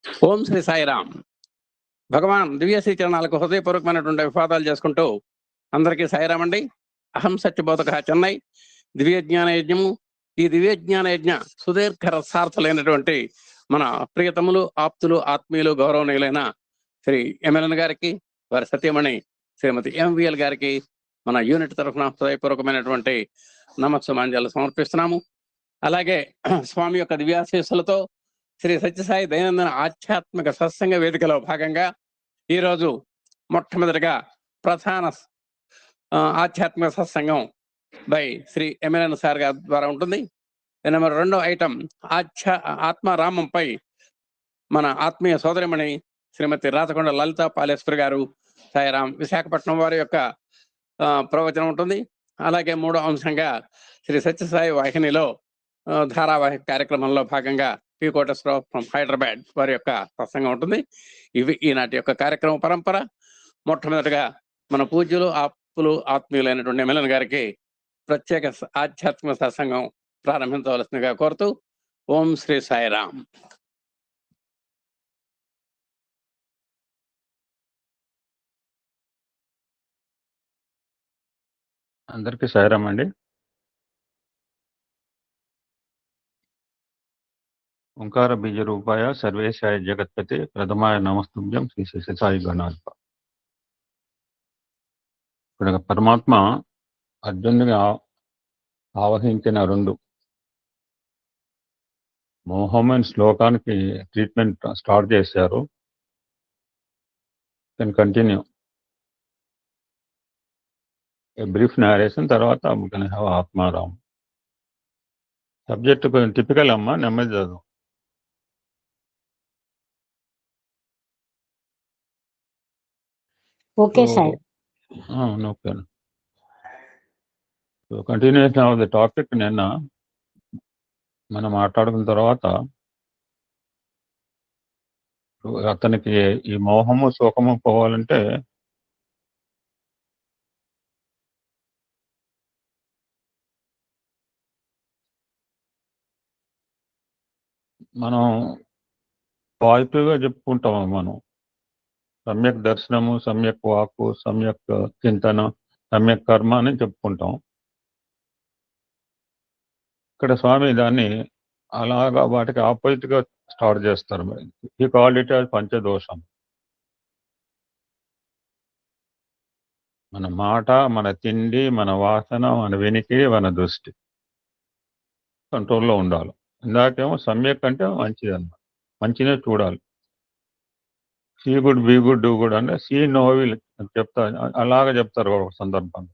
ఓం శ్రీ సాయిరామ్. భగవాన్ దివ్యశ్రీ చరణాలకు హృదయపూర్వకమైనటువంటి అభివాదాలు చేసుకుంటూ అందరికీ సాయిరామ్ అండి. అహం సత్యబోధక చెన్నై దివ్య జ్ఞాన యజ్ఞము. ఈ దివ్య జ్ఞాన యజ్ఞ సుదీర్ఘ రసార్థులైనటువంటి మన ప్రియతములు, ఆప్తులు, ఆత్మీయులు, గౌరవనీయులైన శ్రీ ఎంఎల్ఎన్ గారికి, వారి సత్యమణి శ్రీమతి ఎంవిఎల్ గారికి మన యూనిట్ తరఫున హృదయపూర్వకమైనటువంటి నమస్సమాంజలు సమర్పిస్తున్నాము. అలాగే స్వామి యొక్క దివ్యాశీస్సులతో శ్రీ సత్యసాయి దైనందిన ఆధ్యాత్మిక సత్సంగ వేదికలో భాగంగా ఈరోజు మొట్టమొదటిగా ప్రధాన ఆధ్యాత్మిక సత్సంగం బై శ్రీ ఎంఎల్ఎన్ సార్ గారి ద్వారా ఉంటుంది. నెంబర్ 2వ ఐటమ్ ఆత్మారామంపై మన ఆత్మీయ సోదరిమణి శ్రీమతి రాచకొండ లలిత పాలేశ్వరి గారు సాయిరాం విశాఖపట్నం వారి యొక్క ప్రవచనం ఉంటుంది. అలాగే 3వ అంశంగా శ్రీ సత్యసాయి వాహినిలో ధారావాహిక కార్యక్రమంలో భాగంగా పి కోటేశ్వరరావు ఫ్రమ్ హైదరాబాద్ వారి యొక్క ప్రసంగం ఉంటుంది. ఇవి ఈనాటి యొక్క కార్యక్రమ పరంపర. మొట్టమొదటిగా మన పూజ్యులు, ఆప్తులు, ఆత్మీయులైనటువంటి ఎంఎల్ఎన్ గారికి ప్రత్యేక ఆధ్యాత్మిక సత్సంగం ప్రారంభించవలసిందిగా కోరుతూ ఓం శ్రీ సాయిరామ్. అందరికీ సాయిరామ్ అండి. ఓంకార బీజ రూపాయ సర్వేశాయ జగత్పతి ప్రథమాయ నమస్తుభ్యం శ్రీ సత్యసాయి గణాధిప. ఇక్కడ పరమాత్మ అర్జునుడిని ఆవహించిన 2 మోహమైన శ్లోకానికి ట్రీట్మెంట్ స్టార్ట్ చేశారు. Can continue a brief narration, తర్వాత ఆత్మారాం సబ్జెక్ట్ కొంచెం టిపికల్ అమ్మా, నెమ్మది చదువు. Okay sir. Okay. Continuation of the topic నిన్న మనం మాట్లాడుకున్న తర్వాత అతనికి ఈ మోహము శోకము పోవాలంటే మనం పాజిటివ్గా చెప్పుకుంటాము. మనం సమ్యక్ దర్శనము, సమ్యక్ వాక్కు, సమ్యక్ చింతన, సమ్యక్ కర్మ అని చెప్పుకుంటాం. ఇక్కడ స్వామి దాన్ని అలాగా వాటికి ఆపోజిట్గా స్టార్ట్ చేస్తారు. ఈ కాల్డ్ ఇట్ యాజ్ పంచదోషం. మన మాట, మన తిండి, మన వాసన, మన వినికి, మన దృష్టి కంట్రోల్లో ఉండాలి. ఇందాకేమో సమ్యక్ అంటే మంచిది అన్నమాట, మంచినే చూడాలి. See good, be good, do good అంటే సీ నో విల్ చెప్తారు, అలాగే చెప్తారు ఒక సందర్భంగా.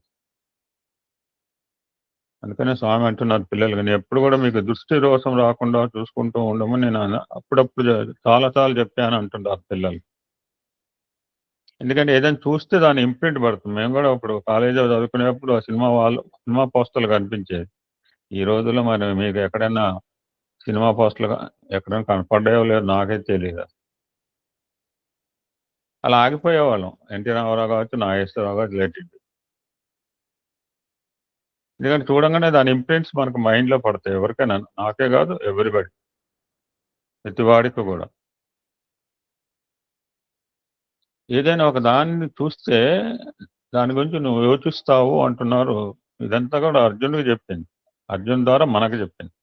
అందుకనే స్వామి అంటున్నారు పిల్లలు, కానీ ఎప్పుడు కూడా మీకు దృష్టి దోషం రాకుండా చూసుకుంటూ ఉండమని నేను అప్పుడప్పుడు చాలాసార్లు చెప్పాను అంటుంటారు పిల్లలు. ఎందుకంటే ఏదైనా చూస్తే దాని ఇంప్రింట్ పడుతుంది. మేము కూడా ఇప్పుడు కాలేజీలో చదువుకునేప్పుడు ఆ సినిమా పోస్టర్లు కనిపించేది. ఈ రోజుల్లో మరి మీకు ఎక్కడైనా సినిమా పోస్టర్లు ఎక్కడైనా కనపడ్డాయో లేదో నాకైతే తెలియదు. అలా ఆగిపోయేవాళ్ళం. ఎన్టీ రామారావు కావచ్చు, నాగేశ్వరరావు కావచ్చు, రిలేటెడ్. ఎందుకంటే చూడంగానే దాని ఇంప్రింట్స్ మనకు మైండ్లో పడతాయి. ఎవరికైనా, నాకే కాదు, ఎవ్రీబడి, ప్రతివాడికి కూడా. ఏదైనా ఒక దాన్ని చూస్తే దాని గురించి నువ్వు యోచిస్తావు అంటున్నారు. ఇదంతా కూడా అర్జునుడికి చెప్పింది, అర్జున్ ద్వారా మనకు చెప్పింది.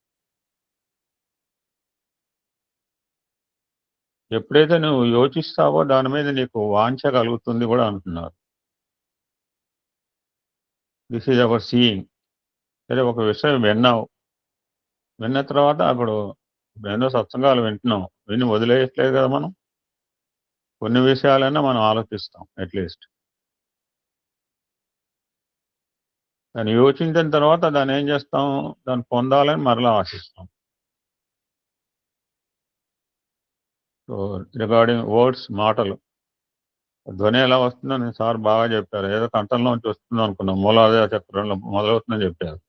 ఎప్పుడైతే నువ్వు యోచిస్తావో దాని మీద నీకు వాంఛ కలుగుతుంది కూడా అంటున్నారు. This is our seeing. సరే, ఒక విషయం విన్న తర్వాత అప్పుడు ఎన్నో సత్సంగాలు వింటున్నాం, విని వదిలేయట్లేదు కదా మనం. కొన్ని విషయాలైనా మనం ఆలోచిస్తాం అట్లీస్ట్. దాన్ని యోచించిన తర్వాత దాన్ని ఏం చేస్తాం, దాన్ని పొందాలని మరలా ఆశిస్తాం. సో రిగార్డింగ్ వర్డ్స్, మాటలు, ధ్వని ఎలా వస్తుందో నేను సార్ బాగా చెప్పారు. ఏదో కంఠంలోంచి వస్తుందో అనుకున్నాం, మూలాధార చక్రంలో మొదలవుతుందని చెప్పారు.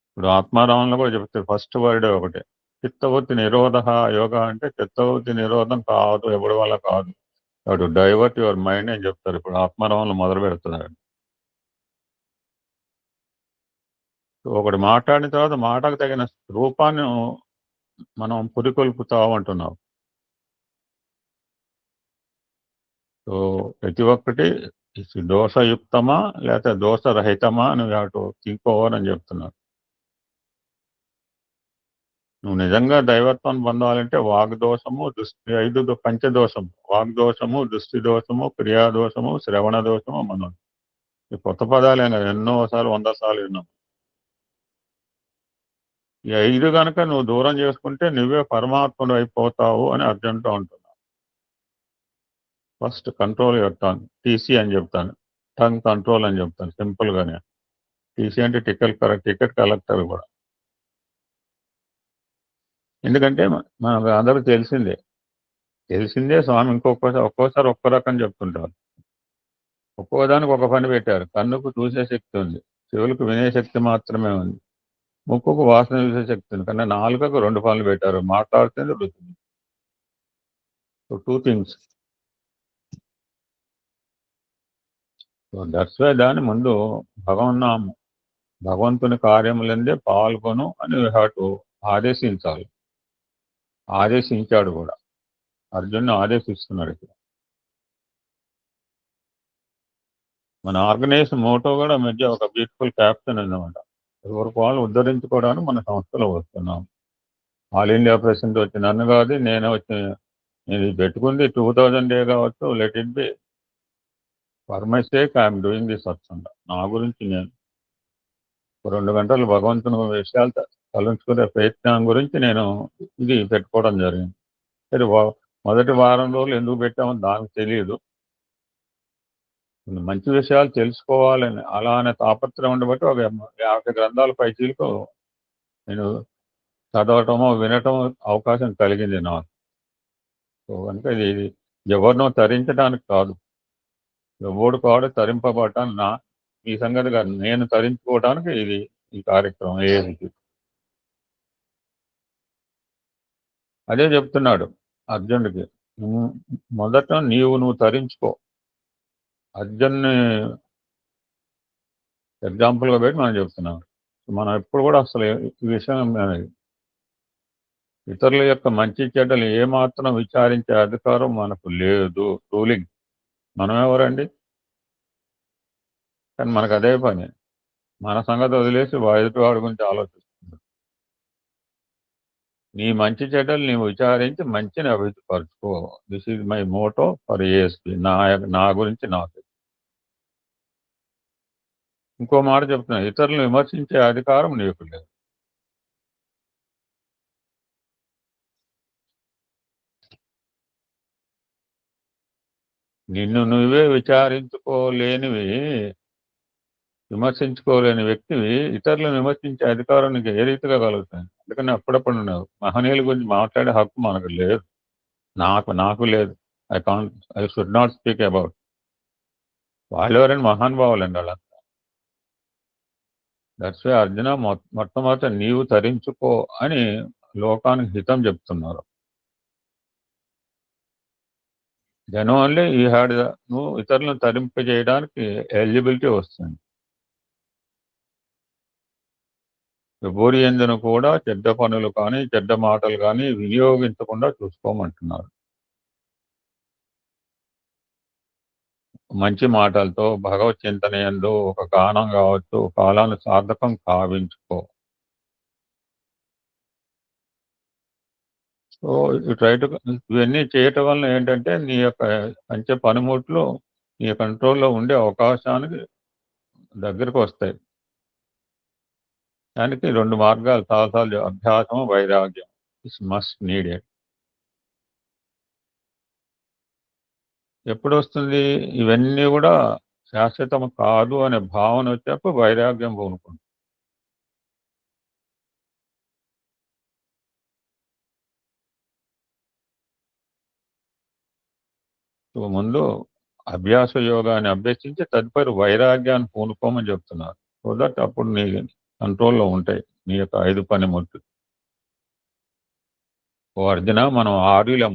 ఇప్పుడు ఆత్మారామంలో కూడా చెప్తారు, ఫస్ట్ వర్డ్ ఒకటే, చిత్తవృత్తి నిరోధ యోగ అంటే చిత్తవృత్తి నిరోధం కాదు, ఎవరి వల్ల కాదు, అటు డైవర్ట్ యువర్ మైండ్ అని చెప్తారు. ఇప్పుడు ఆత్మారామంలో మొదలు పెడుతున్నారు. ఒకటి మాట్లాడిన తర్వాత మాటకు తగిన రూపాన్ని మనం పురికొల్పుతామంటున్నాం. సో ప్రతి ఒక్కటి దోషయుక్తమా లేకపోతే దోషరహితమా అని అటు తీసుకోవాలని చెప్తున్నారు. నువ్వు నిజంగా దైవత్వం పొందాలంటే వాగ్దోషము, పంచదోషము, వాగ్దోషము, దృష్టి దోషము, క్రియాదోషము, శ్రవణ దోషము, మనం ఈ కొత్త పదాలైనా ఎన్నోసార్లు 100 సార్లు విన్నాం. ఈ 5 గనక నువ్వు దూరం చేసుకుంటే నువ్వే పరమాత్ముడు అయిపోతావు అని అర్జునుతో అంటున్నా. First control your tongue, TC అని చెప్తాను. టంగ్ కంట్రోల్ అని చెప్తాను సింపుల్ గానే. టీసీ అంటే టికెట్ కలెక్టర్ కూడా. ఎందుకంటే మనకు అందరికి తెలిసిందే స్వామి ఒక్కోసారి ఒక్కో రకం చెప్తుంటారు. ఒక్కోదానికి ఒక పని పెట్టారు. కన్నుకు చూసే శక్తి ఉంది, చెవులకు వినే శక్తి మాత్రమే ఉంది, ముక్కుకు వాసన చూసే శక్తి ఉంది, కానీ నాలుకకు 2 పనులు పెట్టారు, మాట్లాడుతుంది, రుచి. So 2 things. So that's why దాని ముందు భగవంతుని కార్యములందే పాల్గొను అని ఆదేశించాలి. ఆదేశించాడు కూడా, అర్జున్ని ఆదేశిస్తున్నాడు ఇక్కడ. మన ఆర్గనైజేషన్ మోటో కూడా మధ్య ఒక బ్యూటిఫుల్ క్యాప్షన్ ఉందన్నమాట. ఎవరికి వాళ్ళు ఉద్ధరించుకోవడానికి మన సంస్థలో వస్తున్నాం. ఆల్ ఇండియా ప్రెసిడెంట్ వచ్చి నన్ను కాదు, నేను పెట్టుకుంది 2000 కావచ్చు, let it be for my sake I'm doing this satsang. నా గురించి నేను 2 గంటలు భగవంతుని విషయాలు తలంచుకునే ప్రయత్నం గురించి నేను ఇది పెట్టుకోవడం జరిగింది. సరే, మొదటి వారం రోజులు ఎందుకు పెట్టామో దానికి తెలియదు. మంచి విషయాలు తెలుసుకోవాలని అలానే తాపత్రయం ఉండబట్టి ఒక 50 గ్రంథాల పైచీలకు నేను చదవటమో వినటం అవకాశం కలిగింది నాకు. సో కనుక ఇది ఎవరినో తరించడానికి కాదు, ఎవడు కాడు తరింపబడటానికి ఈ సంగతి కాదు, నేను తరించుకోవడానికి ఇది ఈ కార్యక్రమం. ఏది అదే చెప్తున్నాడు అర్జునుడికి, మొదట నువ్వు తరించుకో. అర్జున్ని ఎగ్జాంపుల్గా పెట్టి మనం చెప్తున్నాం. మనం ఎప్పుడు కూడా అసలు ఈ విషయం ఇతరుల యొక్క మంచి చెడ్డలు ఏమాత్రం విచారించే అధికారం మనకు లేదు. రూలింగ్ మనం ఎవరండి? కానీ మనకు అదే పని, మన సంగతి వదిలేసి ఎదుటివాడి గురించి ఆలోచిస్తుంది. నీ మంచి చెడ్డలు నీవు విచారించి మంచిని అభివృద్ధిపరచుకో. This is my motto for ASP. నా గురించి నాకు. ఇంకో మాట చెప్తున్నా, ఇతరులను విమర్శించే అధికారం నీకు లేదు. నిన్ను నువ్వే విమర్శించుకోలేని వ్యక్తివి ఇతరులను విమర్శించే అధికారం నీకు ఏ రీతిగా కలుగుతుంది? అందుకని అప్పుడప్పుడు ఉన్నావు. మహనీయుల గురించి మాట్లాడే హక్కు మనకు లేదు, నాకు లేదు. I should not speak about. వాళ్ళు ఎవరైనా మహానుభావులండి వాళ్ళంతా. దట్స్ వై అర్జున మొట్టమొదట నీవు తరించుకో అని లోకానికి హితం చెప్తున్నారు. దెన్ ఓన్లీ ఈ హ్యాడ్ నువ్వు ఇతరులను తరింపజేయడానికి ఎలిజిబిలిటీ వస్తుంది. ఎవరి యందును కూడా చెడ్డ పనులు కానీ చెడ్డ మాటలు కానీ వినియోగించకుండా చూసుకోమంటున్నారు. మంచి మాటలతో భగవత్ చింతన యందు ఒక గానం కావచ్చు, కాలాన్ని సార్థకం కావించుకో. సో ఇవన్నీ చేయటం వల్ల ఏంటంటే నీ యొక్క మంచి పనిముట్లు నీ కంట్రోల్లో ఉండే అవకాశానికి దగ్గరకు వస్తాయి. దానికి 2 మార్గాలు చాలాసార్లు, అభ్యాసం, వైరాగ్యం. It's must needed. ఎప్పుడు వస్తుంది? ఇవన్నీ కూడా శాశ్వతం కాదు అనే భావన వచ్చేప్పుడు వైరాగ్యం పూనుకుంటుంది. ముందు అభ్యాస యోగాన్ని అభ్యసించి తదుపరి వైరాగ్యాన్ని పూనుకోమని చెప్తున్నారు. సో దట్ అప్పుడు నీ కంట్రోల్లో ఉంటాయి నీ యొక్క 5 పనిముట్లు. ఓ అర్జున, మనం ఆర్యులం,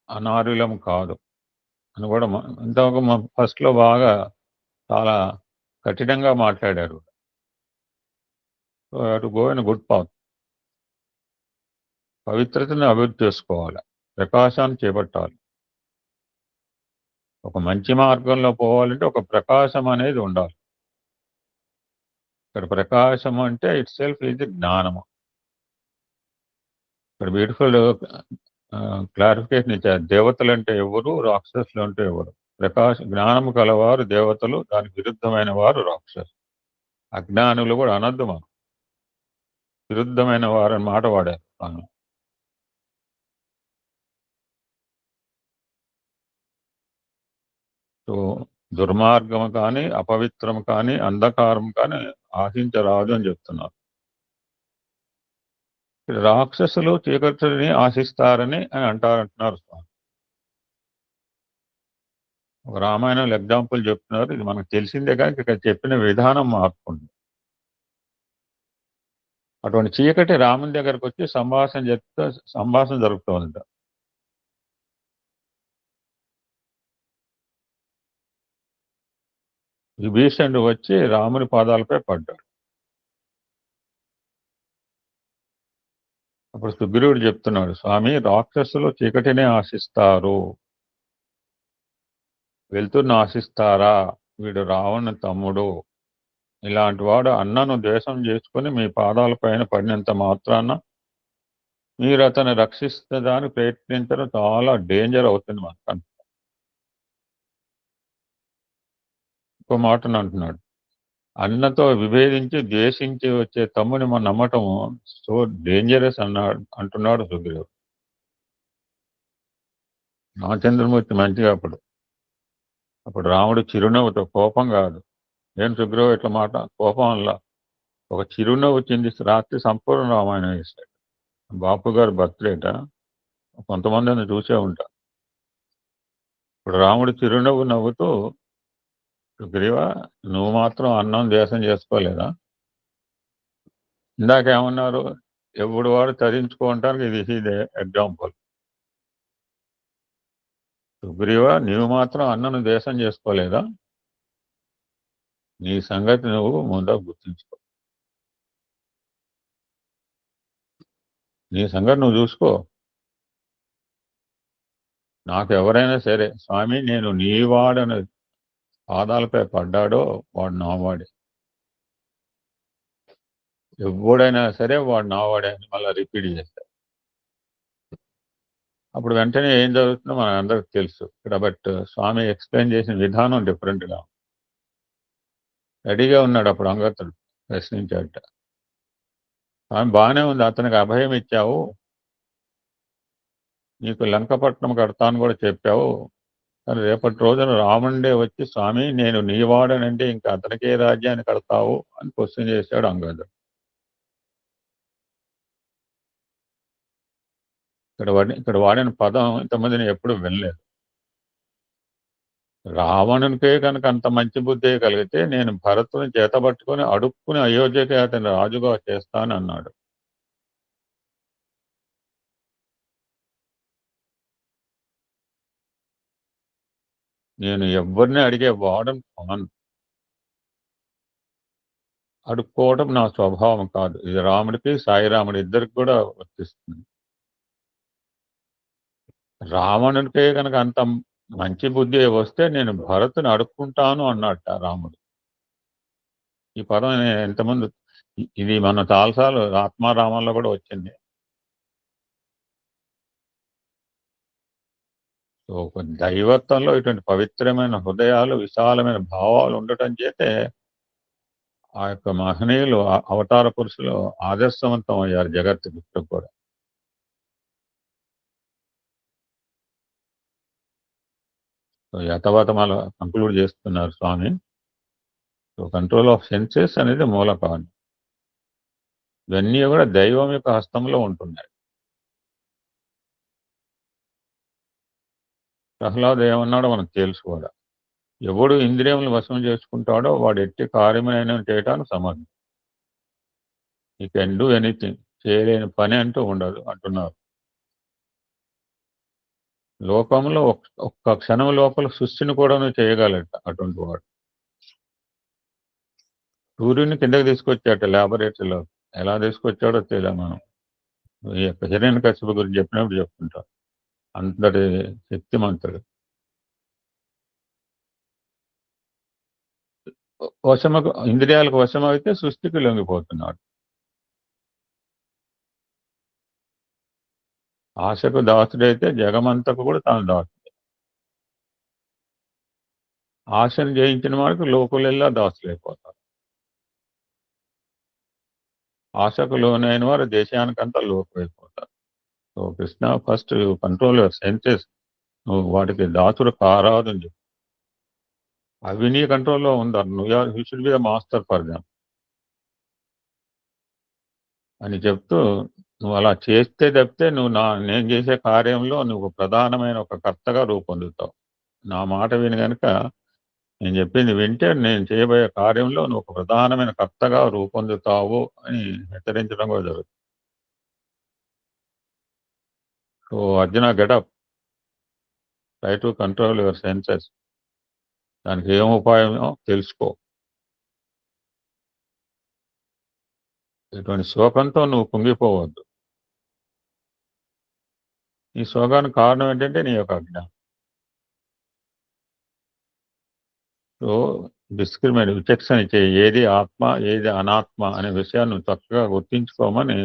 అనార్యులం కాదు అని కూడా ఇంతకు ఫస్ట్లో బాగా చాలా కఠినంగా మాట్లాడారు. So to go in good path. పవిత్రతను అభివృద్ధి చేసుకోవాలి, ప్రకాశాన్ని చేపట్టాలి. ఒక మంచి మార్గంలో పోవాలంటే ఒక ప్రకాశం అనేది ఉండాలి. ఇక్కడ ప్రకాశం అంటే ఇట్ సెల్ఫ్ ఇది జ్ఞానము. ఇక్కడ బ్యూటిఫుల్ క్లారిఫికేషన్ ఇచ్చారు. దేవతలు అంటే ఎవరు, రాక్షసులు అంటే ఎవరు? జ్ఞానము కలవారు దేవతలు, దానికి విరుద్ధమైన వారు రాక్షసులు. అజ్ఞానులు కూడా అనద్దు మనం, విరుద్ధమైన వారు అని మాట వాడారు తాను. సో దుర్మార్గం కానీ, అపవిత్రం కానీ, అంధకారం కానీ ఆశించరాదు అని చెప్తున్నారు. రాక్షసులు చీకటిని ఆశిస్తారని అని అంటున్నారు స్వామి. ఒక రామాయణంలో ఎగ్జాంపుల్ చెప్తున్నారు, ఇది మనకు తెలిసిందే కానీ ఇక్కడ చెప్పిన విధానం మార్పుంది. అటువంటి చీకటి రాముని దగ్గరకు వచ్చి సంభాషణ జరుగుతోంది. విభీషణుడు వచ్చి రాముని పాదాలపై పడ్డాడు. అప్పుడు సుగ్రీవుడు చెప్తున్నాడు, స్వామి రాక్షసులు చీకటినే ఆశిస్తారు, వెళ్తున్న ఆశిస్తారా? వీడు రావణ తమ్ముడు, ఇలాంటి వాడు అన్నను ద్వేషం చేసుకుని మీ పాదాలపైన పడినంత మాత్రాన మీరు అతను రక్షించడానికి ప్రయత్నించడం చాలా డేంజర్ అవుతుంది మనకు. ఇంకో మాటను అంటున్నాడు, అన్నతో విభేదించి ద్వేషించి వచ్చే తమ్ముని మనం నమ్మటం సో డేంజరస్ అంటున్నాడు సుగ్రీవుడు. రామచంద్రమూర్తి మంచిగా అప్పుడు రాముడు చిరునవ్వుతో, కోపం కాదు, ఏం సుగ్రీవు ఇట్లా మాట, కోపం వల్ల ఒక చిరునవ్వు చిందిస్తే రాత్రి సంపూర్ణ రామాయణం వేశాడు. బాపు గారు బర్త్డేట కొంతమందిని చూసే ఉంటా. ఇప్పుడు రాముడు చిరునవ్వు నవ్వుతూ, సుగ్రీవ నువ్వు మాత్రం అన్నం దేశం చేసుకోలేదా? ఇందాక ఏమన్నారు, ఎవడు వాడు తరించుకోవటానికి ఇది ఎగ్జాంపుల్. సుగ్రీవ నీవు మాత్రం అన్నను దేశం చేసుకోలేదా? నీ సంగతి నువ్వు ముందు గుర్తుంచుకో, నీ సంగతి నువ్వు చూసుకో. నాకు ఎవరైనా సరే స్వామి నేను నీవాడని పాదాలపై పడ్డాడో వాడు నావాడే, ఎవడైనా సరే వాడు నావాడే అని మళ్ళీ రిపీట్ చేస్తాడు. అప్పుడు వెంటనే ఏం జరుగుతుందో మన అందరికి తెలుసు ఇక్కడ. బట్ స్వామి ఎక్స్ప్లెయిన్ చేసిన విధానం డిఫరెంట్గా. రెడీగా ఉన్నాడు అప్పుడు అంగతుడు, ప్రశ్నించాడట. స్వామి బాగానే ఉంది, అతనికి అభయం ఇచ్చావు, నీకు లంకపట్నం కడతాను కూడా చెప్పావు, కానీ రేపటి రోజున రాముండే వచ్చి స్వామి నేను నీవాడనంటే ఇంకా అతనికే రాజ్యాన్ని కడతావు అని క్వశ్చన్ చేశాడు అంగదుడు. ఇక్కడ వాడిన పదం ఇంతమంది నేను ఎప్పుడు వినలేదు. రావణునికే కనుక అంత మంచి బుద్ధి కలిగితే నేను భరతుని చేతబట్టుకుని అడుక్కుని అయోధ్యకి అతని రాజుగా చేస్తానన్నాడు. నేను ఎవరిని అడిగే వాడను కాను, అడుక్కోవడం నా స్వభావం కాదు. ఇది రాముడికి సాయిరాముడి ఇద్దరికి కూడా వర్తిస్తుంది. రావణునికే కనుక అంత మంచి బుద్ధి వస్తే నేను భరతుని అడుక్కుంటాను అన్నట్ట రాముడు. ఈ పదం ఎంతమంది, ఇది మన చాలాసార్లు ఆత్మారామంలో కూడా వచ్చింది. సో ఒక దైవత్వంలో ఇటువంటి పవిత్రమైన హృదయాలు, విశాలమైన భావాలు ఉండటం చేతే ఆ యొక్క మహనీయులు, అవతార పురుషులు ఆదర్శవంతం అయ్యారు జగత్తుకు కూడా. సో యథావతమాల కంక్లూడ్ చేస్తున్నారు స్వామి. సో కంట్రోల్ ఆఫ్ సెన్సెస్ అనేది మూల కారణం. ఇవన్నీ కూడా దైవం యొక్క హస్తంలో ఉంటున్నాయి. ప్రహ్లాద ఏమన్నాడో మనకు తెలుసు కూడా. ఎవడు ఇంద్రియములు వశం చేసుకుంటాడో వాడు ఎట్టి కార్యమైన చేయటానికి సమర్థం. ఈ కెన్ డూ ఎనీథింగ్, చేయలేని పని అంటూ ఉండదు అంటున్నారు. లోకంలో ఒక్క క్షణం లోపల సృష్టిని కూడా చేయగలట అటువంటి వాడు. సూర్యుని కిందకి తీసుకొచ్చాట ల్యాబొరేటరీలో, ఎలా తీసుకొచ్చాడో తెలియదు మనం. ఈ యొక్క హిరణ్యకశిపుడు గురించి చెప్పినప్పుడు చెప్తుంటారు. అంతటి శక్తిమంతుడు. ఇంద్రియాలకు వశమైతే సృష్టికి లొంగిపోతున్నాడు. ఆశకు దాసుడైతే జగమంతకు కూడా తాను దాసుడే. ఆశను జయించిన వారికి లోకులెల్లా దాసులైపోతారు. ఆశకు లోనైన వారు దేశానికంతా లోకువైపోతారు. So Krishna first control your senses. నువ్వు వాటికి దాసుడు కారాదు అని చెప్పు. అవి నీ కంట్రోల్లో ఉండాలి. You should be the master for them అని చెప్తూ, నువ్వు అలా చేస్తే తప్పితే నువ్వు నేను చేసే కార్యంలో నువ్వు ప్రధానమైన ఒక కర్తగా రూపొందుతావు. నా మాట విని గనుక నేను చెప్పింది వింటే నేను చేయబోయే కార్యంలో నువ్వు ఒక ప్రధానమైన కర్తగా రూపొందుతావు అని హెచ్చరించడం కూడా జరుగుతుంది. So Arjuna get up, try to control your senses. దానికి ఏం ఉపాయమో తెలుసుకో. ఇటువంటి శోకంతో నువ్వు కుంగిపోవద్దు. ఈ శోకానికి కారణం ఏంటంటే నీ యొక్క అజ్ఞానం. సో విచక్షణ చేయి. ఏది ఆత్మ, ఏది అనాత్మ అనే విషయాన్ని నువ్వు చక్కగా గుర్తించుకోమని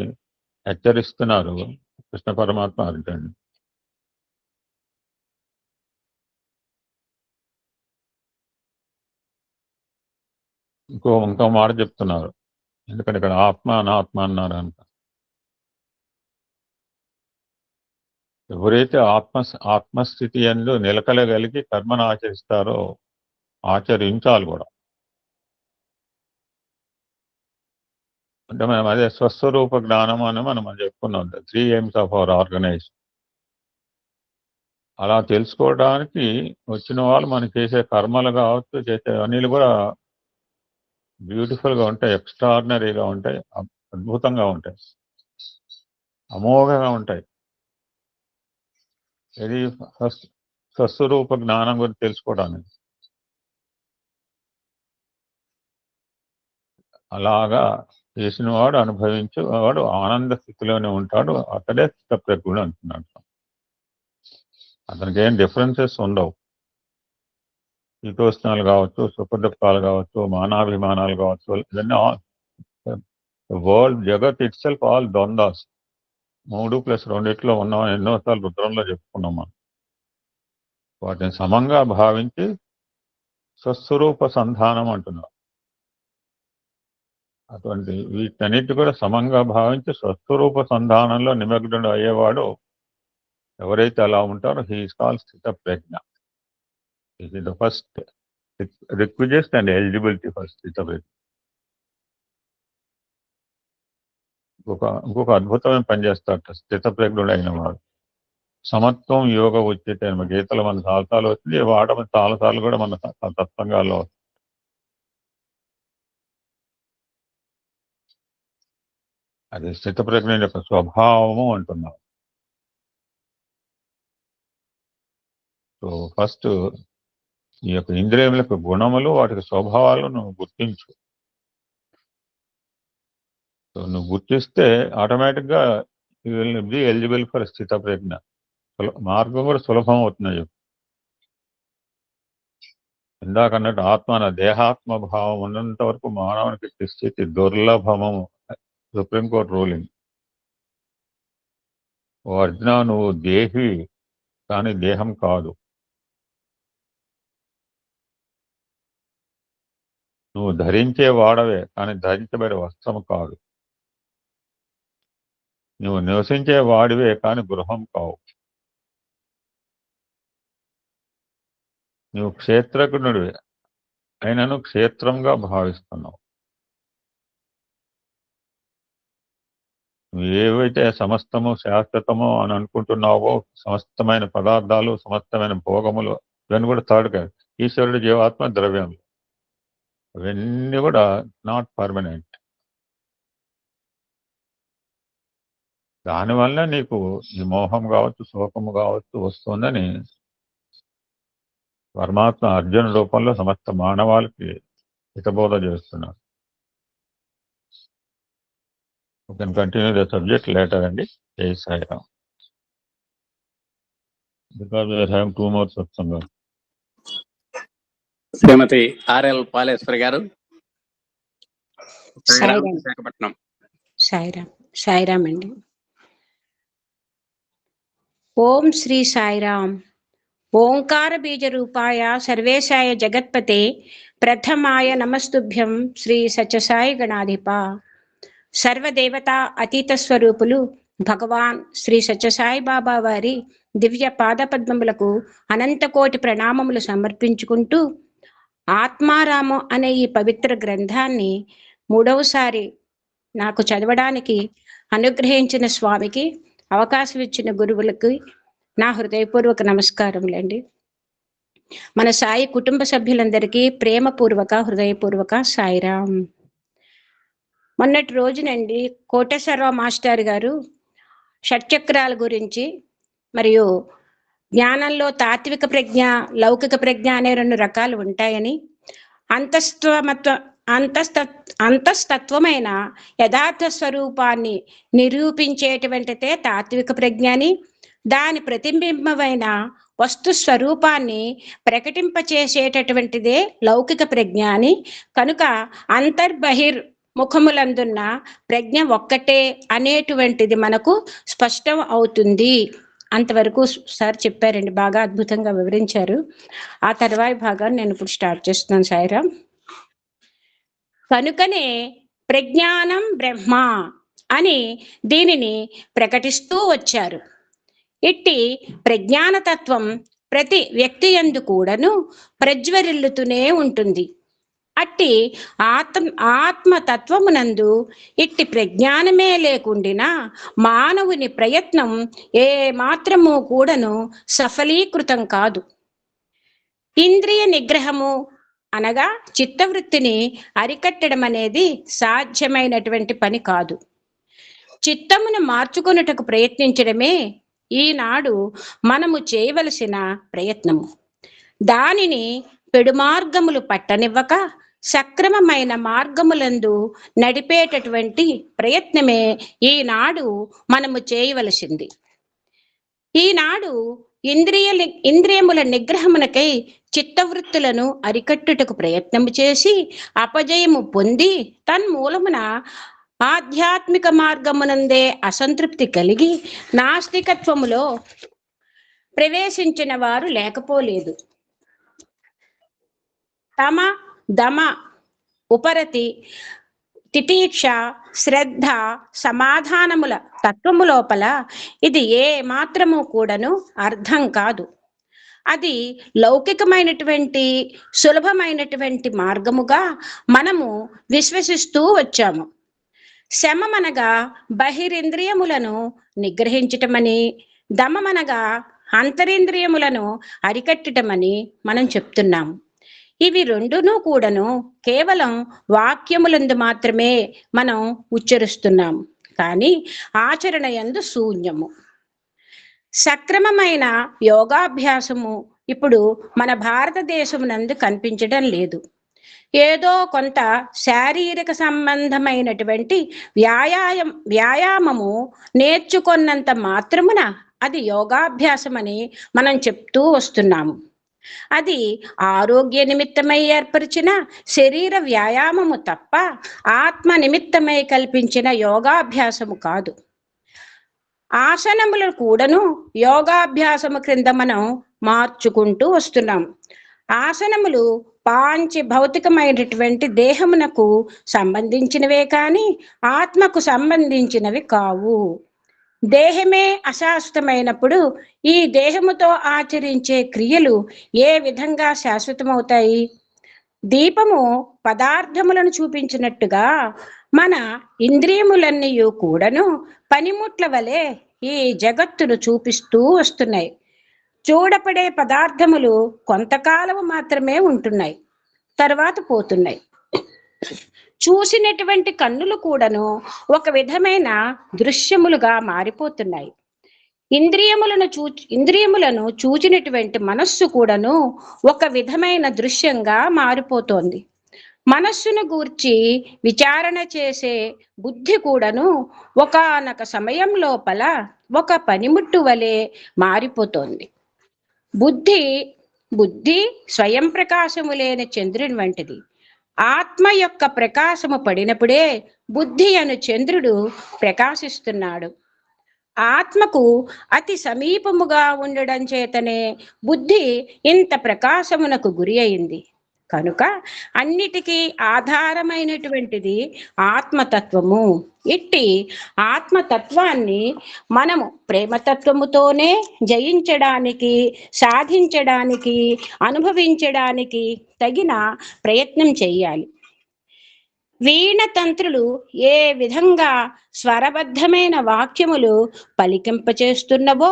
హెచ్చరిస్తున్నారు కృష్ణ పరమాత్మ అర్జునుడు. ఇంకో మాట చెప్తున్నారు. ఎందుకంటే ఇక్కడ ఆత్మ అనాత్మ అన్నారు అంట. ఎవరైతే ఆత్మస్థితి యందు నిలకలగలిగి కర్మను ఆచరిస్తారో ఆచరించాలి కూడా. అంటే మనం అదే స్వస్వరూప జ్ఞానం అని మనం చెప్పుకున్నాం. 3 aims ఆఫ్ అవర్ ఆర్గనైజేషన్. అలా తెలుసుకోవడానికి వచ్చిన వాళ్ళు మనం చేసే కర్మలు కావచ్చు, చేసే అన్నిలు కూడా బ్యూటిఫుల్గా ఉంటాయి, ఎక్స్ట్రాడినరీగా ఉంటాయి, అద్భుతంగా ఉంటాయి, అమోఘంగా ఉంటాయి. ఇది స్వస్వరూప జ్ఞానం గురించి తెలుసుకోవడానికి. అలాగా చేసిన వాడు అనుభవించేవాడు ఆనంద స్థితిలోనే ఉంటాడు. అతడే స్థితప్రజ్ఞుడు అంటున్నాడు. అతనికి ఏం డిఫరెన్సెస్ ఉండవు. శీతోష్ణాలు కావచ్చు, సుఖదుఖాలు కావచ్చు, మానాభిమానాలు కావచ్చు, ఇవన్నీ వరల్డ్ జగత్ ఇట్ సెల్ఫ్ ఆల్ ద్వంద్వాస్. 3+2 ఉన్నాం ఎన్నోసార్లు రుద్రంలో చెప్పుకున్నాం మనం. వాటిని సమంగా భావించి స్వస్వరూప సంధానం అంటున్నారు. అటువంటి వీటన్నిటి కూడా సమంగా భావించి స్వస్వరూప సంధానంలో నిమగ్నుడు అయ్యేవాడు ఎవరైతే అలా ఉంటారో హీ ఈస్ కాల్డ్ స్థిత ప్రజ్ఞ. ఇది the first requisite and eligibility for స్థిత ప్రజ్ఞ. ఇంకొక అద్భుతమైన పని చేస్తాడు స్థిత ప్రజ్ఞుడు అయిన వాడు. సమత్వం యోగ ఉచిత గీతలు మన చాలాసార్లు వచ్చింది, వాడమని చాలాసార్లు కూడా మన తత్వంగాల్లో వస్తుంది. అది స్థిత ప్రజ్ఞ యొక్క స్వభావము అంటున్నాం. సో ఫస్ట్ ఈ యొక్క ఇంద్రియముల యొక్క గుణములు, వాటికి స్వభావాలను నువ్వు గుర్తించు. సో నువ్వు గుర్తిస్తే ఆటోమేటిక్గా you will be eligible for స్థిత ప్రజ్ఞ. మార్గం కూడా సులభం అవుతుంది చెప్పు. ఇందాక అన్నట్టు ఆత్మ దేహాత్మ భావం ఉన్నంత వరకు మానవునికి స్థితి దుర్లభము. Supreme court ruling. ఓ అర్జున, నువ్వు దేహి కానీ దేహం కాదు. నువ్వు ధరించే వాడవే కానీ ధరించబడే వస్త్రం కాదు. నువ్వు నివసించే వాడివే కానీ గృహం కావు. నువ్వు క్షేత్రజ్ఞుడివే అయినను క్షేత్రంగా భావిస్తున్నావు. నువ్వు ఏవైతే సమస్తము శాశ్వతము అని అనుకుంటున్నావో, సమస్తమైన పదార్థాలు, సమస్తమైన భోగములు, ఇవన్నీ కూడా థర్డ్ కాదు. ఈశ్వరుడు, జీవాత్మ, ద్రవ్యములు అవన్నీ కూడా నాట్ పర్మనెంట్. దానివల్ల నీకు ఈ మోహం కావచ్చు, శోకము కావచ్చు వస్తుందని పరమాత్మ అర్జున రూపంలో సమస్త మానవాళికి హితబోధ చేస్తున్నాడు. You can continue the subject later and Jai Sai Ram. Because we are having 2 more satsanga. Shrimati RL పాలేశ్వరి గారు, సాయిరాం, విశాఖపట్నం. సాయిరామ్. సాయిరామ్ అండి. ఓం శ్రీ సాయిరామ్. ఓంకార బీజ రూపాయ సర్వేశాయ జగత్పతే ప్రథమాయ నమస్తుభ్యం శ్రీ సత్యసాయి గణాధిప. సర్వదేవత అతీత స్వరూపులు భగవాన్ శ్రీ సత్యసాయి బాబా వారి దివ్య పాదపద్మములకు అనంతకోటి ప్రణామములు సమర్పించుకుంటూ ఆత్మారామం అనే ఈ పవిత్ర గ్రంథాన్ని 3వసారి నాకు చదవడానికి అనుగ్రహించిన స్వామికి, అవకాశం ఇచ్చిన గురువులకి నా హృదయపూర్వక నమస్కారములండి. మన సాయి కుటుంబ సభ్యులందరికీ ప్రేమపూర్వక హృదయపూర్వక సాయిరాం. మొన్నటి రోజునండి కోటేశ్వరరావు మాస్టర్ గారు షట్చక్రాల గురించి మరియు జ్ఞానంలో తాత్విక ప్రజ్ఞ, లౌకిక ప్రజ్ఞ అనే 2 రకాలు ఉంటాయని, అంతస్తత్వమైన యథార్థ స్వరూపాన్ని నిరూపించేటువంటిదే తాత్విక ప్రజ్ఞని, దాని ప్రతిబింబమైన వస్తు స్వరూపాన్ని ప్రకటింపచేసేటటువంటిదే లౌకిక ప్రజ్ఞ అని, కనుక అంతర్బహిర్ ముఖములందున్న ప్రజ్ఞ ఒక్కటే అనేటువంటిది మనకు స్పష్టం అవుతుంది. అంతవరకు సార్ చెప్పారండి, బాగా అద్భుతంగా వివరించారు. ఆ తర్వాయి భాగాన్ని నేను ఇప్పుడు స్టార్ట్ చేస్తున్నాను. సాయిరాం. కనుకనే ప్రజ్ఞానం బ్రహ్మ అని దీనిని ప్రకటిస్తూ వచ్చారు. ఇట్టి ప్రజ్ఞానతత్వం ప్రతి వ్యక్తి యందు కూడాను ప్రజ్వరిల్లుతూనే ఉంటుంది. అట్టి ఆత్మతత్వమునందు ఇట్టి ప్రజ్ఞానమే లేకుండినా మానవుని ప్రయత్నం ఏ మాత్రము కూడాను సఫలీకృతం కాదు. ఇంద్రియ నిగ్రహము అనగా చిత్తవృత్తిని అరికట్టడం అనేది సాధ్యమైనటువంటి పని కాదు. చిత్తమును మార్చుకొనుటకు ప్రయత్నించడమే ఈనాడు మనము చేయవలసిన ప్రయత్నము. దానిని పెడు మార్గములు పట్టనివ్వక సక్రమమైన మార్గములందు నడిపేటటువంటి ప్రయత్నమే ఈనాడు మనము చేయవలసింది. ఈనాడు ఇంద్రియముల నిగ్రహమునకై చిత్తవృత్తులను అరికట్టుటకు ప్రయత్నము చేసి అపజయము పొంది తన్మూలమున ఆధ్యాత్మిక మార్గమునందే అసంతృప్తి కలిగి నాస్తికత్వములో ప్రవేశించిన వారు లేకపోలేదు. తమ దమ ఉపరతి తితీక్ష శ్రద్ధ సమాధానముల తత్వము లోపల ఇది ఏ మాత్రము కూడాను అర్థం కాదు. అది లౌకికమైనటువంటి సులభమైనటువంటి మార్గముగా మనము విశ్వసిస్తూ వచ్చాము. శమమనగా బహిరింద్రియములను నిగ్రహించటమని, దమమనగా అంతరింద్రియములను అరికట్టటమని మనం చెప్తున్నాము. ఇవి 2 కూడాను కేవలం వాక్యములందు మాత్రమే మనం ఉచ్చరిస్తున్నాము, కానీ ఆచరణ యందు శూన్యము. సక్రమమైన యోగాభ్యాసము ఇప్పుడు మన భారతదేశమునందు కనిపించడం లేదు. ఏదో కొంత శారీరక సంబంధమైనటువంటి వ్యాయామము నేర్చుకున్నంత మాత్రమున అది యోగాభ్యాసమని మనం చెప్తూ వస్తున్నాము. అది ఆరోగ్య నిమిత్తమై ఏర్పరిచిన శరీర వ్యాయామము తప్ప ఆత్మ నిమిత్తమై కల్పించిన యోగాభ్యాసము కాదు. ఆసనములు కూడాను యోగాభ్యాసము క్రింద మనం మార్చుకుంటూ వస్తున్నాం. ఆసనములు పాంచి భౌతికమైనటువంటి దేహమునకు సంబంధించినవే కానీ ఆత్మకు సంబంధించినవి కావు. దేహమే అశాశ్వతమైనప్పుడు ఈ దేహముతో ఆచరించే క్రియలు ఏ విధంగా శాశ్వతమవుతాయి? దీపము పదార్థములను చూపించినట్టుగా మన ఇంద్రియములన్నీ కూడాను పనిముట్ల వలె ఈ జగత్తును చూపిస్తూ వస్తున్నాయి. చూడపడే పదార్థములు కొంతకాలము మాత్రమే ఉంటున్నాయి, తర్వాత పోతున్నాయి. చూసినటువంటి కన్నులు కూడాను ఒక విధమైన దృశ్యములుగా మారిపోతున్నాయి. ఇంద్రియములను చూచినటువంటి మనస్సు కూడాను ఒక విధమైన దృశ్యంగా మారిపోతోంది. మనస్సును గూర్చి విచారణ చేసే బుద్ధి కూడాను ఒకానొక సమయం లోపల ఒక పనిముట్టు వలె మారిపోతోంది. బుద్ధి బుద్ధి స్వయం ప్రకాశము లేని చంద్రుని వంటిది. ఆత్మ యొక్క ప్రకాశము పడినప్పుడే బుద్ధి అను చంద్రుడు ప్రకాశిస్తున్నాడు. ఆత్మకు అతి సమీపముగా ఉండడం చేతనే బుద్ధి ఇంత ప్రకాశమునకు గురి అయింది. కనుక అన్నిటికీ ఆధారమైనటువంటిది ఆత్మతత్వము. ఇట్టి ఆత్మతత్వాన్ని మనము ప్రేమతత్వముతోనే జయించడానికి, సాధించడానికి, అనుభవించడానికి తగిన ప్రయత్నం చేయాలి. వీణ తంత్రులు ఏ విధంగా స్వరబద్ధమైన వాక్యములు పలికింపచేస్తున్నవో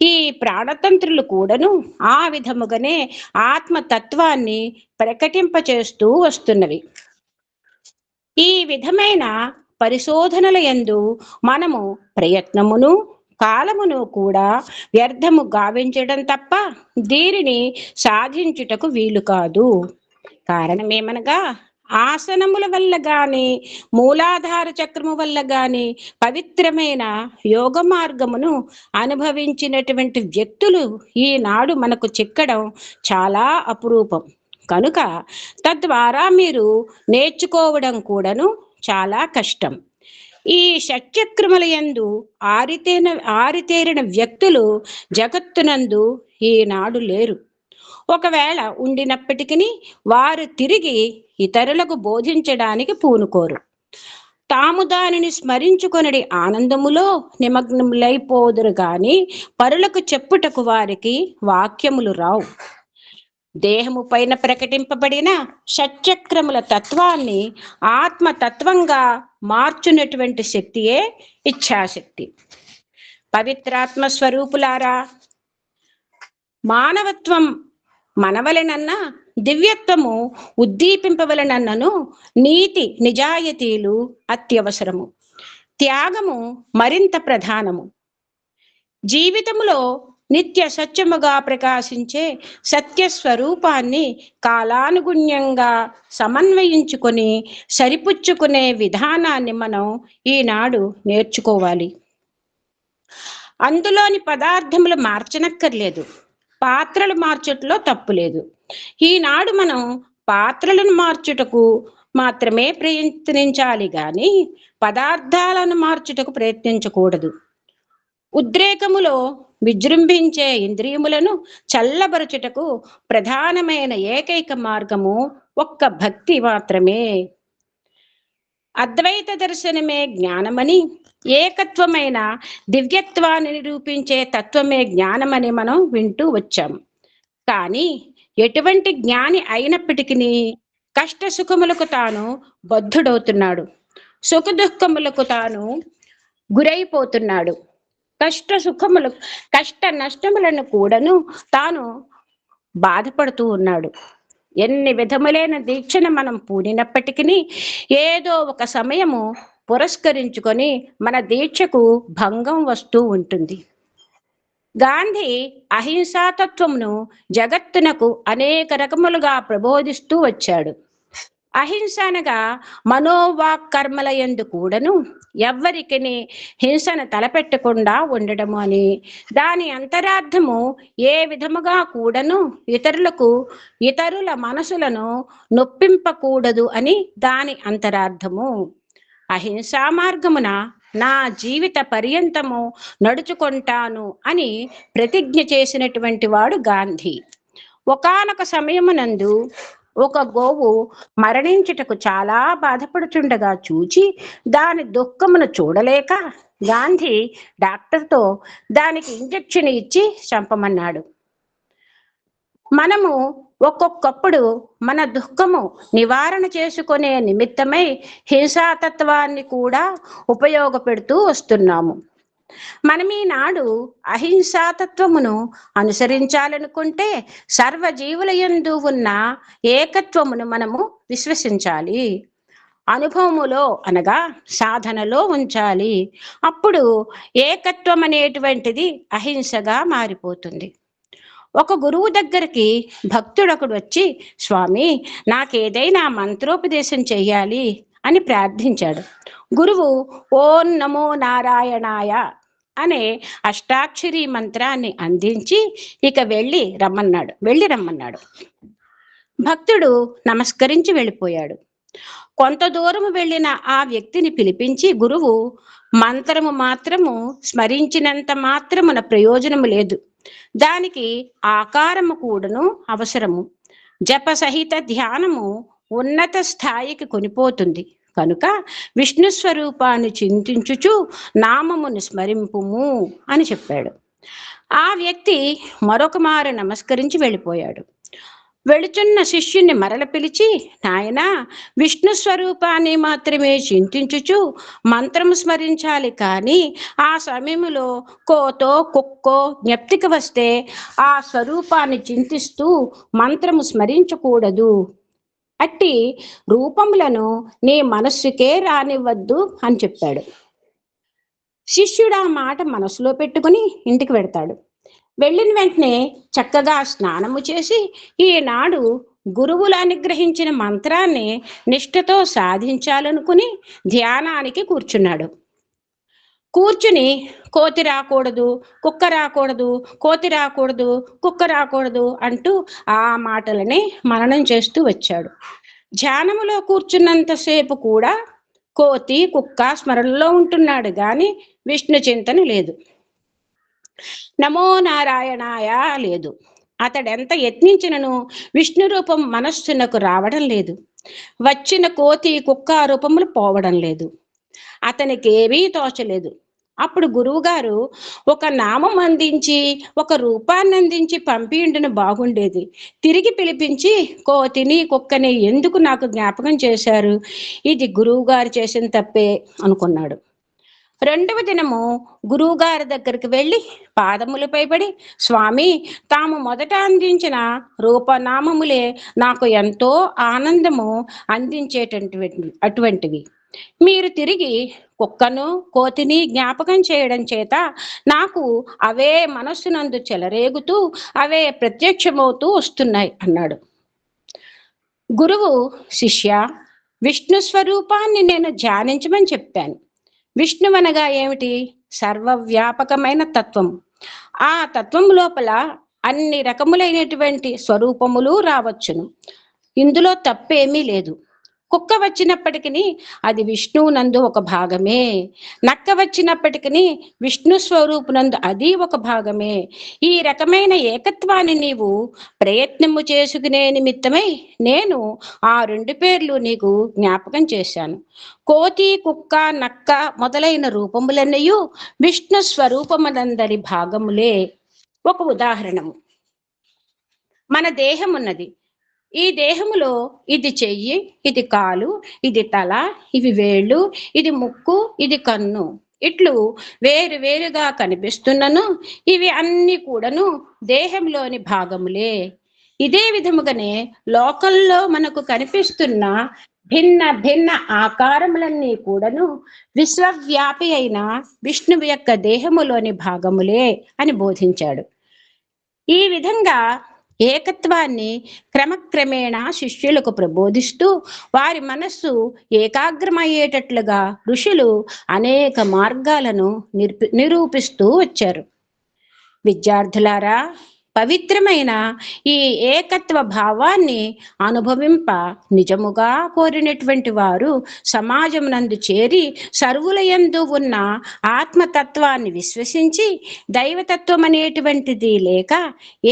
ఈ ప్రాణతంత్రులు కూడాను ఆ విధముగానే ఆత్మతత్వాన్ని ప్రకటింపచేస్తూ వస్తున్నవి. ఈ విధమైన పరిశోధనల యందు మనము ప్రయత్నమును కాలమును కూడా వ్యర్థము గావించడం తప్ప దీనిని సాధించుటకు వీలు కాదు. కారణమేమనగా ఆసనముల వల్ల గాని మూలాధార చక్రము వల్ల గాని పవిత్రమైన యోగ మార్గమును అనుభవించినటువంటి వ్యక్తులు ఈనాడు మనకు చిక్కడం చాలా అపురూపం. కనుక తద్వారా మీరు నేర్చుకోవడం కూడాను చాలా కష్టం. ఈ షట్చక్రముల యందు ఆరితేరిన వ్యక్తులు జగత్తునందు ఈనాడు లేరు. ఒకవేళ ఉండినప్పటికీ వారు తిరిగి ఇతరులకు బోధించడానికి పూనుకోరు. తాము దానిని స్మరించుకొనడి ఆనందములో నిమగ్నములైపోదురు గాని పరులకు చెప్పుటకు వారికి వాక్యములు రావు. దేహము పైన ప్రకటింపబడిన షట్చక్రముల తత్వాన్ని ఆత్మతత్వంగా మార్చునటువంటి శక్తియే ఇచ్ఛాశక్తి. పవిత్రాత్మ స్వరూపులారా, మానవత్వం మనవలెనన్నా దివ్యత్వము ఉద్దీపింపవలనన్నను నీతి నిజాయితీలు అత్యవసరము. త్యాగము మరింత ప్రధానము. జీవితములో నిత్య సత్యముగా ప్రకాశించే సత్యస్వరూపాన్ని కాలానుగుణ్యంగా సమన్వయించుకొని సరిపుచ్చుకునే విధానాన్ని మనం ఈనాడు నేర్చుకోవాలి. అందులోని పదార్థములు మార్చనక్కర్లేదు, పాత్రలు మార్చుటలో తప్పు లేదు. ఈనాడు మనం పాత్రలను మార్చుటకు మాత్రమే ప్రయత్నించాలి గాని పదార్థాలను మార్చుటకు ప్రయత్నించకూడదు. ఉద్రేకములో విజృంభించే ఇంద్రియములను చల్లబరచుటకు ప్రధానమైన ఏకైక మార్గము ఒక్క భక్తి మాత్రమే. అద్వైత దర్శనమే జ్ఞానమని, ఏకత్వమైన దివ్యత్వాన్ని నిరూపించే తత్వమే జ్ఞానమని మనం వింటూ వచ్చాం. కానీ ఎటువంటి జ్ఞాని అయినప్పటికీ కష్ట సుఖములకు తాను బద్ధుడవుతున్నాడు, సుఖ దుఃఖములకు తాను గురైపోతున్నాడు. కష్ట నష్టములను కూడాను తాను బాధపడుతూ ఉన్నాడు. ఎన్ని విధములైన దీక్షను మనం పూనినప్పటికీ ఏదో ఒక సమయము పురస్కరించుకొని మన దీక్షకు భంగం వస్తూ ఉంటుంది. గాంధీ అహింసాతత్వమును జగత్తునకు అనేక రకములుగా ప్రబోధిస్తూ వచ్చాడు. అహింస అనగా మనోవాక్కర్మల యందు కూడాను ఎవ్వరికి హింసను తలపెట్టకుండా ఉండడము అని, దాని అంతరార్థము ఏ విధముగా కూడాను ఇతరుల మనసులను నొప్పింపకూడదు అని దాని అంతరార్థము. అహింసా మార్గమున నా జీవిత పర్యంతము నడుచుకుంటాను అని ప్రతిజ్ఞ చేసినటువంటి వాడు గాంధీ. ఒకానొక సమయమునందు ఒక గోవు మరణించుటకు చాలా బాధపడుచుండగా చూచి దాని దుఃఖమును చూడలేక గాంధీ డాక్టర్తో దానికి ఇంజెక్షన్ ఇచ్చి చంపమన్నాడు. మనము ఒక్కొక్కప్పుడు మన దుఃఖము నివారణ చేసుకునే నిమిత్తమై హింసాతత్వాన్ని కూడా ఉపయోగపెడుతూ వస్తున్నాము. మనం ఈనాడు అహింసాతత్వమును అనుసరించాలనుకుంటే సర్వజీవుల యందు ఉన్న ఏకత్వమును మనము విశ్వసించాలి, అనుభవములో అనగా సాధనలో ఉంచాలి. అప్పుడు ఏకత్వం అనేటువంటిది అహింసగా మారిపోతుంది. ఒక గురువు దగ్గరికి భక్తుడొకడు వచ్చి, స్వామి, నాకేదైనా మంత్రోపదేశం చెయ్యాలి అని ప్రార్థించాడు. గురువు ఓం నమో నారాయణాయ అనే అష్టాక్షరి మంత్రాన్ని అందించి ఇక వెళ్ళి రమ్మన్నాడు. భక్తుడు నమస్కరించి వెళ్ళిపోయాడు. కొంత దూరం వెళ్ళిన ఆ వ్యక్తిని పిలిపించి, గురువు, మంత్రము మాత్రము స్మరించినంత మాత్రమున ప్రయోజనము లేదు, దానికి ఆకారము కూడాను అవసరము. జప సహిత ధ్యానము ఉన్నత స్థాయికి కొనిపోతుంది కనుక విష్ణు స్వరూపాన్ని చింతించుచు నామమును స్మరింపుము అని చెప్పాడు. ఆ వ్యక్తి మరొక మారు నమస్కరించి వెళ్ళిపోయాడు. వెళుచున్న శిష్యుని మరల పిలిచి, నాయనా, విష్ణు స్వరూపాన్ని మాత్రమే చింతించుచు మంత్రము స్మరించాలి, కానీ ఆ సమయంలో కోతో కుక్కో జ్ఞప్తికి వస్తే ఆ స్వరూపాన్ని చింతిస్తూ మంత్రము స్మరించకూడదు. అట్టి రూపములను నీ మనస్సుకే రానివ్వద్దు అని చెప్పాడు. శిష్యుడు ఆ మాట మనసులో పెట్టుకుని ఇంటికి వెడతాడు. వెళ్ళిన వెంటనే చక్కగా స్నానము చేసి ఈనాడు గురువులు అనుగ్రహించిన మంత్రాన్ని నిష్ఠతో సాధించాలనుకుని ధ్యానానికి కూర్చున్నాడు. కూర్చుని కోతి రాకూడదు, కుక్క రాకూడదు, కోతి రాకూడదు, కుక్క రాకూడదు అంటూ ఆ మాటలని మననం చేస్తూ వచ్చాడు. ధ్యానములో కూర్చున్నంతసేపు కూడా కోతి కుక్క స్మరణలో ఉంటున్నాడు గాని విష్ణు చింతన లేదు, నమో నారాయణాయ లేదు. అతడెంత యత్నించినను విష్ణు రూపం మనస్సునకు రావడం లేదు. వచ్చిన కోతి కుక్క రూపములు పోవడం లేదు. అతనికి ఏమీ తోచలేదు. అప్పుడు గురువుగారు ఒక నామం అందించి ఒక రూపాన్ని అందించి పంపియుండును బాగుండేది. తిరిగి పిలిపించి, కోతిని కుక్కని ఎందుకు నాకు జ్ఞాపకం చేశారు? ఇది గురువుగారు చేసిన తప్పే అనుకున్నాడు. రెండవ దినము గురువుగారి దగ్గరికి వెళ్ళి పాదములపై పడి, స్వామి, తాము మొదట అందించిన రూపనామములే నాకు ఎంతో ఆనందము అటువంటివి. మీరు తిరిగి కుక్కను కోతిని జ్ఞాపకం చేయడం చేత నాకు అవే మనస్సునందు చెలరేగుతూ అవే ప్రత్యక్షమవుతూ వస్తున్నాయి అన్నాడు. గురువు, శిష్య, విష్ణు స్వరూపాన్ని నేను ధ్యానించమని చెప్పాను. విష్ణు అనగా ఏమిటి? సర్వవ్యాపకమైన తత్వం. ఆ తత్వం లోపల అన్ని రకములైనటువంటి స్వరూపములు రావచ్చును. ఇందులో తప్పేమీ లేదు. కుక్క వచ్చినప్పటికీ అది విష్ణువు నందు ఒక భాగమే. నక్క వచ్చినప్పటికీ విష్ణు స్వరూపునందు అది ఒక భాగమే. ఈ రకమైన ఏకత్వాన్ని నీవు ప్రయత్నము చేసుకునే నిమిత్తమై నేను ఆ రెండు పేర్లు నీకు జ్ఞాపకం చేశాను. కోతి కుక్క నక్క మొదలైన రూపములన్నయు విష్ణు స్వరూపములందరి భాగములే. ఒక ఉదాహరణము, మన దేహం ఉన్నది. ఈ దేహములో ఇది చెయ్యి, ఇది కాలు, ఇది తల, ఇవి వేళ్ళు, ఇది ముక్కు, ఇది కన్ను, ఇట్లు వేరు వేరుగా కనిపిస్తున్నను ఇవి అన్ని కూడాను దేహంలోని భాగములే. ఇదే విధముగానే లోకంలో మనకు కనిపిస్తున్న భిన్న భిన్న ఆకారములన్నీ కూడాను విశ్వవ్యాపి అయిన విష్ణువు యొక్క దేహములోని భాగములే అని బోధించాడు. ఈ విధంగా ఏకత్వాన్ని క్రమక్రమేణా శిష్యులకు ప్రబోధిస్తూ వారి మనస్సు ఏకాగ్రమయ్యేటట్లుగా ఋషులు అనేక మార్గాలను నిరూపిస్తూ వచ్చారు. విద్యార్థులారా, పవిత్రమైన ఈ ఏకత్వ భావాన్ని అనుభవింప నిజముగా కోరినటువంటి వారు సమాజమునందు చేరి సర్వులయందు ఉన్న ఆత్మతత్వాన్ని విశ్వసించి దైవతత్వం అనేటువంటిది లేక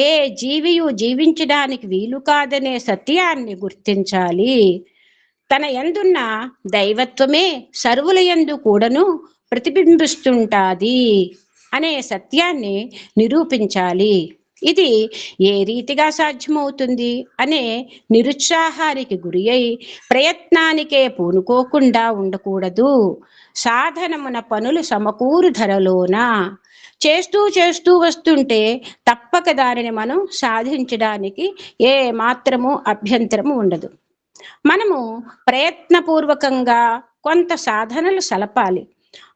ఏ జీవియు జీవించడానికి వీలు కాదనే సత్యాన్ని గుర్తించాలి. తన యందున్న దైవత్వమే సర్వులయందు కూడాను ప్రతిబింబిస్తుంటాది అనే సత్యాన్ని నిరూపించాలి. ఇది ఏ రీతిగా సాధ్యమవుతుంది అనే నిరుత్సాహానికి గురి అయి ప్రయత్నానికే పూనుకోకుండా ఉండకూడదు. సాధనమున పనులు సమకూరు ధరలోన చేస్తూ వస్తుంటే తప్పక దానిని మనం సాధించడానికి ఏ మాత్రము అభ్యంతరము ఉండదు. మనము ప్రయత్నపూర్వకంగా కొంత సాధనలు సలపాలి.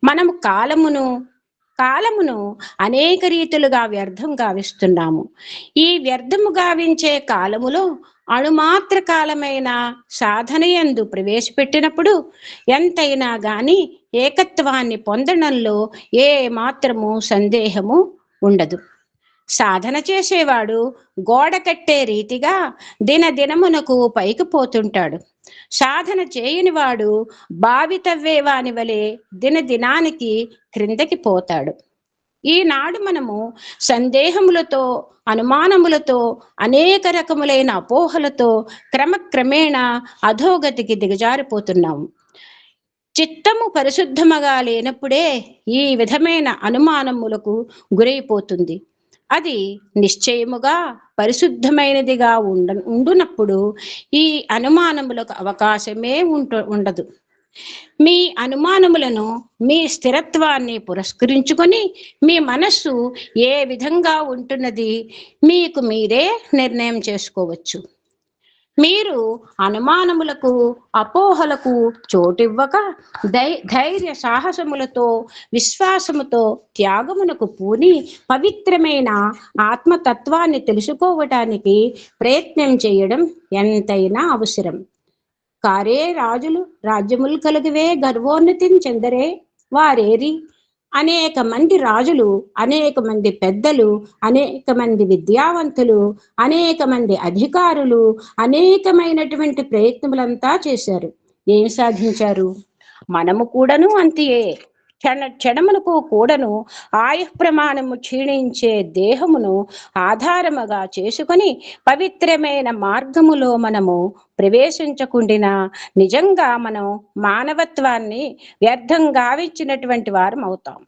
మనము కాలమును కాలమును అనేక రీతులుగా వ్యర్థం గావిస్తున్నాము. ఈ వ్యర్థము గావించే కాలములో అణుమాత్ర కాలమైన సాధనయందు ప్రవేశపెట్టినప్పుడు ఎంతైనా గాని ఏకత్వాన్ని పొందడంలో ఏ మాత్రము సందేహము ఉండదు. సాధన చేసేవాడు గోడ కట్టే రీతిగా దినదినమునకు పైకి పోతుంటాడు. సాధన చేయని వాడు బావి తవ్వేవాని వలె దినదినానికి క్రిందకి పోతాడు. ఈనాడు మనము సందేహములతో, అనుమానములతో, అనేక రకములైన అపోహలతో క్రమక్రమేణా అధోగతికి దిగజారిపోతున్నాము. చిత్తము పరిశుద్ధముగా లేనప్పుడే ఈ విధమైన అనుమానములకు గురైపోతుంది. అది నిశ్చయముగా పరిశుద్ధమైనదిగా ఉండునప్పుడు ఈ అనుమానములకు అవకాశమే ఉండదు. మీ అనుమానములను, మీ స్థిరత్వాన్ని పురస్కరించుకొని మీ మనస్సు ఏ విధంగా ఉంటున్నది మీకు మీరే నిర్ణయం చేసుకోవచ్చు. మీరు అనుమానములకు, అపోహలకు చోటివ్వక ధైర్య సాహసములతో, విశ్వాసముతో త్యాగమునకు పూని పవిత్రమైన ఆత్మతత్వాన్ని తెలుసుకోవటానికి ప్రయత్నం చేయడం ఎంతైనా అవసరం. కారే రాజులు రాజ్యములు కలుగువే గర్వోన్నతిని చెందరే వారేరి. అనేక మంది రాజులు, అనేక మంది పెద్దలు, అనేక మంది విద్యావంతులు, అనేక మంది అధికారులు అనేకమైనటువంటి ప్రయత్నములంతా చేశారు. ఏం సాధించారు? మనము కూడాను అంతే. క్షణములకు కూడాను ఆయు ప్రమాణము క్షీణించే దేహమును ఆధారముగా చేసుకొని పవిత్రమైన మార్గములో మనము ప్రవేశించకుండినా నిజంగా మనం మానవత్వాన్ని వ్యర్థం గావించినటువంటి వారం అవుతాం.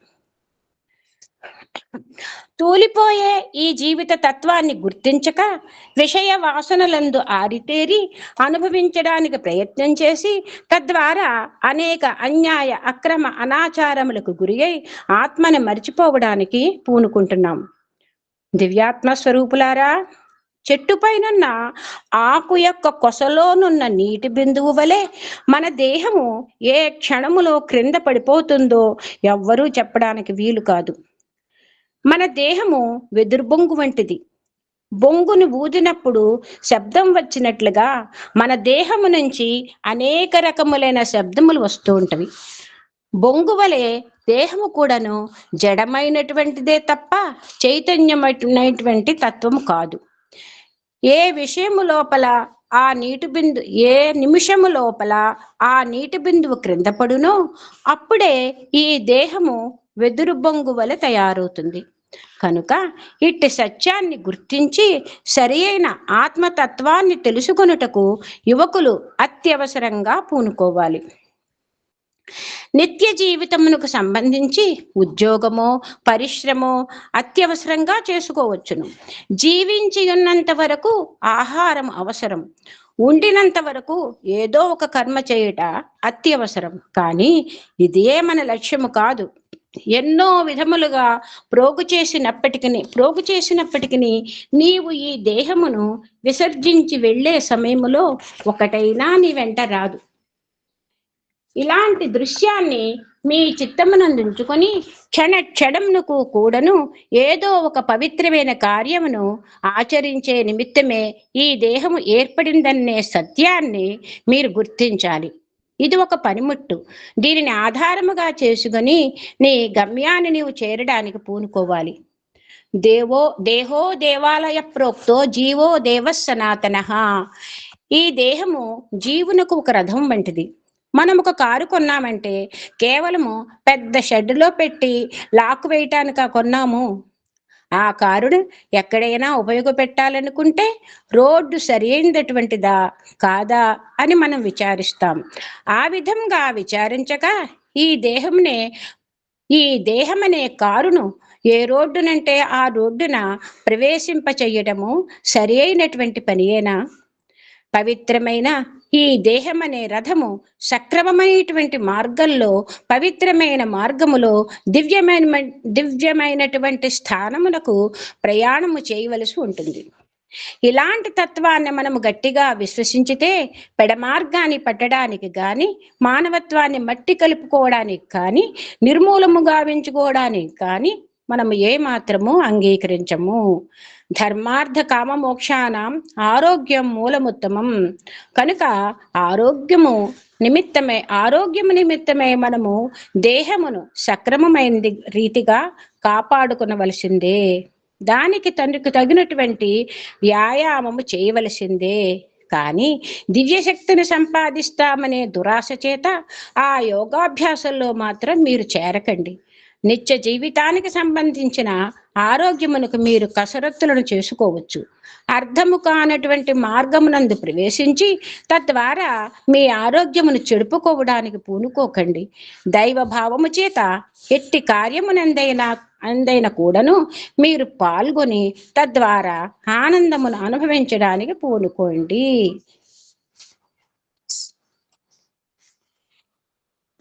తూలిపోయే ఈ జీవిత తత్వాన్ని గుర్తించక విషయ వాసనలందు ఆరితేరి అనుభవించడానికి ప్రయత్నం చేసి తద్వారా అనేక అన్యాయ, అక్రమ, అనాచారములకు గురి అయి ఆత్మని మరిచిపోవడానికి పూనుకుంటున్నాం. దివ్యాత్మ స్వరూపులారా, చెట్టుపైనున్న ఆకు యొక్క కొసలోనున్న నీటి బిందువు వలె మన దేహము ఏ క్షణములో క్రింద పడిపోతుందో ఎవ్వరూ చెప్పడానికి వీలు కాదు. మన దేహము వెదురు బొంగు వంటిది. బొంగును ఊదినప్పుడు శబ్దం వచ్చినట్లుగా మన దేహము నుంచి అనేక రకములైన శబ్దములు వస్తూ ఉంటవి. బొంగు వలె దేహము కూడాను జడమైనటువంటిదే తప్ప చైతన్యమైనటువంటి తత్వము కాదు. ఏ విషయము లోపల ఆ నీటి బిందు, ఏ నిమిషము లోపల ఆ నీటి బిందువు క్రింద పడునో అప్పుడే ఈ దేహము వెదురు బొంగు వలె తయారవుతుంది. కనుక ఇట్టి సత్యాన్ని గుర్తించి సరి అయిన ఆత్మతత్వాన్ని తెలుసుకొనుటకు యువకులు అత్యవసరంగా పూనుకోవాలి. నిత్య జీవితమునకు సంబంధించి ఉద్యోగమో, పరిశ్రమో అత్యవసరంగా చేసుకోవచ్చును. జీవించి ఉన్నంత వరకు ఆహారం అవసరం. ఉండినంత వరకు ఏదో ఒక కర్మ చేయుట అత్యవసరం. కానీ ఇదే మన లక్ష్యము కాదు. ఎన్నో విధములుగా ప్రోగు చేసినప్పటికీ నీవు ఈ దేహమును విసర్జించి వెళ్ళే సమయములో ఒకటైనా నీ వెంట రాదు. ఇలాంటి దృశ్యాన్ని మీ చిత్తమునందుంచుకొని క్షణమునకు కూడాను ఏదో ఒక పవిత్రమైన కార్యమును ఆచరించే నిమిత్తమే ఈ దేహము ఏర్పడిందనే సత్యాన్ని మీరు గుర్తించాలి. ఇది ఒక పనిముట్టు. దీనిని ఆధారముగా చేసుకొని నీ గమ్యాన్ని నీవు చేరడానికి పూనుకోవాలి. దేహో దేవాలయ ప్రోక్తో జీవో దేవ సనాతనః. ఈ దేహము జీవునకు ఒక రథం వంటిది. మనం ఒక కారు కొన్నామంటే కేవలము పెద్ద షెడ్డులో పెట్టి లాక్ వేయటానికి కొన్నాము. ఆ కారును ఎక్కడైనా ఉపయోగపెట్టాలనుకుంటే రోడ్డు సరైనటువంటిదా కాదా అని మనం విచారిస్తాం. ఆ విధంగా విచారించక ఈ దేహమనే కారును ఏ రోడ్డునంటే ఆ రోడ్డున ప్రవేశింపచేయడము సరి అయినటువంటి పనియేనా? పవిత్రమైన ఈ దేహమనే రథము సక్రమమైనటువంటి మార్గంలో, పవిత్రమైన మార్గములో దివ్యమైనటువంటి స్థానమునకు ప్రయాణము చేయవలసి ఉంటుంది. ఇలాంటి తత్వాన్ని మనము గట్టిగా విశ్వసించితే పెడమార్గాన్ని పట్టడానికి కానీ, మానవత్వాన్ని మట్టి కలుపుకోవడానికి కానీ, నిర్మూలము గావించుకోవడానికి కానీ మనము ఏ మాత్రము అంగీకరించము. ధర్మార్థ కామ మోక్షానం ఆరోగ్యం మూలముత్తమం. కనుక ఆరోగ్యము నిమిత్తమే మనము దేహమును సక్రమమైన రీతిగా కాపాడుకునవలసిందే. దానికి తండ్రికి తగినటువంటి వ్యాయామము చేయవలసిందే. కానీ దివ్యశక్తిని సంపాదిస్తామనే దురాశ చేత ఆ యోగాభ్యాసంలో మాత్రం మీరు చేరకండి. నిత్య జీవితానికి సంబంధించిన ఆరోగ్యమునకు మీరు కసరత్తులను చేసుకోవచ్చు. అర్థము కానటువంటి మార్గమునందు ప్రవేశించి తద్వారా మీ ఆరోగ్యమును చెడుపుకోవడానికి పూనుకోకండి. దైవ భావము చేత ఎట్టి కార్యమునందైనా కూడాను మీరు పాల్గొని తద్వారా ఆనందమును అనుభవించడానికి పూనుకోండి.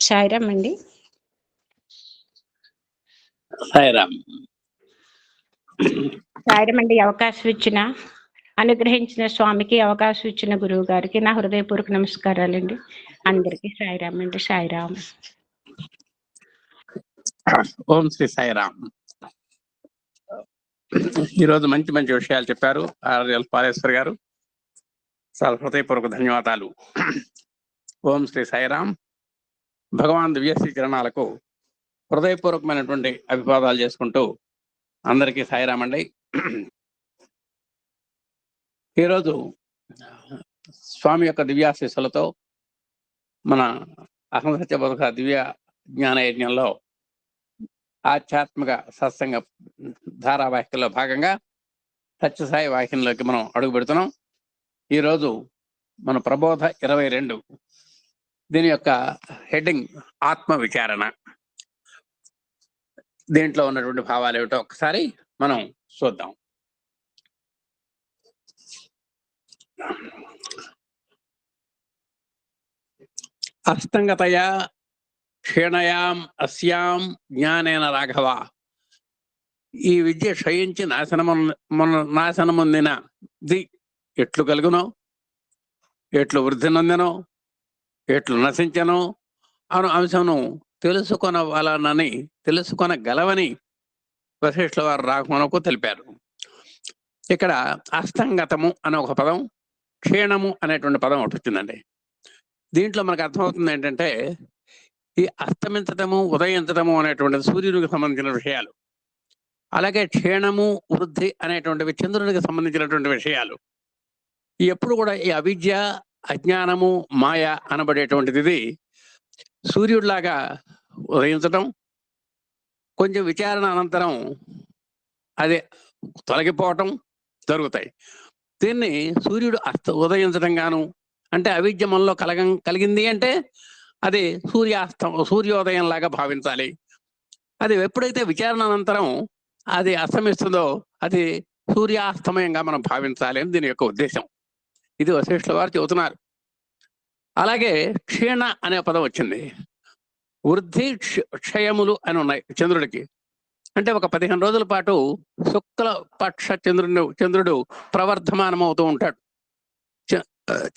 సాయిరామ్ అండి. సాయిరామ్. సాయిరామ్ అండి. అవకాశం ఇచ్చిన అనుగ్రహించిన స్వామికి, అవకాశం ఇచ్చిన గురువు గారికి నా హృదయపూర్వక నమస్కారాలండి. అందరికీ సాయిరామ్ అండి. సాయిరామ్. ఓం శ్రీ సాయిరామ్. ఈరోజు మంచి మంచి విషయాలు చెప్పారు ఆర్ఎల్ పాలేశ్వర్ గారు. చాలా హృదయపూర్వక ధన్యవాదాలు. ఓం శ్రీ సాయిరామ్. భగవాన్ దివ్యశ్రీ చరణాలకు హృదయపూర్వకమైనటువంటి అభివాదాలు చేసుకుంటూ అందరికీ సాయిరామ్ అండి. ఈరోజు స్వామి యొక్క దివ్యాశీస్సులతో మన అహం సత్యబోధక దివ్య జ్ఞాన యజ్ఞంలో ఆధ్యాత్మిక సత్సంగ ధారావాహికల్లో భాగంగా సత్యసాయి వాహినిలోకి మనం అడుగు పెడుతున్నాం. ఈరోజు మన ప్రబోధ 22, దీని యొక్క హెడ్డింగ్ ఆత్మ విచారణ. దీంట్లో ఉన్నటువంటి భావాలు ఏమిటో ఒకసారి మనం చూద్దాం. అస్తంగతయా క్షీణయాం అస్యాం జ్ఞానేన రాఘవ. ఈ విద్య క్షయించి నాశనముందినది ఎట్లు కలుగునో, ఎట్లు వృద్ధి నొందెనో, ఎట్లు నశించనో అను అంశమును తెలుసుకొనగలవని వశిష్ఠుల వారు రాఘవనకు తెలిపారు. ఇక్కడ అస్తంగతము అనే ఒక పదం, క్షీణము అనేటువంటి పదం ఒకటి వచ్చిందండి. దీంట్లో మనకు అర్థమవుతుంది ఏంటంటే, ఈ అస్తమించటము ఉదయించటము అనేటువంటిది సూర్యునికి సంబంధించిన విషయాలు. అలాగే క్షీణము వృద్ధి అనేటువంటివి చంద్రునికి సంబంధించినటువంటి విషయాలు. ఎప్పుడు కూడా ఈ అవిద్య, అజ్ఞానము, మాయ అనబడేటువంటిది సూర్యుడిలాగా ఉదయించటం, కొంచెం విచారణ అనంతరం అది తొలగిపోవటం జరుగుతాయి. దీన్ని సూర్యుడు ఉదయించడం గాను, అంటే అవిద్య మనలో కలిగింది అంటే అది సూర్యోదయం లాగా భావించాలి. అది ఎప్పుడైతే విచారణ అనంతరం అది అస్తమిస్తుందో అది సూర్యాస్తమయంగా మనం భావించాలి అని దీని యొక్క ఉద్దేశం. ఇది వశిష్ఠుల వారు చెబుతున్నారు. అలాగే క్షీణ అనే పదం వచ్చింది. వృద్ధి క్షయములు అని ఉన్నాయి చంద్రుడికి. అంటే ఒక 15 రోజుల పాటు శుక్లపక్ష చంద్రుడు ప్రవర్ధమానమవుతూ ఉంటాడు.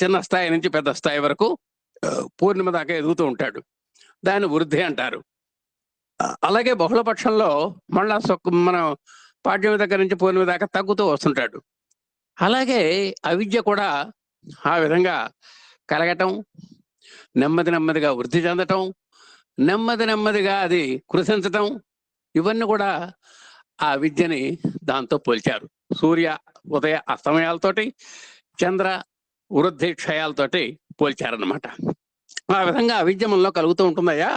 చిన్న స్థాయి నుంచి పెద్ద స్థాయి వరకు పూర్ణిమ దాకా ఎదుగుతూ ఉంటాడు. దాన్ని వృద్ధి అంటారు. అలాగే బహుళపక్షంలో మళ్ళా మనం పాడ్యమి దగ్గర నుంచి పూర్ణిమ దాకా తగ్గుతూ వస్తుంటాడు. అలాగే అవిద్య కూడా ఆ విధంగా కలగటం, నెమ్మదిగా వృద్ధి చెందటం, నెమ్మదిగా అది కృషించటం, ఇవన్నీ కూడా ఆ విద్యని దాంతో పోల్చారు. సూర్య ఉదయ అస్తమయాలతోటి, చంద్ర వృద్ధి క్షయాలతోటి పోల్చారన్నమాట. ఆ విధంగా అవిద్య మనలో కలుగుతూ ఉంటుందయ్యా,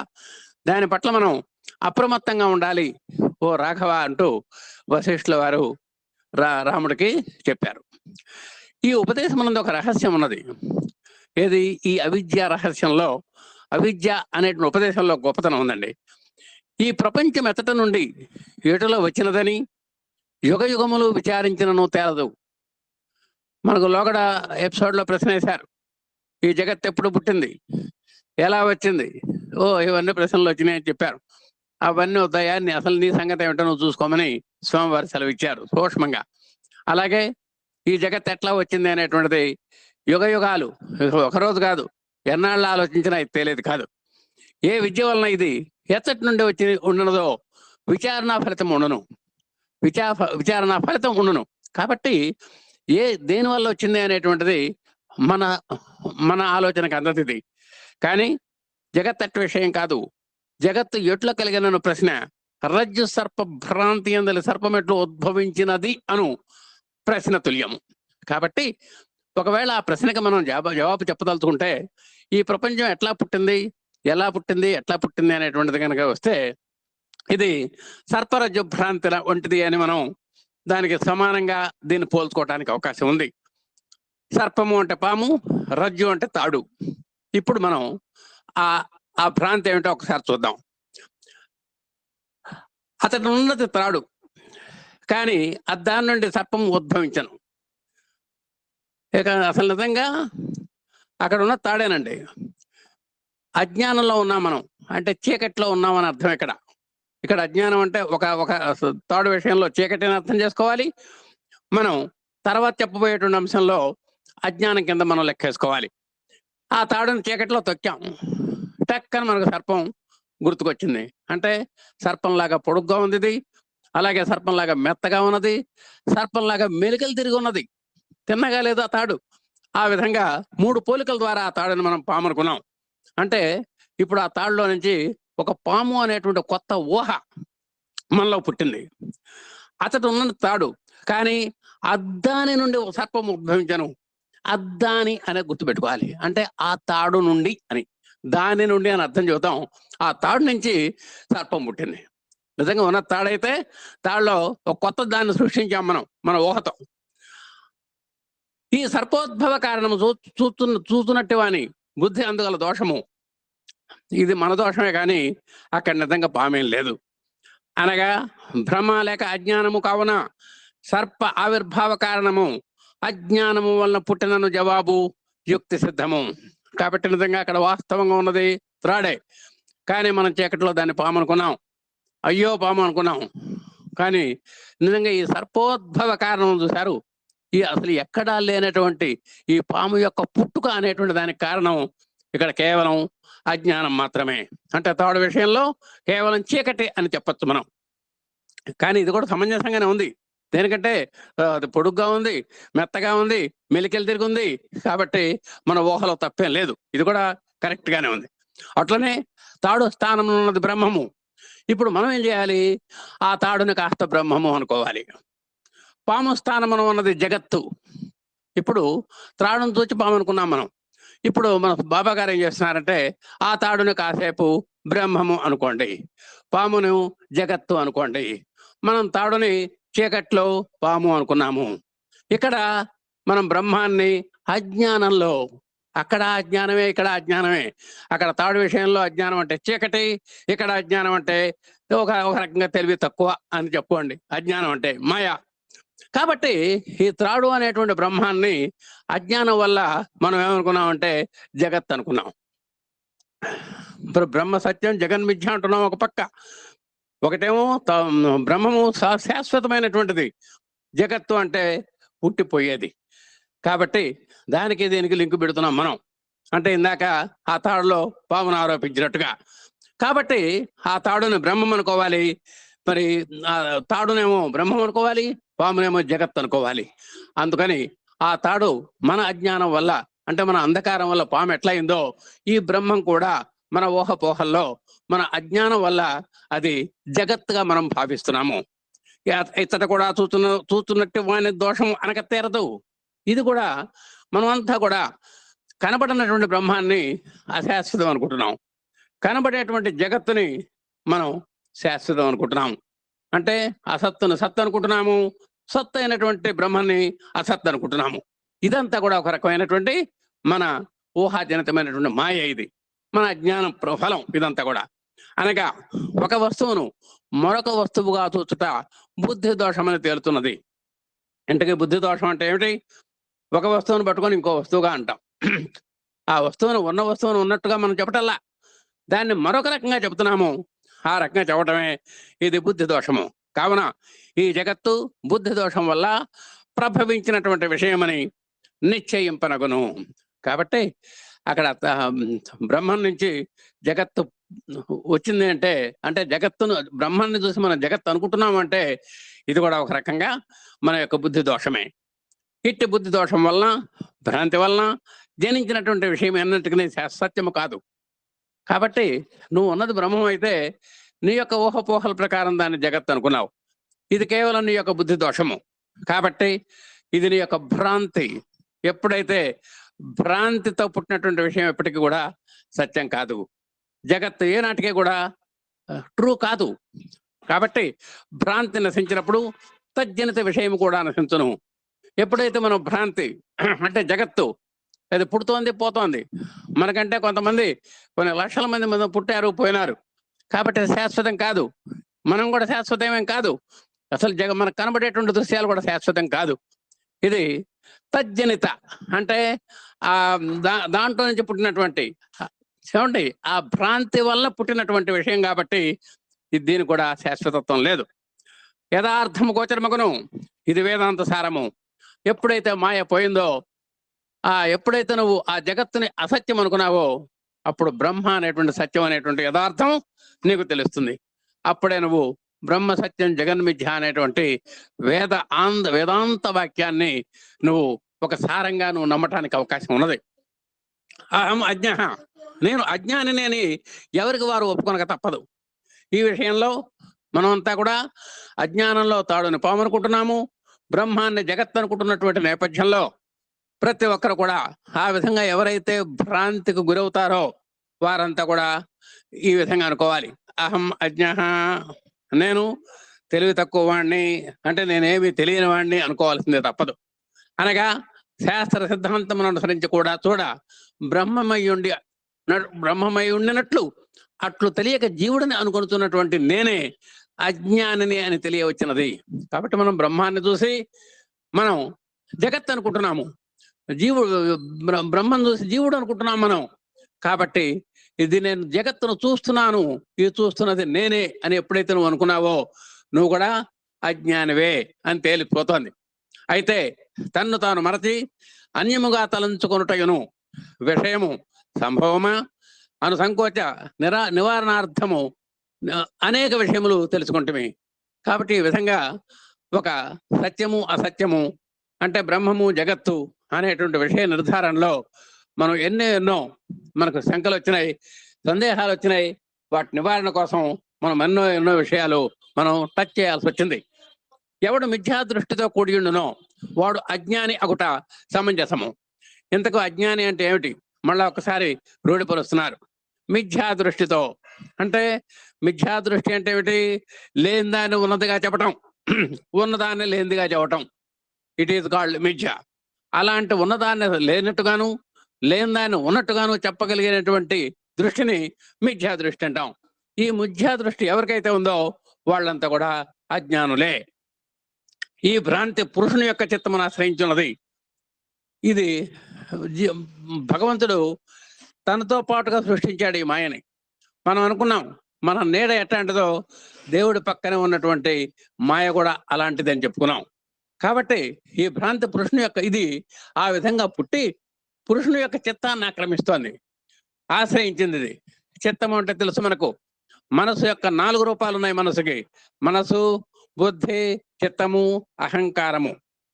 దాని పట్ల మనం అప్రమత్తంగా ఉండాలి ఓ రాఘవ అంటూ వశిష్ఠుల వారు రాముడికి చెప్పారు. ఈ ఉపదేశం అన్నది ఒక రహస్యం ఉన్నది. ఏది? ఈ అవిద్య రహస్యంలో, అవిద్య అనేటువంటి ఉపదేశంలో గొప్పతనం ఉందండి. ఈ ప్రపంచం ఎత్తట నుండి ఏటులో వచ్చినదని యుగములు విచారించినను తేలదు. మనకు లోగడ ఎపిసోడ్లో ప్రశ్న వేశారు, ఈ జగత్ ఎప్పుడు పుట్టింది, ఎలా వచ్చింది? ఇవన్నీ ప్రశ్నలు వచ్చినాయని చెప్పారు. అవన్నీ వద్దాయా, అసలు నీ సంగతి ఏమిటో నువ్వు చూసుకోమని స్వామివారు సెలవు ఇచ్చారు సూక్ష్మంగా. అలాగే ఈ జగత్ ఎట్లా వచ్చింది అనేటువంటిది యుగ యుగాలు, ఒకరోజు కాదు, ఎన్నాళ్ళు ఆలోచించినా ఇది తెలియదు కాదు. ఏ విద్య వలన ఇది ఎచ్చటి నుండి వచ్చి ఉండనదో విచారణ ఫలితం ఉండను, విచారణ ఫలితం ఉండను. కాబట్టి దేని వల్ల వచ్చింది అనేటువంటిది మన మన ఆలోచనకు అందతిది. కానీ జగత్ అట్టి విషయం కాదు. జగత్తు ఎట్లా కలిగిన ప్రశ్న రజ్జు సర్ప భ్రాంతి అందలి సర్పం ఎట్లు ఉద్భవించినది అను ప్రశ్న తుల్యము. కాబట్టి ఒకవేళ ఆ ప్రశ్నకి మనం జవాబు చెప్పదలుచుకుంటే ఈ ప్రపంచం ఎట్లా పుట్టింది, ఎలా పుట్టింది, ఎట్లా పుట్టింది అనేటువంటిది కనుక వస్తే ఇది సర్పరజ్జు భ్రాంతి వంటిది అని మనం దానికి సమానంగా దీన్ని పోల్చుకోవడానికి అవకాశం ఉంది. సర్పము అంటే పాము, రజ్జు అంటే తాడు. ఇప్పుడు మనం ఆ భ్రాంతి ఏమిటో ఒకసారి చూద్దాం. అతడు ఉన్నది తాడు, కానీ దాని నుండి సర్పం ఉద్భవించను. ఇక అసలు నిజంగా అక్కడ ఉన్న తాడేనండి. అజ్ఞానంలో ఉన్నాం మనం, అంటే చీకట్లో ఉన్నామని అర్థం. ఇక్కడ అజ్ఞానం అంటే ఒక తాడు విషయంలో చీకటిని అర్థం చేసుకోవాలి. మనం తర్వాత చెప్పబోయేటువంటి అంశంలో అజ్ఞానం కింద మనం లెక్కేసుకోవాలి. ఆ తాడుని చీకట్లో తొక్కాం, టక్కని మనకు సర్పం గుర్తుకొచ్చింది. అంటే సర్పంలాగా పొడుగ్గా ఉంది ఇది, అలాగే సర్పంలాగా మెత్తగా ఉన్నది, సర్పంలాగా మెలికలు తిరిగి ఉన్నది, తిన్నగా లేదు ఆ తాడు. ఆ విధంగా 3 పోలికల ద్వారా ఆ తాడుని మనం పాము అనుకున్నాం. అంటే ఇప్పుడు ఆ తాడులో నుంచి ఒక పాము అనేటువంటి కొత్త ఊహ మనలో పుట్టింది. అతడు ఉన్న తాడు, కానీ అద్దాని నుండి సర్పం ఉద్భవించను. అద్దాని అనే గుర్తుపెట్టుకోవాలి. అంటే ఆ తాడు నుండి అని, దాని నుండి అని అర్థం చెబుతాం. ఆ తాడు నుంచి సర్పం పుట్టింది. నిజంగా ఉన్న తాడైతే తాడులో ఒక కొత్త దాన్ని సృష్టించాం మనం మన ఊహతో. ఈ సర్పోద్భవ కారణము చూస్తున్నట్టు వాని బుద్ధి అందుగల దోషము. ఇది మన దోషమే, కానీ అక్కడ నిజంగా పామేం లేదు. అనగా భ్రమ లేక అజ్ఞానము కావున సర్ప ఆవిర్భావ కారణము అజ్ఞానము వలన పుట్టినను జవాబు యుక్తి సిద్ధము. కాబట్టి నిజంగా అక్కడ వాస్తవంగా ఉన్నది త్రాడే, కానీ మనం చీకటిలో దాన్ని పాము అనుకున్నాం, అయ్యో పాము అనుకున్నాం. కానీ నిజంగా ఈ సర్పోద్భవ కారణం చూశారు, ఈ అసలు ఎక్కడా లేనటువంటి ఈ పాము యొక్క పుట్టుక అనేటువంటి దానికి కారణం ఇక్కడ కేవలం అజ్ఞానం మాత్రమే. అంటే తాడు విషయంలో కేవలం చీకటి అని చెప్పచ్చు మనం. కానీ ఇది కూడా సమంజసంగానే ఉంది. దేనికంటే అది పొడుగ్గా ఉంది, మెత్తగా ఉంది, మెలికలు తిరిగి ఉంది. కాబట్టి మన ఊహలో తప్పేం లేదు, ఇది కూడా కరెక్ట్ గానే ఉంది. అట్లనే తాడు స్థానంలో ఉన్నది బ్రహ్మము. ఇప్పుడు మనం ఏం చేయాలి? ఆ తాడుని కాస్త బ్రహ్మము అనుకోవాలి. పాము స్థానమున ఉన్నది జగత్తు. ఇప్పుడు త్రాడును తూచి పాము అనుకున్నాం మనం. ఇప్పుడు మన బాబా గారు ఏం చేస్తున్నారంటే ఆ తాడుని కాసేపు బ్రహ్మము అనుకోండి, పామును జగత్తు అనుకోండి. మనం తాడుని చీకట్లో పాము అనుకున్నాము. ఇక్కడ మనం బ్రహ్మాన్ని అజ్ఞానంలో, అక్కడ అజ్ఞానమే, ఇక్కడ అజ్ఞానమే. అక్కడ తాడు విషయంలో అజ్ఞానం అంటే చీకటి, ఇక్కడ అజ్ఞానం అంటే ఒక రకంగా తెలివి తక్కువ అని చెప్పుకోండి. అజ్ఞానం అంటే మాయ. కాబట్టి ఈ త్రాడు అనేటువంటి బ్రహ్మాన్ని అజ్ఞానం వల్ల మనం ఏమనుకున్నామంటే జగత్ అనుకున్నాం. బ్రహ్మ సత్యం, జగన్మిథ్య అంటున్నాం ఒక పక్క. ఒకటేమో బ్రహ్మము శాశ్వతమైనటువంటిది, జగత్తు అంటే పుట్టిపోయేది. కాబట్టి దానికి దీనికి లింకు పెడుతున్నాం మనం. అంటే ఇందాక ఆ తాడులో పామును ఆరోపించినట్టుగా. కాబట్టి ఆ తాడుని బ్రహ్మం అనుకోవాలి, మరి ఆ తాడునేమో బ్రహ్మం అనుకోవాలి, పామునేమో జగత్ అనుకోవాలి. అందుకని ఆ తాడు మన అజ్ఞానం వల్ల, అంటే మన అంధకారం వల్ల పాము ఎట్లయిందో, ఈ బ్రహ్మం కూడా మన ఊహపోహల్లో మన అజ్ఞానం వల్ల అది జగత్తుగా మనం భావిస్తున్నాము. ఇతట కూడా చూస్తున్నట్టు వాని దోషం అనక తీరదు. ఇది కూడా మనమంతా కూడా కనబడినటువంటి బ్రహ్మాన్ని అశాశ్వతం అనుకుంటున్నాం, కనబడేటువంటి జగత్తుని మనం శాశ్వతం అనుకుంటున్నాం. అంటే అసత్తును సత్తు అనుకుంటున్నాము, సత్తు అయినటువంటి బ్రహ్మాన్ని అసత్ అనుకుంటున్నాము. ఇదంతా కూడా ఒక రకమైనటువంటి మన ఊహాజనితమైనటువంటి మాయ. ఇది మన అజ్ఞానం ఫలం. ఇదంతా కూడా అనగా ఒక వస్తువును మరొక వస్తువుగా చూచుట బుద్ధి దోషం అని తేలుతున్నది. ఇంతకీ బుద్ధి దోషం అంటే ఏమిటి? ఒక వస్తువును పట్టుకొని ఇంకో వస్తువుగా అంటాం. ఆ వస్తువును ఉన్న వస్తువును ఉన్నట్టుగా మనం చెప్పటల్లా, దాన్ని మరొక రకంగా చెబుతున్నాము. ఆ రకంగా చెప్పటమే ఇది బుద్ధి దోషము. కావున ఈ జగత్తు బుద్ధి దోషం వల్ల ప్రభవించినటువంటి విషయమని నిశ్చయింపనగును. కాబట్టి అక్కడ బ్రహ్మం నుంచి జగత్తు వచ్చింది అంటే, అంటే జగత్తును బ్రహ్మాన్ని చూసి మనం జగత్తు అనుకుంటున్నామంటే ఇది కూడా ఒక రకంగా మన యొక్క బుద్ధి దోషమే. ఇట్టి బుద్ధి దోషం వలన, భ్రాంతి వలన జనించినటువంటి విషయం అన్నింటికీ సత్యము కాదు. కాబట్టి నువ్వు ఉన్నది బ్రహ్మం అయితే నీ యొక్క ఊహపోహల ప్రకారం దాన్ని జగత్తు అనుకున్నావు. ఇది కేవలం నీ యొక్క బుద్ధి దోషము. కాబట్టి ఇది నీ యొక్క భ్రాంతి. ఎప్పుడైతే భ్రాంతితో పుట్టినటువంటి విషయం ఎప్పటికీ కూడా సత్యం కాదు. జగత్తు ఏనాటికే కూడా ట్రూ కాదు. కాబట్టి భ్రాంతి నశించినప్పుడు తజ్జనిత విషయం కూడా నశించును. ఎప్పుడైతే మనం భ్రాంతి అంటే జగత్తు అది పుడుతోంది పోతోంది, మనకంటే కొంతమంది కొన్ని లక్షల మంది పుట్టారు పోయినారు, కాబట్టి అది శాశ్వతం కాదు. మనం కూడా శాశ్వతమేం కాదు. అసలు మనకు కనబడేటువంటి దృశ్యాలు కూడా శాశ్వతం కాదు. ఇది తజ్జనిత అంటే దాంట్లో నుంచి పుట్టినటువంటి చూడండి ఆ భ్రాంతి వల్ల పుట్టినటువంటి విషయం. కాబట్టి దీని కూడా శాశ్వతత్వం లేదు. యథార్థము గోచరమగును, ఇది వేదాంత సారము. ఎప్పుడైతే మాయ పోయిందో, ఎప్పుడైతే నువ్వు ఆ జగత్తుని అసత్యం అనుకున్నావో అప్పుడు బ్రహ్మ అనేటువంటి సత్యం అనేటువంటి యథార్థం నీకు తెలుస్తుంది. అప్పుడే నువ్వు బ్రహ్మ సత్యం జగన్మిథ్య అనేటువంటి వేదాంత వాక్యాన్ని నువ్వు ఒక సారంగా నువ్వు నమ్మటానికి అవకాశం ఉన్నది. అహం అజ్ఞ, నేను అజ్ఞానిని ఎవరికి వారు ఒప్పుకొనక తప్పదు. ఈ విషయంలో మనమంతా కూడా అజ్ఞానంలో తాడుని పామనుకుంటున్నాము. బ్రహ్మాన్ని జగత్ అనుకుంటున్నటువంటి నేపథ్యంలో ప్రతి ఒక్కరు కూడా ఆ విధంగా ఎవరైతే భ్రాంతికి గురవుతారో వారంతా కూడా ఈ విధంగా అనుకోవాలి. అహం అజ్ఞ, నేను తెలివి తక్కువ వాడిని, అంటే నేనేమి తెలియని వాడిని అనుకోవాల్సిందే తప్పదు. అనగా శాస్త్ర సిద్ధాంతమును అనుసరించి కూడా బ్రహ్మమై ఉండినట్లు అట్లు తెలియక జీవుడిని అనుకొనుతున్నటువంటి నేనే అజ్ఞానిని అని తెలియవచ్చినది. కాబట్టి మనం బ్రహ్మాన్ని చూసి మనం జగత్ అనుకుంటున్నాము, బ్రహ్మను చూసి జీవుడు అనుకుంటున్నాం మనం. కాబట్టి ఇది నేను జగత్తును చూస్తున్నాను, ఇది చూస్తున్నది నేనే అని ఎప్పుడైతే నువ్వు అనుకున్నావో నువ్వు కూడా అజ్ఞానివే అని తేలిపోతోంది. అయితే తన్ను తాను మరచి అన్యముగా తలంచుకొనుటయును విషయము సంభవమా అను సంకోచ నివారణార్థము అనేక విషయములు తెలుసుకుంటమే. కాబట్టి ఈ విధంగా ఒక సత్యము అసత్యము అంటే బ్రహ్మము జగత్తు అనేటువంటి విషయ నిర్ధారణలో మనం ఎన్నో మనకు శంకలు వచ్చినాయి, సందేహాలు వచ్చినాయి. వాటి నివారణ కోసం మనం ఎన్నో విషయాలు మనం టచ్ చేయాల్సి వచ్చింది. ఎవడు మిథ్యా దృష్టితో కూడి ఉండునో వాడు అజ్ఞాని అగుట సమంజసము. ఇంతకు అజ్ఞాని అంటే ఏమిటి మళ్ళా ఒకసారి రూఢిపరుస్తున్నారు. మిథ్యా దృష్టితో అంటే మిథ్యా దృష్టి అంటే ఏమిటి? లేని దాన్ని ఉన్నదిగా చెప్పటం, ఉన్నదాన్ని లేనిదిగా చెప్పటం. ఇట్ ఈజ్ కాల్డ్ మిథ్య. అలాంటి ఉన్నదాన్ని లేనట్టుగాను లేని దాన్ని ఉన్నట్టుగాను చెప్పగలిగినటువంటి దృష్టిని మిథ్యా దృష్టి అంటాం. ఈ మిథ్యా దృష్టి ఎవరికైతే ఉందో వాళ్ళంతా కూడా అజ్ఞానులే. ఈ భ్రాంతి పురుషుని యొక్క చిత్తమును ఆశ్రయించున్నది. ఇది భగవంతుడు తనతో పాటుగా సృష్టించాడు ఈ మాయని. మనం అనుకున్నాం మన నీడ ఎట్లాంటిదో దేవుడి పక్కనే ఉన్నటువంటి మాయ కూడా అలాంటిది అని చెప్పుకున్నాం. కాబట్టి ఈ భ్రాంతి పురుషుని యొక్క ఇది ఆ విధంగా పుట్టి పురుషుని యొక్క చిత్తాన్ని ఆక్రమిస్తోంది, ఆశ్రయించింది. ఇది చిత్తము అంటే తెలుసు మనకు, మనసు యొక్క 4 రూపాలు ఉన్నాయి మనసుకి: మనసు, బుద్ధి, చిత్తము, అహంకారము.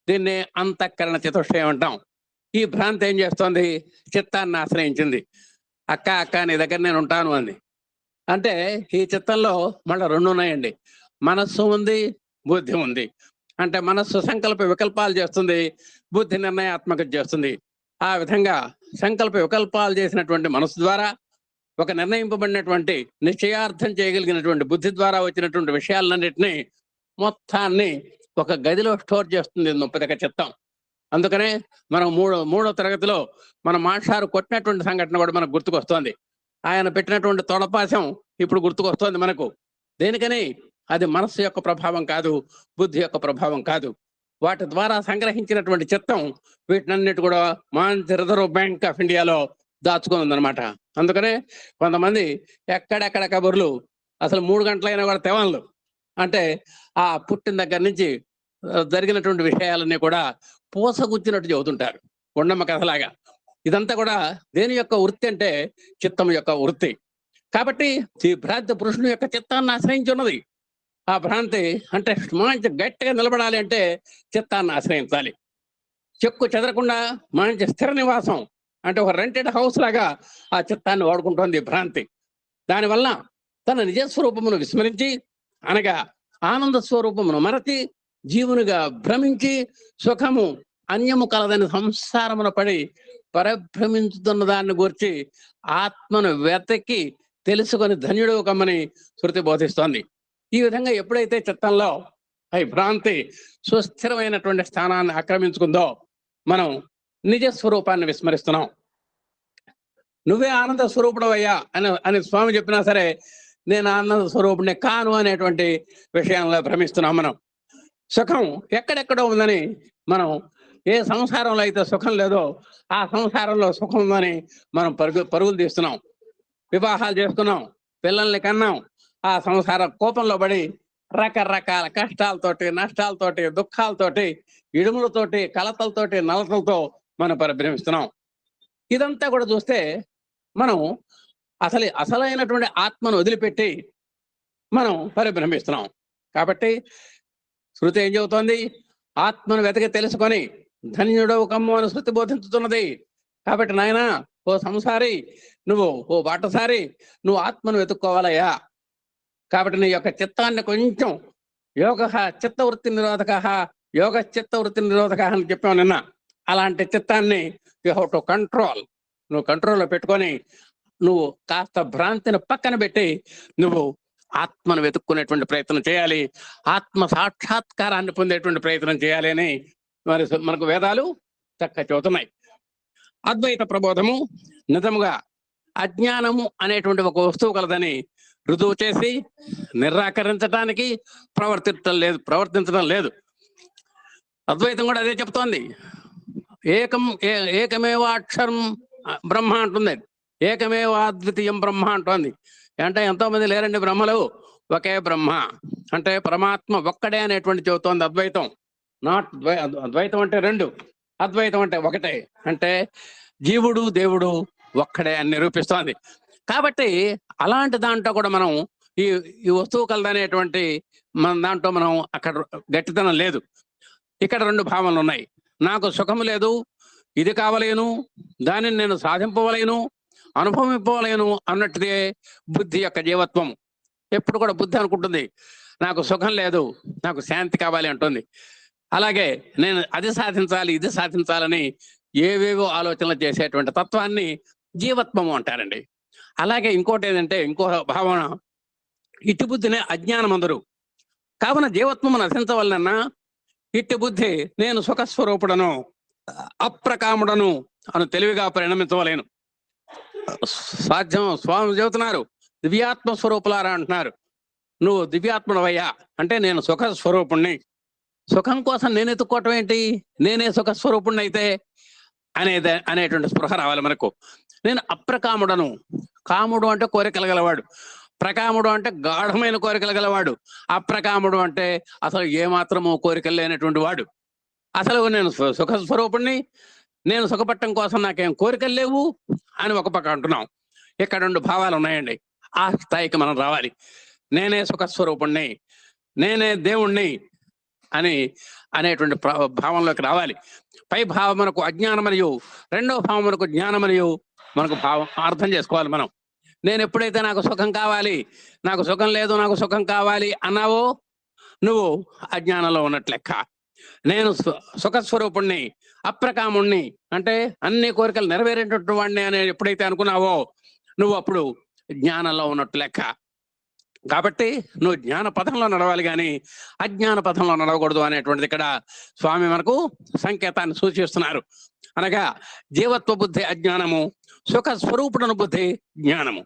దీన్నే అంతఃకరణ చతుష్టయం అంటాం. ఈ భ్రాంతి ఏం చేస్తోంది? చిత్తాన్ని ఆశ్రయించింది. అక్క నీ దగ్గర నేను ఉంటాను అంది. అంటే ఈ చిత్తంలో మళ్ళీ 2 ఉన్నాయండి. మనస్సు ఉంది, బుద్ధి ఉంది. అంటే మనస్సు సంకల్ప వికల్పాలు చేస్తుంది, బుద్ధి నిర్ణయాత్మకత చేస్తుంది. ఆ విధంగా సంకల్ప వికల్పాలు చేసినటువంటి మనస్సు ద్వారా ఒక నిర్ణయింపబడినటువంటి నిశ్చయార్థం చేయగలిగినటువంటి బుద్ధి ద్వారా వచ్చినటువంటి విషయాలన్నింటినీ మొత్తాన్ని ఒక గదిలో స్టోర్ చేస్తుంది నొప్పిదక చిత్తం. అందుకనే మనం మూడో తరగతిలో మన మాస్టారు కొట్టినటువంటి సంఘటన కూడా మనకు గుర్తుకొస్తోంది. ఆయన పెట్టినటువంటి తొడపాశం ఇప్పుడు గుర్తుకొస్తోంది మనకు. దేనికని? అది మనస్సు యొక్క ప్రభావం కాదు, బుద్ధి యొక్క ప్రభావం కాదు. వాటి ద్వారా సంగ్రహించినటువంటి చిత్తం వీటినన్నిటి కూడా మంచి రిజర్వ్ బ్యాంక్ ఆఫ్ ఇండియాలో దాచుకొని ఉందన్నమాట. అందుకనే కొంతమంది ఎక్కడెక్కడ కబుర్లు అసలు 3 గంటలైనా కూడా తెవన్లు. అంటే ఆ పుట్టిన దగ్గర నుంచి జరిగినటువంటి విషయాలన్నీ కూడా పూసగుచ్చినట్టు చెబుతుంటారు, కొండమ్మ కథలాగా. ఇదంతా కూడా దేని యొక్క వృత్తి అంటే చిత్తం యొక్క వృత్తి. కాబట్టి ఈ భ్రాంతి పురుషుని యొక్క చిత్తాన్ని ఆశ్రయించి ఉన్నది. ఆ భ్రాంతి అంటే మంచి గట్టిగా నిలబడాలి అంటే చిత్తాన్ని ఆశ్రయించాలి. చెక్కు చెదరకుండా మంచి స్థిర నివాసం అంటే ఒక రెంటెడ్ హౌస్ లాగా ఆ చిత్తాన్ని వాడుకుంటోంది భ్రాంతి. దానివల్ల తన నిజస్వరూపమును విస్మరించి, అనగా ఆనంద స్వరూపమును మరచి, జీవునిగా భ్రమించి సుఖము అన్యము కలదని సంసారమున పడి పరిభ్రమించుతున్న దాన్ని గురించి ఆత్మను వెతకి తెలుసుకొని ధన్యుడు కమ్మని శృతి బోధిస్తోంది. ఈ విధంగా ఎప్పుడైతే చిత్తంలో ఈ భ్రాంతి సుస్థిరమైనటువంటి స్థానాన్ని ఆక్రమించుకుందో మనం నిజ స్వరూపాన్ని విస్మరిస్తున్నాం. నువ్వే ఆనంద స్వరూపుడు అయ్యా అని స్వామి చెప్పినా సరే నేను ఆనంద స్వరూపుడిని కాను అనేటువంటి విషయంలో భ్రమిస్తున్నాం. మనం సుఖం ఎక్కడెక్కడో ఉందని, మనం ఏ సంసారంలో అయితే సుఖం లేదో ఆ సంసారంలో సుఖం ఉందని మనం పరుగులు తీస్తున్నాం. వివాహాలు చేసుకున్నాం, పిల్లల్ని కన్నాం, ఆ సంసార కోపంలో పడి రకరకాల కష్టాలతోటి, నష్టాలతోటి, దుఃఖాలతోటి, ఇడుములతోటి, కలతలతోటి, నలతలతో మనం పరిభ్రమిస్తున్నాం. ఇదంతా కూడా చూస్తే మనం అసలైనటువంటి ఆత్మను వదిలిపెట్టి మనం పరిభ్రమిస్తున్నాం. కాబట్టి శృతి ఏం చెబుతోంది? ఆత్మను వెతకి తెలుసుకొని ధన్యుడవు కమ్ము అని శృతి బోధించుతున్నది. కాబట్టి నాయన, ఓ సంసారి, ఓ బాటసారి, నువ్వు ఆత్మను వెతుక్కోవాలయ్యా. కాబట్టి నీ యొక్క చిత్తాన్ని కొంచెం యోగ చిత్తవృత్తి నిరోధక, యోగ చిత్తవృత్తి నిరోధక అని చెప్పావు నిన్న. అలాంటి చిత్తాన్ని యూ హ్యావ్ టు కంట్రోల్. నువ్వు కంట్రోల్లో పెట్టుకొని నువ్వు కాస్త భ్రాంతిని పక్కన పెట్టి నువ్వు ఆత్మను వెతుక్కునేటువంటి ప్రయత్నం చేయాలి, ఆత్మ సాక్షాత్కారాన్ని పొందేటువంటి ప్రయత్నం చేయాలి అని మరి మనకు వేదాలు చక్కగా చెబుతున్నాయి. అద్వైత ప్రబోధము నిజముగా అజ్ఞానము అనేటువంటి ఒక వస్తువు కలదని రుజువు చేసి నిరాకరించడానికి ప్రవర్తించడం లేదు. అద్వైతం కూడా అదే చెప్తోంది. ఏకమేవ అక్షరం బ్రహ్మ అంటుంది, ఏకమేవ అద్వితీయం బ్రహ్మ అంటోంది. అంటే ఎంతో మంది లేరండి బ్రహ్మలు, ఒకే బ్రహ్మ అంటే పరమాత్మ ఒక్కడే అనేటువంటి చెబుతోంది అద్వైతం. అద్వైతం అంటే రెండు, అద్వైతం అంటే ఒకటే. అంటే జీవుడు దేవుడు ఒక్కడే అని నిరూపిస్తోంది. కాబట్టి అలాంటి దాంట్లో కూడా మనం ఈ వస్తువు కలదనేటువంటి మన దాంట్లో మనం అక్కడ గట్టితనం లేదు. ఇక్కడ రెండు భావనలు ఉన్నాయి. నాకు సుఖము లేదు, ఇది కావలేను, దానిని నేను సాధింపవలేను, అనుభవింపవలేను అన్నట్టుదే బుద్ధి యొక్క జీవత్వం. ఎప్పుడు కూడా బుద్ధి అనుకుంటుంది నాకు సుఖం లేదు, నాకు శాంతి కావాలి అంటుంది. అలాగే నేను అది సాధించాలి, ఇది సాధించాలని ఏవేవో ఆలోచనలు చేసేటువంటి తత్వాన్ని జీవత్వము అంటారండి. అలాగే ఇంకోటి ఏంటంటే, ఇంకో భావన, ఇట్టి బుద్ధినే అజ్ఞానం అందరు. కావున జీవత్వము నశించవలనన్నా ఇట్టి బుద్ధి నేను సుఖస్వరూపుడను, అప్రకాముడను అని తెలివిగా పరిణమించవలేను. సాధ్యం. స్వామి చెబుతున్నారు, దివ్యాత్మ స్వరూపులారా అంటున్నారు. నువ్వు దివ్యాత్ముడవయ్యా అంటే నేను సుఖ స్వరూపుణ్ణి. సుఖం కోసం నేను ఎత్తుక్కోవటం ఏంటి? నేనే సుఖ స్వరూపుణ్ణి అయితే అనేటువంటి స్పృహ రావాలి మనకు. నేను అప్రకాముడను. కాముడు అంటే కోరికలు గలవాడు, ప్రకాముడు అంటే గాఢమైన కోరికలు గలవాడు, అప్రకాముడు అంటే అసలు ఏమాత్రము కోరికలు లేనటువంటి వాడు. అసలు నేను సుఖ స్వరూపుణ్ణి, నేను సుఖపట్టం కోసం నాకేం కోరికలు లేవు అని ఒక పక్క అంటున్నాం. ఇక్కడ రెండు భావాలు ఉన్నాయండి. ఆ స్థాయికి మనం రావాలి. నేనే సుఖస్వరూపుణ్ణి, నేనే దేవుణ్ణి అనేటువంటి భావంలోకి రావాలి. పై భావం మనకు అజ్ఞానం మరియు రెండో భావం మనకు జ్ఞానం మరియు మనకు భావం అర్థం చేసుకోవాలి మనం. నేను ఎప్పుడైతే నాకు సుఖం కావాలి, నాకు సుఖం లేదు, నాకు సుఖం కావాలి అన్నావో నువ్వు అజ్ఞానంలో ఉన్నట్లు లెక్క. నేను సుఖస్వరూపుణ్ణి, అప్రకాముణ్ణి అంటే అన్ని కోరికలు నెరవేరేటటువంటి వాడిని అని ఎప్పుడైతే అనుకున్నావో నువ్వు అప్పుడు జ్ఞానంలో ఉన్నట్టు లెక్క. కాబట్టి నువ్వు జ్ఞాన పథంలో నడవాలి కానీ అజ్ఞాన పథంలో నడవకూడదు అనేటువంటిది ఇక్కడ స్వామి మనకు సంకేతాన్ని సూచిస్తున్నారు. అనగా జీవత్వ బుద్ధి అజ్ఞానము, సుఖ స్వరూపుడను బుద్ధి జ్ఞానము.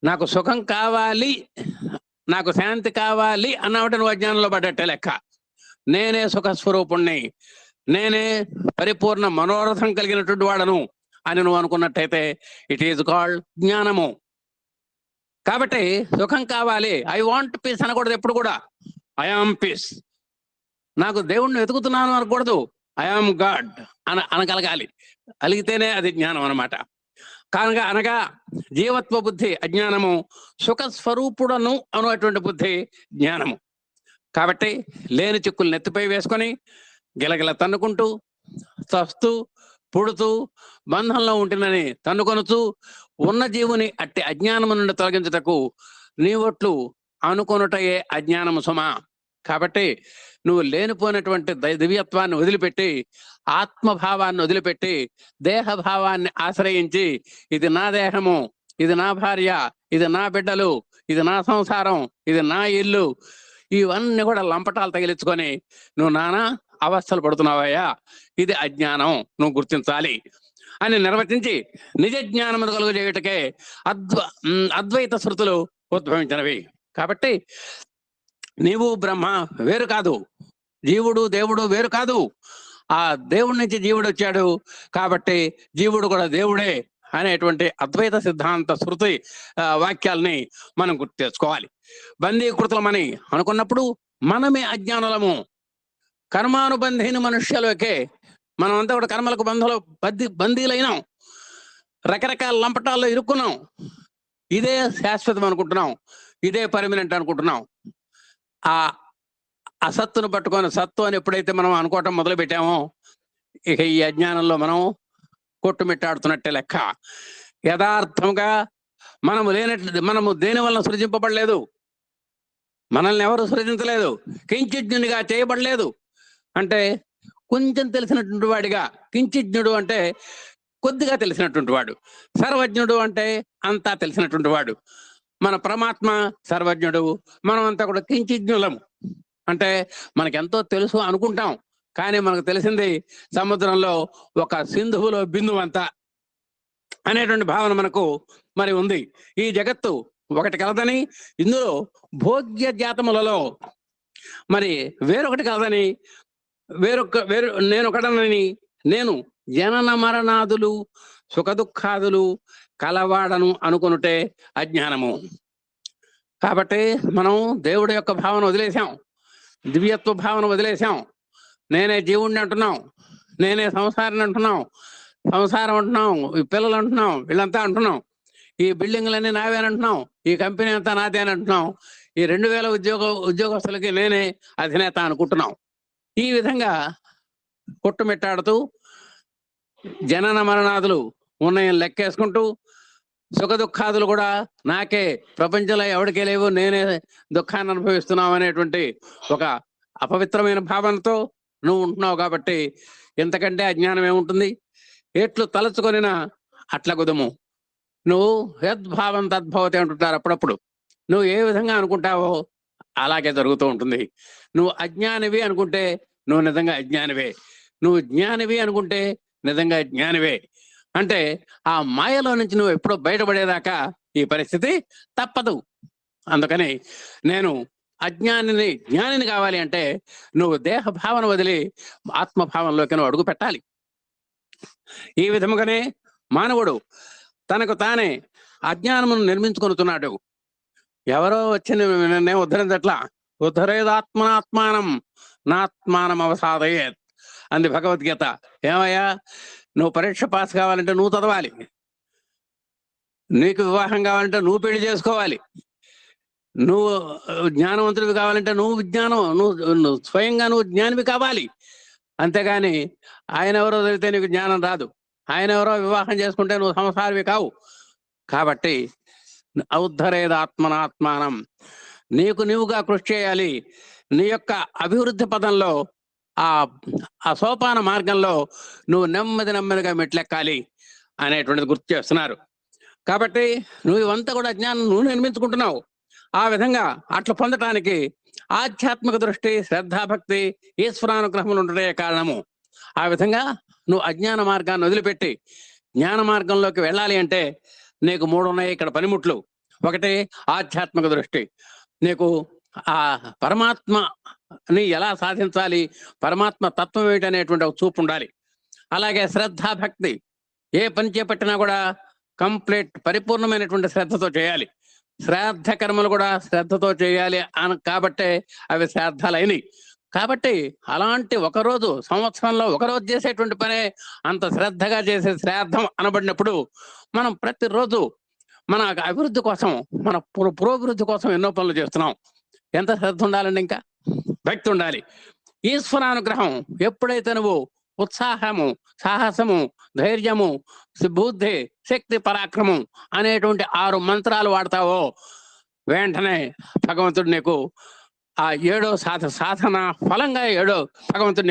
నాకు సుఖం కావాలి, నాకు శాంతి కావాలి అన్నమాట నువ్వు అజ్ఞానంలో పడ్డట్టే లెక్క. నేనే సుఖ స్వరూపుణ్ణి, నేనే పరిపూర్ణ మనోరథం కలిగినటువంటి వాడను అని నువ్వు అనుకున్నట్టయితే ఇట్ ఈజ్ కాల్డ్ జ్ఞానము. కాబట్టి సుఖం కావాలి, ఐ వాంట్ పీస్ అనకూడదు ఎప్పుడు కూడా. I am peace. నాకు దేవుణ్ణి వెతుకుతున్నాను అనకూడదు, ఐఆమ్ గాడ్ అనగలగాలి. అలిగితేనే అది జ్ఞానం అన్నమాట. కనుక అనగా జీవత్వ బుద్ధి అజ్ఞానము, సుఖ స్వరూపుడను అనేటువంటి బుద్ధి జ్ఞానము. కాబట్టి లేని చిక్కులు నెత్తిపై వేసుకొని గిలగిల తన్నుకుంటూ చస్తూ పుడుతూ బంధంలో ఉంటుందని తన్నుకొనుచు ఉన్న జీవుని అట్టి అజ్ఞానము నుండి తొలగించుటకు నీవొట్లు అనుకొనుటయే అజ్ఞానము సుమా. కాబట్టి నువ్వు లేనిపోయినటువంటి దివ్యత్వాన్ని వదిలిపెట్టి, ఆత్మభావాన్ని వదిలిపెట్టి, దేహభావాన్ని ఆశ్రయించి ఇది నా దేహము, ఇది నా భార్య, ఇది నా బిడ్డలు, ఇది నా సంసారం, ఇది నా ఇల్లు, ఇవన్నీ కూడా లంపటాలు తగిలించుకొని నువ్వు నానా అవస్థలు పడుతున్నావయ్యా, ఇది అజ్ఞానం, నువ్వు గుర్తించాలి అని నిర్వచించి నిజ జ్ఞానము కలుగు చేయుటకే అద్వైత శృతులు ఉద్భవించినవి. కాబట్టి నీవు బ్రహ్మ వేరు కాదు, జీవుడు దేవుడు వేరు కాదు. ఆ దేవుడి నుంచి జీవుడు వచ్చాడు కాబట్టి జీవుడు కూడా దేవుడే అనేటువంటి అద్వైత సిద్ధాంత శృతి వాక్యాలని మనం గుర్తు తెచ్చుకోవాలి. బందీకృతులమని అనుకున్నప్పుడు మనమే అజ్ఞానులము. కర్మానుబంధైన మనుష్యులకే మనమంతా కూడా కర్మలకు బందీలైనాం, రకరకాల లంపటాల్లో ఇరుక్కున్నాం. ఇదే శాశ్వతం అనుకుంటున్నాం, ఇదే పర్మనెంట్ అనుకుంటున్నాం. ఆ అసత్తును పట్టుకొని సత్తు అని ఎప్పుడైతే మనం అనుకోవటం మొదలు పెట్టామో ఇక ఈ అజ్ఞానంలో మనం కొట్టుమిట్టాడుతున్నట్టే లెక్క. యథార్థంగా మనము దేని వలన సృజింపబడలేదు, మనల్ని ఎవరు సృజించలేదు, కించిజ్ఞునిగా చేయబడలేదు. అంటే కొంచెం తెలిసినటువంటి వాడిగా, కించిజ్ఞుడు అంటే కొద్దిగా తెలిసినటువంటి వాడు, సర్వజ్ఞుడు అంటే అంతా తెలిసినటువంటి వాడు. మన పరమాత్మ సర్వజ్ఞుడు, మనం అంతా కూడా కించిజ్ఞులము. అంటే మనకెంతో తెలుసు అనుకుంటాం, కానీ మనకు తెలిసింది సముద్రంలో ఒక సింధువులో బిందువు అంతా అనేటువంటి భావన మనకు మరి ఉంది. ఈ జగత్తు ఒకటి కలదని, ఇందులో భోగ్య జాతములలో మరి వేరొకటి కలదని, నేనొకడనని, నేను జనన మరణాదులు సుఖ దుఃఖాదులు కలవాడను అనుకొనుటే అజ్ఞానము. కాబట్టి మనం దేవుడి యొక్క భావన వదిలేసాం, దివ్యత్వ భావన వదిలేసాం. నేనే జీవుడిని అంటున్నాం, నేనే సంసారాన్ని అంటున్నాం, సంసారం అంటున్నాం, ఈ పిల్లలు అంటున్నాం, వీళ్ళంతా అంటున్నాం, ఈ బిల్డింగ్లన్నీ నావే అని అంటున్నాం, ఈ కంపెనీ అంతా నాదే అని అంటున్నాం, ఈ 2000 ఉద్యోగస్తులకి నేనే అధినేత అనుకుంటున్నాం. ఈ విధంగా కొట్టుమిట్టాడుతూ జనన మరణాదులు ఉన్నాయని లెక్కేసుకుంటూ, సుఖ దుఃఖాదులు కూడా నాకే, ప్రపంచంలో ఎవరికే లేవు, నేనే దుఃఖాన్ని అనుభవిస్తున్నావు అనేటువంటి ఒక అపవిత్రమైన భావనతో నువ్వు ఉంటున్నావు. కాబట్టి ఎంతకంటే అజ్ఞానం ఏముంటుంది? ఎట్లు తలుచుకొనినా అట్ల గుదము. నువ్వు యద్భావం తద్భవతి అంటుంటారు అప్పుడప్పుడు. నువ్వు ఏ విధంగా అనుకుంటావో అలాగే జరుగుతూ ఉంటుంది. నువ్వు అజ్ఞానివి అనుకుంటే నువ్వు నిజంగా అజ్ఞానివే, నువ్వు జ్ఞానివి అనుకుంటే నిజంగా జ్ఞానివే. అంటే ఆ మాయలో నుంచి నువ్వు ఎప్పుడో బయటపడేదాకా ఈ పరిస్థితి తప్పదు. అందుకని నేను జ్ఞానిని కావాలి అంటే నువ్వు దేహ భావన వదిలి ఆత్మభావంలోకి నువ్వు అడుగు పెట్టాలి. ఈ విధముగానే మానవుడు తనకు తానే అజ్ఞానమును నిర్మించుకొనుతున్నాడు. ఎవరో వచ్చి నిన్నే ఉద్ధరించట్లా. ఉద్ధరేదాత్మనాత్మానం నాత్మానం అవసాదయేత్ అంది భగవద్గీత. ఏమయ్యా, నువ్వు పరీక్ష పాస్ కావాలంటే నువ్వు చదవాలి, నీకు వివాహం కావాలంటే నువ్వు పెళ్లి చేసుకోవాలి, నువ్వు జ్ఞానవంతుడివి కావాలంటే నువ్వు స్వయంగా నువ్వు జ్ఞానివి కావాలి. అంతేగాని ఆయన ఎవరో చదివితే నీకు జ్ఞానం రాదు, ఆయన ఎవరో వివాహం చేసుకుంటే నువ్వు సంసారివి కావు. కాబట్టి ఉద్ధరేదాత్మనాత్మానం, నీకు నీవుగా కృషి చేయాలి. నీ యొక్క అభివృద్ధి పదంలో ఆ సోపాన మార్గంలో నువ్వు నెమ్మదిగా మెట్లెక్కాలి అనేటువంటిది గుర్తు చేస్తున్నారు. కాబట్టి నువ్వు ఇవంతా కూడా జ్ఞానం నువ్వు నిర్మించుకుంటున్నావు. ఆ విధంగా అట్లా పొందటానికి ఆధ్యాత్మిక దృష్టి, శ్రద్ధాభక్తి, ఈశ్వరానుగ్రహములు ఉండటే కారణము. ఆ విధంగా నువ్వు అజ్ఞాన మార్గాన్ని వదిలిపెట్టి జ్ఞాన మార్గంలోకి వెళ్ళాలి అంటే నీకు 3 ఉన్నాయి ఇక్కడ పనిముట్లు. ఒకటి ఆధ్యాత్మిక దృష్టి, నీకు ఆ పరమాత్మని ఎలా సాధించాలి, పరమాత్మ తత్వం ఏమిటనేటువంటి ఒక చూపు ఉండాలి. అలాగే శ్రద్ధాభక్తి, ఏ పని చేపట్టినా కూడా కంప్లీట్ పరిపూర్ణమైనటువంటి శ్రద్ధతో చేయాలి. శ్రాద్ధ కర్మలు కూడా శ్రద్ధతో చేయాలి కాబట్టే అవి శ్రాద్ధాలైనవి. కాబట్టి అలాంటి ఒకరోజు సంవత్సరంలో ఒకరోజు చేసేటువంటి పనే అంత శ్రద్ధగా చేసే శ్రాద్ధం అనబడినప్పుడు మనం ప్రతిరోజు మన అభివృద్ధి కోసం, మన పురోభివృద్ధి కోసం ఎన్నో పనులు చేస్తున్నాం. ఎంత శ్రద్ధ ఉండాలండి, ఇంకా భక్తి ఉండాలి. ఈశ్వరానుగ్రహం ఎప్పుడైతే నువ్వు ఉత్సాహము, సాహసము, ధైర్యము, బుద్ధి, శక్తి, పరాక్రమం అనేటువంటి 6 మంత్రాలు వాడతావో వెంటనే భగవంతుడు నీకు ఆ 7వ సాధన ఫలంగా 7వ భగవంతుడు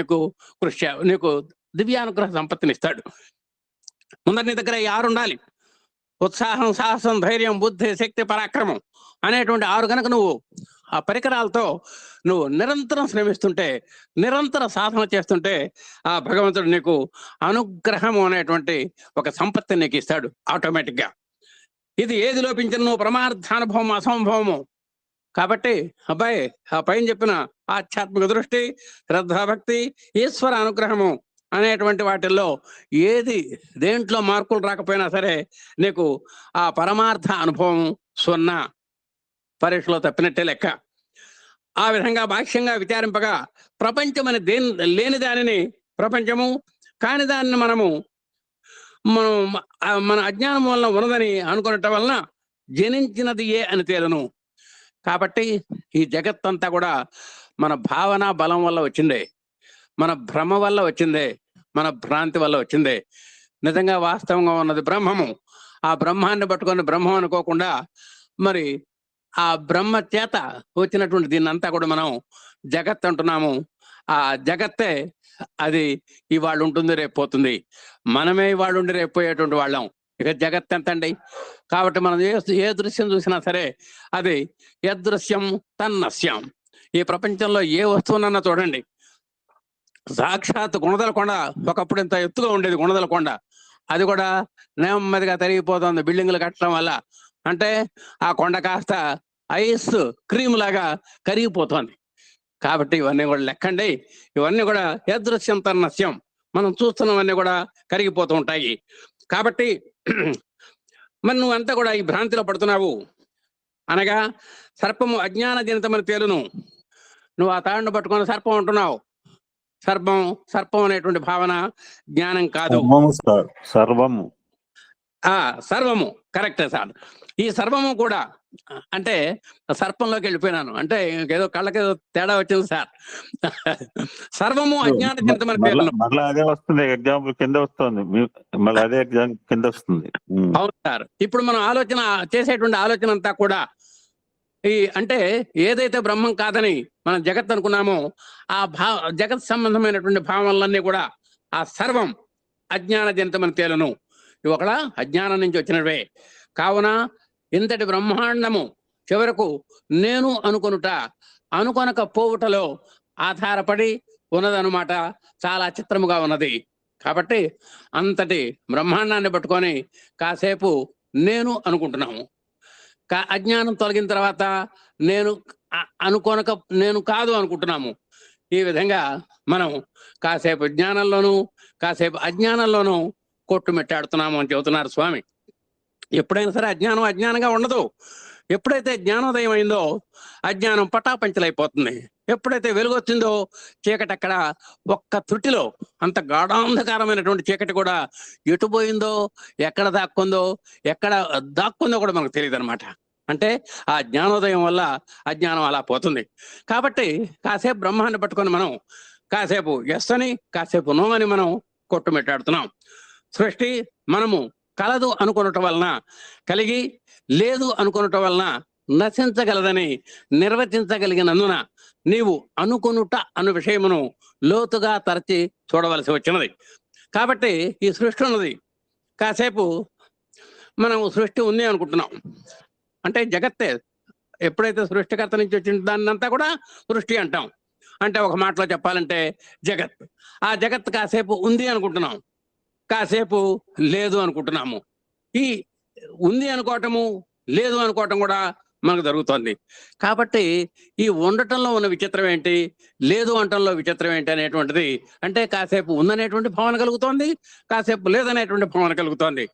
నీకు దివ్యానుగ్రహ సంపత్తినిస్తాడు. ముందర నీ దగ్గర ఈ 6 ఉండాలి. ఉత్సాహం, సాహసం, ధైర్యం, బుద్ధి, శక్తి, పరాక్రమం అనేటువంటి 6 కనుక నువ్వు ఆ పరికరాలతో నువ్వు నిరంతరం శ్రమిస్తుంటే, నిరంతర సాధన చేస్తుంటే ఆ భగవంతుడు నీకు అనుగ్రహము అనేటువంటి ఒక సంపత్తిని నీకు ఇస్తాడు ఆటోమేటిక్గా. ఇది ఏది లోపించిన నువ్వు ప్రమార్థానుభవం, అసంభవము. కాబట్టి అబ్బాయి, ఆ పైన చెప్పిన ఆధ్యాత్మిక దృష్టి, శ్రద్ధాభక్తి, ఈశ్వర అనుగ్రహము అనేటువంటి వాటిల్లో దేంట్లో మార్కులు రాకపోయినా సరే నీకు ఆ పరమార్థ అనుభవం 0, పరీక్షలో తప్పినట్టే లెక్క. ఆ విధంగా భాష్యంగా విచారింపగా ప్రపంచమని లేని దానిని ప్రపంచము, కాని దానిని మనం మన అజ్ఞానం వలన ఉన్నదని అనుకునటం వలన జనించినది అని తేలును. కాబట్టి ఈ జగత్తంతా కూడా మన భావన బలం వల్ల వచ్చిందే, మన భ్రమ వల్ల వచ్చిందే, మన భ్రాంతి వల్ల వచ్చిందే. నిజంగా వాస్తవంగా ఉన్నది బ్రహ్మము. ఆ బ్రహ్మాన్ని పట్టుకొని బ్రహ్మం అనుకోకుండా మరి ఆ బ్రహ్మ చేత వచ్చినటువంటి దీన్నంతా కూడా మనం జగత్ అంటున్నాము. ఆ జగత్తే అది ఇవాళ ఉంటుంది, రేపు పోతుంది. మనమే ఇవాళ ఉండి రేపు పోయేటువంటి వాళ్ళం. ఇక జగత్ ఎంత అండి? కాబట్టి మనం ఏ దృశ్యం చూసినా సరే అది యదృశ్యం తన్నశ్యం. ఈ ప్రపంచంలో ఏ వస్తువునన్నా చూడండి, సాక్షాత్ గుణదల కొండ ఒకప్పుడు ఇంత ఎత్తుగా ఉండేది. గుణదల కొండ అది కూడా నెమ్మదిగా తరిగిపోతుంది బిల్డింగ్లు కట్టడం వల్ల. అంటే ఆ కొండ కాస్త ఐస్ క్రీమ్ లాగా కరిగిపోతుంది. కాబట్టి ఇవన్నీ కూడా లెక్కండి. ఇవన్నీ కూడా యదృశ్యం తన్నశ్యం. మనం చూస్తున్నవన్నీ కూడా కరిగిపోతూ ఉంటాయి. కాబట్టి మరి నువ్వంతా కూడా ఈ భ్రాంతిలో పడుతున్నావు. అనగా సర్పము అజ్ఞాన జనితమని తేలును. నువ్వు ఆ తాడును పట్టుకొని సర్పం అంటున్నావు. సర్పం అనేటువంటి భావన జ్ఞానం కాదు. సర్వము కరెక్టే సార్. ఈ సర్వము కూడా అంటే సర్పంలోకి వెళ్ళిపోయినాను అంటే ఏదో కళ్ళకేదో తేడా వచ్చింది సార్. సర్వము అజ్ఞాన జనితమని అదే వస్తుంది, ఎగ్జాంపుల్ కింద వస్తుంది, మళ్ళీ అదే ఎగ్జామ్ కింద వస్తుంది. అవును సార్. ఇప్పుడు మనం ఆలోచన చేసేటువంటి ఆలోచన అంతా కూడా అంటే ఏదైతే బ్రహ్మం కాదని మనం జగత్ అనుకున్నామో ఆ జగత్ సంబంధమైనటువంటి భావనలన్నీ కూడా ఆ సర్వం అజ్ఞాన జనితమని తేలును. ఇవి ఒకలా అజ్ఞానం నుంచి వచ్చినవే. కావున ఇంతటి బ్రహ్మాండము చివరకు నేను అనుకొనక పోవుటలో ఆధారపడి ఉన్నదన్నమాట. చాలా చిత్రముగా ఉన్నది. కాబట్టి అంతటి బ్రహ్మాండాన్ని పట్టుకొని కాసేపు నేను అనుకుంటున్నాము. అజ్ఞానం తొలగిన తర్వాత నేను కాదు అనుకుంటున్నాము. ఈ విధంగా మనం కాసేపు జ్ఞానంలోనూ కాసేపు అజ్ఞానంలోనూ కొట్టుమిట్టాడుతున్నాము అని చెబుతున్నారు స్వామి. ఎప్పుడైనా సరే అజ్ఞానంగా ఉండదు. ఎప్పుడైతే జ్ఞానోదయం అయిందో అజ్ఞానం పటాపంచలైపోతుంది. ఎప్పుడైతే వెలుగు వచ్చిందో చీకటి అక్కడ ఒక్క త్రుటిలో అంత గాఢాంధకారమైనటువంటి చీకటి కూడా ఎటు పోయిందో, ఎక్కడ దాక్కుందో కూడా మనకు తెలియదు అనమాట. అంటే ఆ జ్ఞానోదయం వల్ల అజ్ఞానం అలా పోతుంది. కాబట్టి కాసేపు బ్రహ్మాన్ని పట్టుకొని మనం కాసేపు ఎస్ అని కాసేపు నో అని మనం కొట్టుమిట్టాడుతున్నాం. సృష్టి మనము కలదు అనుకునటం వలన కలిగి, లేదు అనుకునటం వలన నశించగలదని నిర్వచించగలిగినందున నీవు అనుకునుట అను విషయమును లోతుగా తరచి చూడవలసి వచ్చినది. కాబట్టి ఈ సృష్టి ఉన్నది. కాసేపు మనం సృష్టి ఉంది అనుకుంటున్నాం. అంటే జగత్తే ఎప్పుడైతే సృష్టికర్త నుంచి వచ్చిన దాన్నంతా కూడా సృష్టి అంటాం. అంటే ఒక మాటలో చెప్పాలంటే జగత్. ఆ జగత్ కాసేపు ఉంది అనుకుంటున్నాం, కాసేపు లేదు అనుకుంటున్నాము. ఈ ఉంది అనుకోవటము, లేదు అనుకోవటం కూడా మనకు జరుగుతుంది. కాబట్టి ఈ ఉండటంలో ఉన్న విచిత్రం ఏంటి, లేదు అంటంలో విచిత్రం ఏంటి అనేటువంటిది అంటే కాసేపు ఉందనేటువంటి భావన కలుగుతోంది, కాసేపు లేదనేటువంటి భావన కలుగుతోంది.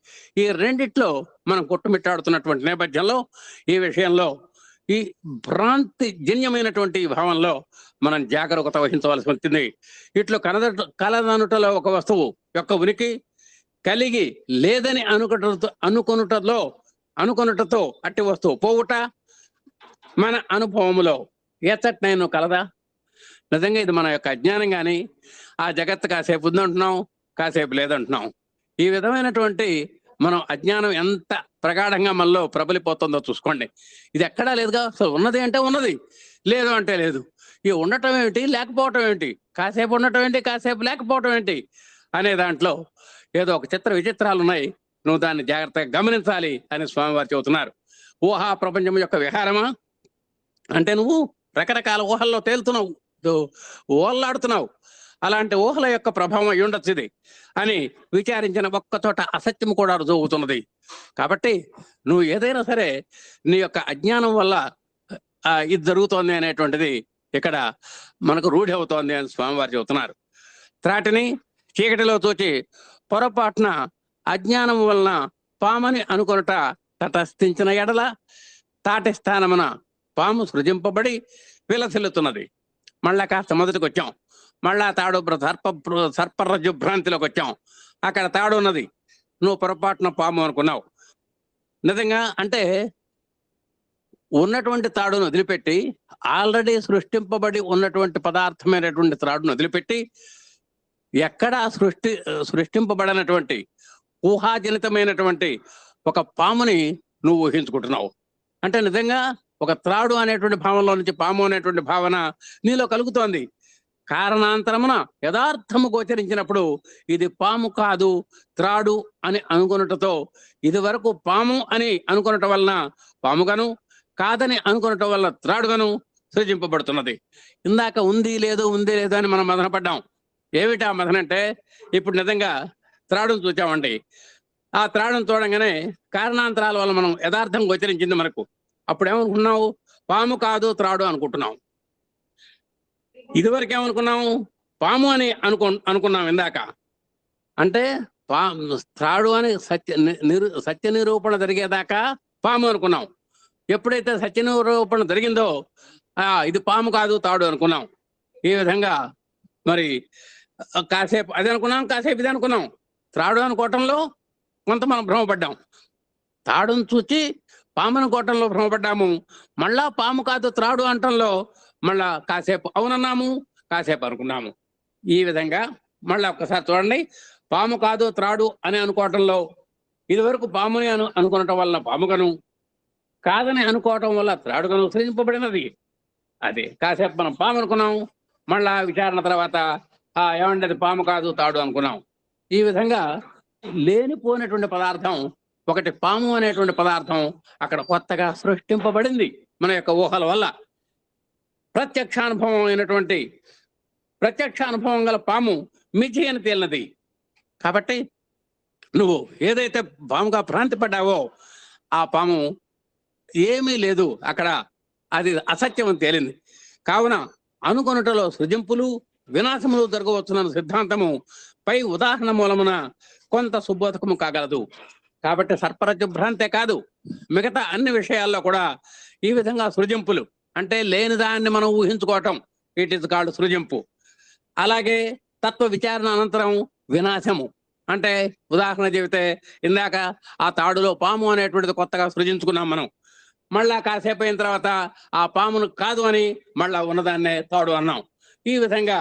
ఈ రెండిట్లో మనం కొట్టుమిట్టాడుతున్నటువంటి నేపథ్యంలో ఈ విషయంలో ఈ భ్రాంతి జన్యమైనటువంటి భావంలో మనం జాగరూకత వహించవలసి ఉంటుంది. ఇట్లు కలదనుటలో ఒక వస్తువు యొక్క ఉనికి కలిగి లేదని అనుకొనుటతో అట్టి వస్తువు పోవుట మన అనుభవములో ఎచ్చట్నైనా కలదా? నిజంగా ఇది మన యొక్క అజ్ఞానం. కానీ ఆ జగత్తు కాసేపు ఉందంటున్నాం, కాసేపు లేదంటున్నాం. ఈ విధమైనటువంటి మనం అజ్ఞానం ఎంత ప్రగాఢంగా మనలో ప్రబలిపోతుందో చూసుకోండి. ఇది ఎక్కడా లేదుగా. అసలు ఉన్నది అంటే ఉన్నది, లేదు అంటే లేదు. ఈ ఉండటం ఏమిటి, లేకపోవటం ఏమిటి, కాసేపు ఉండటం ఏంటి, కాసేపు లేకపోవటం ఏంటి అనే దాంట్లో ఏదో ఒక విచిత్రాలు ఉన్నాయి. నువ్వు దాన్ని జాగ్రత్తగా గమనించాలి అని స్వామివారు చెబుతున్నారు. ఊహా ప్రపంచం యొక్క విహారమా అంటే నువ్వు రకరకాల ఊహల్లో తేలుతున్నావు, ఓహలాడుతున్నావు. అలాంటి ఊహల యొక్క ప్రభావం అయి ఉండొచ్చు ఇది అని విచారించిన ఒక్క చోట అసత్యం కూడా రుజువుతున్నది. కాబట్టి నువ్వు ఏదైనా సరే నీ యొక్క అజ్ఞానం వల్ల ఇది జరుగుతోంది అనేటువంటిది ఇక్కడ మనకు రూఢి అవుతోంది అని స్వామివారు చెబుతున్నారు. త్రాటిని చీకటిలో తోచి పొరపాటున అజ్ఞానం వలన పామని అనుకొనుట తటస్థించిన ఎడల తాటి స్థానమున పాము సృజింపబడి విలసిల్లుతున్నది. మళ్ళా కాస్త మొదటికి వచ్చాం. మళ్ళా తాడు సర్పరజ్జు భ్రాంతిలోకి వచ్చాం. అక్కడ తాడు ఉన్నది, నువ్వు పొరపాటున పాము అనుకున్నావు. నిజంగా అంటే ఉన్నటువంటి తాడును వదిలిపెట్టి ఆల్రెడీ సృష్టింపబడి ఉన్నటువంటి పదార్థమైనటువంటి తాడును వదిలిపెట్టి ఎక్కడా సృష్టింపబడినటువంటి ఊహాజనితమైనటువంటి ఒక పాముని నువ్వు ఊహించుకుంటున్నావు. అంటే నిజంగా ఒక త్రాడు అనేటువంటి భావనలో నుంచి పాము అనేటువంటి భావన నీలో కలుగుతోంది. కారణాంతరమున యథార్థము గోచరించినప్పుడు ఇది పాము కాదు త్రాడు అని అనుకొనుటతో ఇది వరకు పాము అని అనుకొనటం వలన పాముగాను, కాదని అనుకొనటం వల్ల త్రాడుగాను సృజింపబడుతున్నది. ఇందాక ఉంది లేదు అని మనం మదనపడ్డాం. ఏమిటా మదన అంటే ఇప్పుడు నిజంగా త్రాడును చూచామండి. ఆ త్రాడును చూడంగానే కారణాంతరాల వల్ల మనం యథార్థం గోచరించింది మనకు. అప్పుడు ఏమనుకున్నావు? పాము కాదు త్రాడు అనుకుంటున్నాం. ఇదివరకు ఏమనుకున్నాము? పాము అని అనుకున్నాం ఇందాక. అంటే త్రాడు అని సత్య నిరూపణ జరిగేదాకా పాము అనుకున్నాం. ఎప్పుడైతే సత్య నిరూపణ జరిగిందో ఇది పాము కాదు తాడు అనుకున్నాం. ఈ విధంగా మరి కాసేపు అది అనుకున్నాం, కాసేపు ఇది అనుకున్నాం. త్రాడు అనుకోవటంలో కొంత మనం భ్రమపడ్డాం, తాడును చూచి పాము అనుకోవటంలో భ్రమపడ్డాము. మళ్ళా పాము కాదు త్రాడు అంటంలో మళ్ళా కాసేపు అవునన్నాము, కాసేపు అనుకున్నాము. ఈ విధంగా మళ్ళీ ఒక్కసారి చూడండి. పాము కాదు త్రాడు అని అనుకోవటంలో ఇదివరకు పాముని అనుకోవటం వల్ల పాముగను, కాదని అనుకోవటం వల్ల త్రాడుగను సృజింపబడినది. అదే కాసేపు మనం పాము అనుకున్నాం, మళ్ళా విచారణ తర్వాత ఏమంటే అది పాము కాదు తాడు అనుకున్నాం. ఈ విధంగా లేనిపోయినటువంటి పదార్థం ఒకటి పాము అనేటువంటి పదార్థం అక్కడ కొత్తగా సృష్టింపబడింది మన యొక్క ఊహల వల్ల. ప్రత్యక్షానుభవం గల పాము మిథి అని తేలినది. కాబట్టి నువ్వు ఏదైతే పాముగా భ్రాంతి పడ్డావో ఆ పాము ఏమీ లేదు అక్కడ, అది అసత్యం అని తేలింది. కావున అనుకొనుటలో సృజింపులు వినాశములు జరగవచ్చున్న సిద్ధాంతము పై ఉదాహరణ మూలమున కొంత సుబోధకము కాగలదు. కాబట్టి సర్పరజ్జు భ్రాంతే కాదు, మిగతా అన్ని విషయాల్లో కూడా ఈ విధంగా సృజింపులు అంటే లేని దాన్ని మనం ఊహించుకోవటం, ఇట్ ఈస్ కాల్డ్ సృజింపు. అలాగే తత్వ విచారణ అనంతరం వినాశము అంటే ఉదాహరణ చెబితే ఇందాక ఆ తాడులో పాము అనేటువంటిది కొత్తగా సృజించుకున్నాం మనం. మళ్ళా కాసేపు అయిన తర్వాత ఆ పామును కాదు అని మళ్ళా ఉన్నదాన్నే తాడు అన్నాం. ఈ విధంగా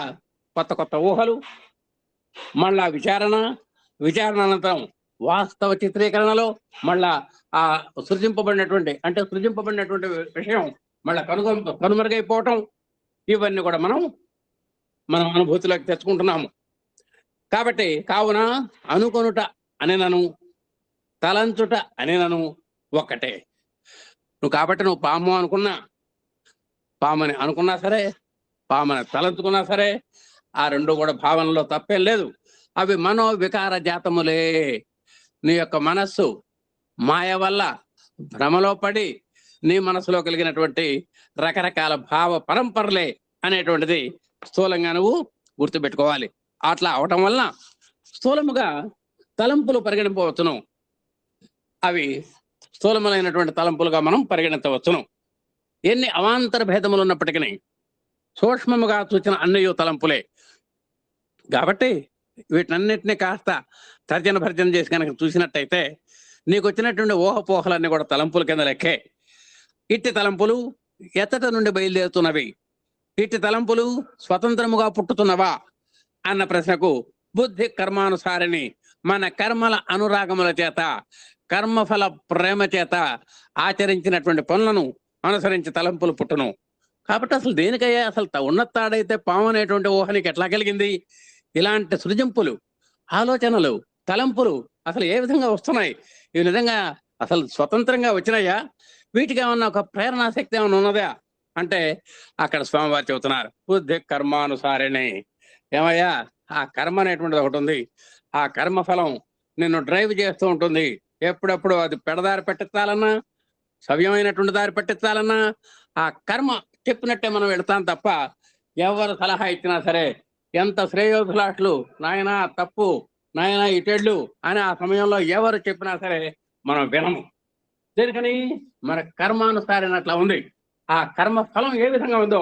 కొత్త ఊహలు, మళ్ళా విచారణ అనంతరం వాస్తవ చిత్రీకరణలో మళ్ళా ఆ సృజింపబడినటువంటి విషయం మళ్ళా కనుమరుగైపోవటం, ఇవన్నీ కూడా మనం అనుభూతిలోకి తెచ్చుకుంటున్నాము. కాబట్టి కావున అనుకొనుట అనేనను తలంచుట అనేనను ఒక్కటే. కాబట్టి నువ్వు పాము అనుకున్నా, పామని అనుకున్నా సరే, పామని తలంచుకున్నా సరే, ఆ రెండు కూడా భావనలో తప్పేం లేదు. అవి మనోవికార జాతములే. నీ యొక్క మనస్సు మాయ వల్ల భ్రమలో పడి నీ మనసులో కలిగినటువంటి రకరకాల భావ పరంపరలే అనేటువంటిది స్థూలంగా నువ్వు గుర్తుపెట్టుకోవాలి. అట్లా అవటం వలన స్థూలముగా తలంపులు పరిగణింపవచ్చును. అవి స్థూలములైనటువంటి తలంపులుగా మనం పరిగణించవచ్చును. ఎన్ని అవాంతర భేదములు ఉన్నప్పటికీ సూక్ష్మముగా చూచిన అన్నయ్య తలంపులే. కాబట్టి వీటన్నిటిని కాస్త తర్జన భర్జన చేసి కనుక చూసినట్టయితే నీకు వచ్చినటువంటి ఊహపోహలన్నీ కూడా తలంపుల కింద లెక్కే. ఇట్టి తలంపులు ఎత్తట నుండి బయలుదేరుతున్నవి, ఇట్టి తలంపులు స్వతంత్రముగా పుట్టుతున్నవా అన్న ప్రశ్నకు బుద్ధి కర్మానుసారిని మన కర్మల అనురాగముల చేత, కర్మఫల ప్రేమ చేత ఆచరించినటువంటి పనులను అనుసరించి తలంపులు పుట్టును. కాబట్టి అసలు దేనికయ్యా అసలు ఉన్నతాడైతే పాము అనేటువంటి ఊహ నీకు ఎట్లా కలిగింది? ఇలాంటి సృజింపులు, ఆలోచనలు, తలంపులు అసలు ఏ విధంగా వస్తున్నాయి? ఇవి నిజంగా అసలు స్వతంత్రంగా వచ్చినాయా? వీటికి ఏమన్నా ఒక ప్రేరణా శక్తి ఏమైనా ఉన్నదా అంటే అక్కడ స్వామివారు చెబుతున్నారు, బుద్ధి కర్మానుసారిణి. ఏమయ్యా, ఆ కర్మ అనేటువంటిది ఒకటి ఉంది. ఆ కర్మ ఫలం నిన్ను డ్రైవ్ చేస్తూ ఉంటుంది. ఎప్పుడప్పుడు అది పెడదారి పెట్టించాలన్నా, సవ్యమైనటువంటి దారి పెట్టించాలన్నా ఆ కర్మ చెప్పినట్టే మనం వెళతాం తప్ప ఎవరు సలహా ఇచ్చినా సరే, ఎంత శ్రేయోభిలాషులు నాయనా తప్పు, నాయనా ఇటెళ్ళు అని ఆ సమయంలో ఎవరు చెప్పినా సరే మనం వినము. దేనికని? మన కర్మానుసారం అట్లా ఉంది. ఆ కర్మ ఫలం ఏ విధంగా ఉందో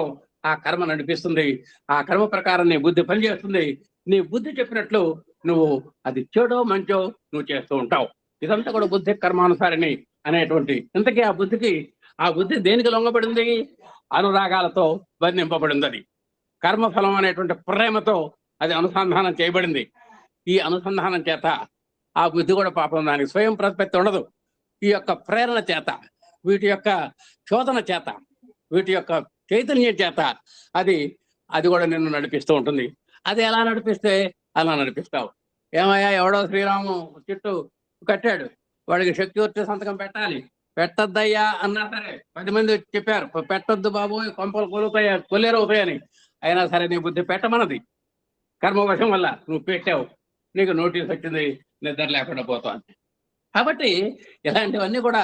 ఆ కర్మ నడిపిస్తుంది. ఆ కర్మ ప్రకారం నీ బుద్ధి పనిచేస్తుంది. నీ బుద్ధి చెప్పినట్లు నువ్వు అది చెడో మంచో నువ్వు చేస్తూ ఉంటావు. ఇదంతా కూడా బుద్ధి కర్మానుసారిని అనేటువంటి. ఇంతకీ ఆ బుద్ధి దేనికి లొంగబడింది? అనురాగాలతో బంధింపబడింది. అది కర్మఫలం అనేటువంటి ప్రేమతో అది అనుసంధానం చేయబడింది. ఈ అనుసంధానం చేత ఆ బుద్ధి కూడా పాపం దానికి స్వయం ప్రతిపత్తి ఉండదు. ఈ యొక్క ప్రేరణ చేత, వీటి యొక్క శోధన చేత, వీటి యొక్క చైతన్యం చేత అది కూడా నిన్ను నడిపిస్తూ ఉంటుంది. అది ఎలా నడిపిస్తే అలా నడిపిస్తావు. ఏమయ్యా, ఎవడో శ్రీరాము చుట్టూ కట్టాడు, వాడికి శక్తి వచ్చే సంతకం పెట్టాలి, పెట్టద్దయ్యా అన్నా సరే 10 మంది చెప్పారు, పెట్టొద్దు బాబు, కొంపలు కొల్లేరవుతాయని. అయినా సరే నీ బుద్ధి పెట్టమన్నది. కర్మవశం వల్ల నువ్వు పెట్టావు, నీకు నోటీస్ వచ్చింది, నిద్ర లేకుండా పోతావు. కాబట్టి ఇలాంటివన్నీ కూడా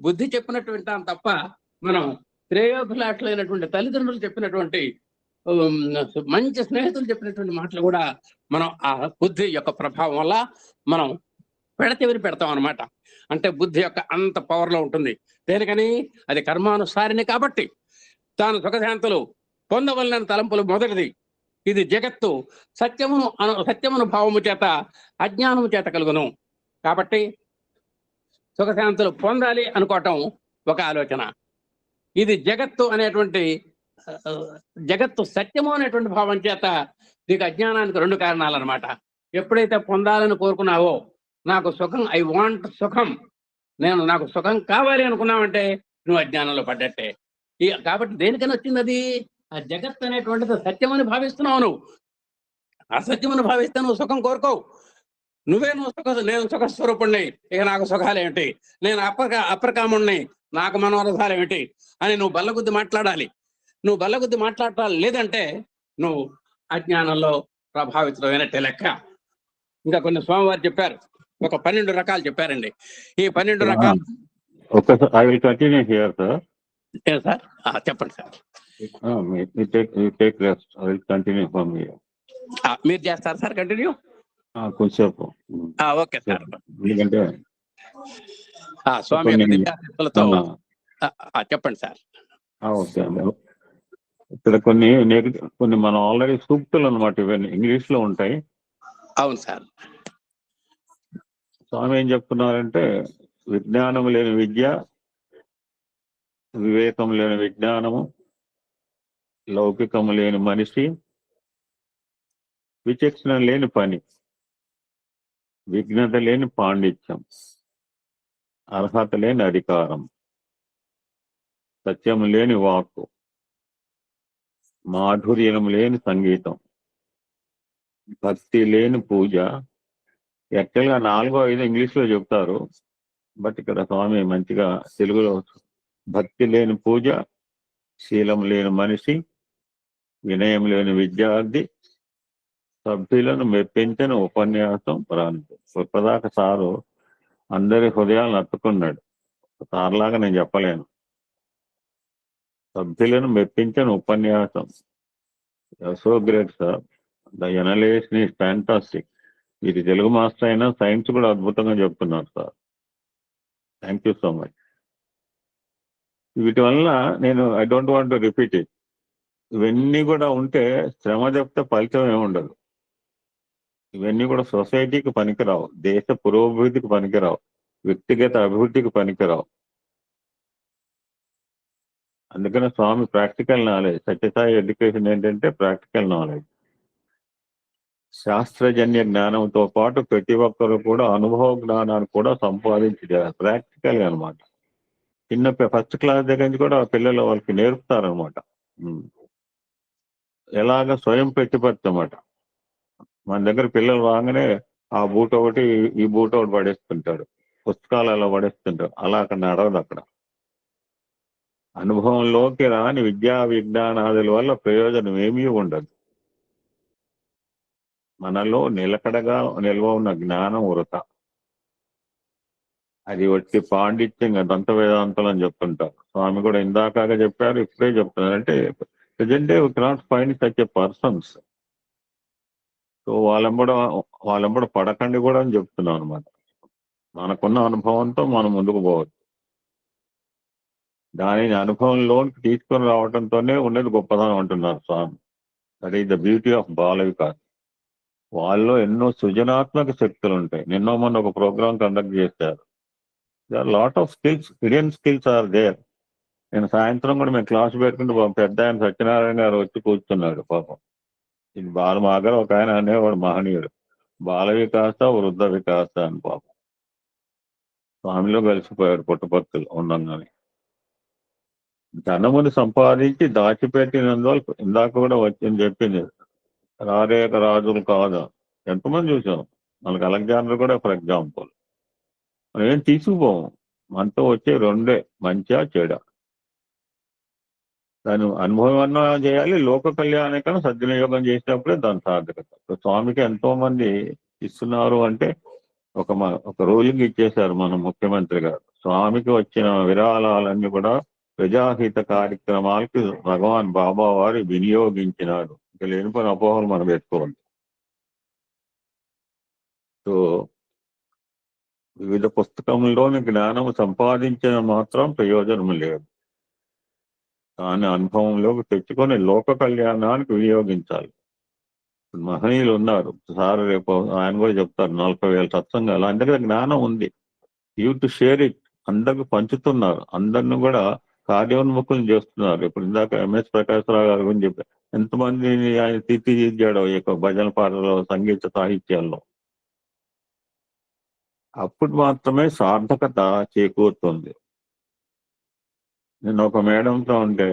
బుద్ధి చెప్పినట్టు వింటాం తప్ప మనం శ్రేయోభిలాషులైనటువంటి తల్లిదండ్రులు చెప్పినటువంటి మంచి స్నేహితులు చెప్పినటువంటి మాటలు కూడా మనం ఆ బుద్ధి యొక్క ప్రభావం వల్ల మనం పెడచెవిని పెడతాం అనమాట. అంటే బుద్ధి యొక్క అంత పవర్లో ఉంటుంది. దేనికని? అది కర్మానుసారిని కాబట్టి. తాను సుఖశాంతులు పొందవలన తలంపులు మొదటిది. ఇది జగత్తు సత్యమును భావము చేత అజ్ఞానము చేత కలుగును. కాబట్టి సుఖశాంతులు పొందాలి అనుకోవటం ఒక ఆలోచన. ఇది జగత్తు అనేటువంటి జగత్తు సత్యము అనేటువంటి భావం చేత నీకు అజ్ఞానానికి 2 కారణాలు అనమాట. ఎప్పుడైతే పొందాలని కోరుకున్నావో, నాకు సుఖం, ఐ వాంట్ సుఖం, నాకు సుఖం కావాలి అనుకున్నావంటే నువ్వు అజ్ఞానంలో పడ్డట్టే. కాబట్టి దేనికని వచ్చింది అది? ఆ జగత్ అనేటువంటిది సత్యమని భావిస్తున్నావు. నువ్వు అసత్యమని భావిస్తే నువ్వు సుఖం కోరుకోవు. నేను సుఖస్వరూపుణ్ణి, ఇక నాకు సుఖాలేమిటి, నేను అప్రకాముణ్ణి, నాకు మనోరథాలేమిటి అని నువ్వు బల్లగుద్ది మాట్లాడాలి. నువ్వు బల్లగుద్ది మాట్లాడాలి, లేదంటే నువ్వు అజ్ఞానంలో ప్రభావితమైనట్టే లెక్క. ఇంకా కొన్ని స్వామివారు చెప్పారు, ఒక 12 రకాలు చెప్పారండి. ఈ 12 రకాలు I will continue here sir. Sir చెప్పండి సార్. మీరు చేస్తారు సార్ కంటిన్యూ? కొంచెంసేపు ఓకే సార్. ఎందుకంటే స్వామి దివ్యాశక్తులతో చెప్పండి సార్. ఓకే అండి. ఇక్కడ కొన్ని మనం ఆల్రెడీ సూక్తులు అనమాట, ఇవన్నీ ఇంగ్లీష్ లో ఉంటాయి. అవును సార్. స్వామి ఏం చెప్తున్నారంటే, విజ్ఞానం లేని విద్య, వివేకం లేని విజ్ఞానము, లౌకికము లేని మనిషి, విచక్షణ లేని పని, విఘ్నత లేని పాండిత్యం, అర్హత లేని అధికారం, సత్యం లేని వాక్కు, మాధుర్యం లేని సంగీతం, భక్తి లేని పూజ. యాక్చువల్గా 4, 5 ఇంగ్లీష్ లో చెప్తారు, బట్ ఇక్కడ స్వామి మంచిగా తెలుగులో, భక్తి లేని పూజ, శీలం లేని మనిషి, వినయం లేని విద్యార్థి, సభ్యులను మెప్పించని ఉపన్యాసం ప్రాంతం. ఇప్పటిదాకా సారు అందరి హృదయాలను అత్తుకున్నాడు. సార్లాగా నేను చెప్పలేను. సభ్యులను మెప్పించని ఉపన్యాసం. సో గ్రేట్ సార్, ద ఎనలేషన్ ఈస్ ఫ్యాంటాస్టిక్. ఇది తెలుగు మాస్టర్ అయినా సైన్స్ కూడా అద్భుతంగా చెప్తున్నారు sir. Thank you so much. వీటి వల్ల నేను I don't want to repeat it. ఇవన్నీ కూడా ఉంటే శ్రమ చెప్తే ఫలితం ఏముండదు. ఇవన్నీ కూడా సొసైటీకి పనికిరావు, దేశ పురోభివృద్ధికి పనికిరావు, వ్యక్తిగత అభివృద్ధికి పనికిరావు. అందుకనే స్వామి ప్రాక్టికల్ నాలెడ్జ్, సత్యసాయి ఎడ్యుకేషన్ ఏంటంటే ప్రాక్టికల్ నాలెడ్జ్. శాస్త్రజన్య జ్ఞానంతో పాటు ప్రతి ఒక్కరు కూడా అనుభవ జ్ఞానాన్ని కూడా సంపాదించారు ప్రాక్టికల్ అనమాట. చిన్న ఫస్ట్ క్లాస్ దగ్గర నుంచి కూడా పిల్లలు వాళ్ళకి నేర్పుతారనమాట. ఎలాగ స్వయం ప్రతిపత్తి అన్నమాట. మన దగ్గర పిల్లలు రాగానే ఆ బూట్ ఒకటి ఈ బూట్ ఒకటి పడేస్తుంటాడు, పుస్తకాలు అలా పడేస్తుంటాడు. అలా అక్కడ నడవదు. అక్కడ అనుభవంలోకి రాని విద్యా విజ్ఞానాదుల వల్ల ప్రయోజనం ఏమీ ఉండదు. మనలో నిలకడగా నిల్వ ఉన్న జ్ఞానం వృత. అది వచ్చి పాండిత్యంగా దంత వేదాంతం అని చెప్తుంటారు. స్వామి కూడా ఇందాకగా చెప్పారు, ఇప్పుడే చెప్తున్నారు. అంటే present day we cannot find such a persons. So వాళ్ళెంబడ పడకండి కూడా అని చెప్తున్నాం అనమాట. మనకున్న అనుభవంతో మనం ముందుకు పోవచ్చు. దానిని అనుభవంలోకి తీసుకొని రావడంతోనే ఉన్నది గొప్పదనం అంటున్నారు Swami. That is the beauty of Bala Vikas. వాళ్ళలో ఎన్నో సృజనాత్మక శక్తులు ఉంటాయి. నిన్న మొన్న ఒక ప్రోగ్రామ్ కండక్ట్ చేశారు. Lot of skills, hidden skills are there. నేను సాయంత్రం కూడా మేము క్లాస్ పెట్టుకుంటే పెద్ద ఆయన సత్యనారాయణ గారు వచ్చి కూర్చున్నాడు. పాపం ఇది మాగర ఒక ఆయన అనేవాడు మహనీయుడు, బాల వికాస వృద్ధ వికాస అని. పాపం స్వామిలో కలిసిపోయాడు పుట్టపర్తులు ఉండంగానే. ధనముని సంపాదించి దాచిపెట్టినందువల్ల ఇందాక కూడా వచ్చింది చెప్పింది, రారేక రాజులు కాదు. ఎంతమంది చూసాం. మనకు అలెగ్జాండర్ కూడా ఫర్ ఎగ్జాంపుల్. మనం ఏం తీసుకుపోము, మనతో వచ్చే రెండే, మంచిగా చెడా. దాని అనుభవం అన్నా చేయాలి, లోక కళ్యాణకన్నా సద్వినియోగం చేసినప్పుడే దాని సార్థకత. స్వామికి ఎంతో మంది ఇస్తున్నారు అంటే ఒక రూలింగ్ ఇచ్చేశారు మన ముఖ్యమంత్రి గారు. స్వామికి వచ్చిన విరాళాలన్నీ కూడా ప్రజాహిత కార్యక్రమాలకి భగవాన్ బాబా వారు వినియోగించినారు. ఇక లేనిపోయిన అపోహలు మనం పెట్టుకోవాలి. సో వివిధ పుస్తకంలోని జ్ఞానం సంపాదించిన మాత్రం ప్రయోజనం లేదు. దాని అనుభవంలోకి తెచ్చుకొని లోక కళ్యాణానికి వినియోగించాలి. మహనీయులు ఉన్నారు సార్, రేపు ఆయన కూడా చెప్తారు 40,000 సత్సంగాలు. అందరికీ జ్ఞానం ఉంది, యూ టు షేర్ ఇట్. అందరికి పంచుతున్నారు, అందరిని కూడా కార్యోన్ముఖులు చేస్తున్నారు. ఇప్పుడు ఇందాక ఎంఎస్ ప్రకాశ్రావు గారి గురించి చెప్పారు. ఎంతమందిని ఆయన తీర్చిదిద్దాడో ఈ యొక్క భజన పాటలో, సంగీత సాహిత్యాల్లో. అప్పుడు మాత్రమే సార్థకత చేకూరుతుంది. నేను ఒక మేడంతో ఉంటే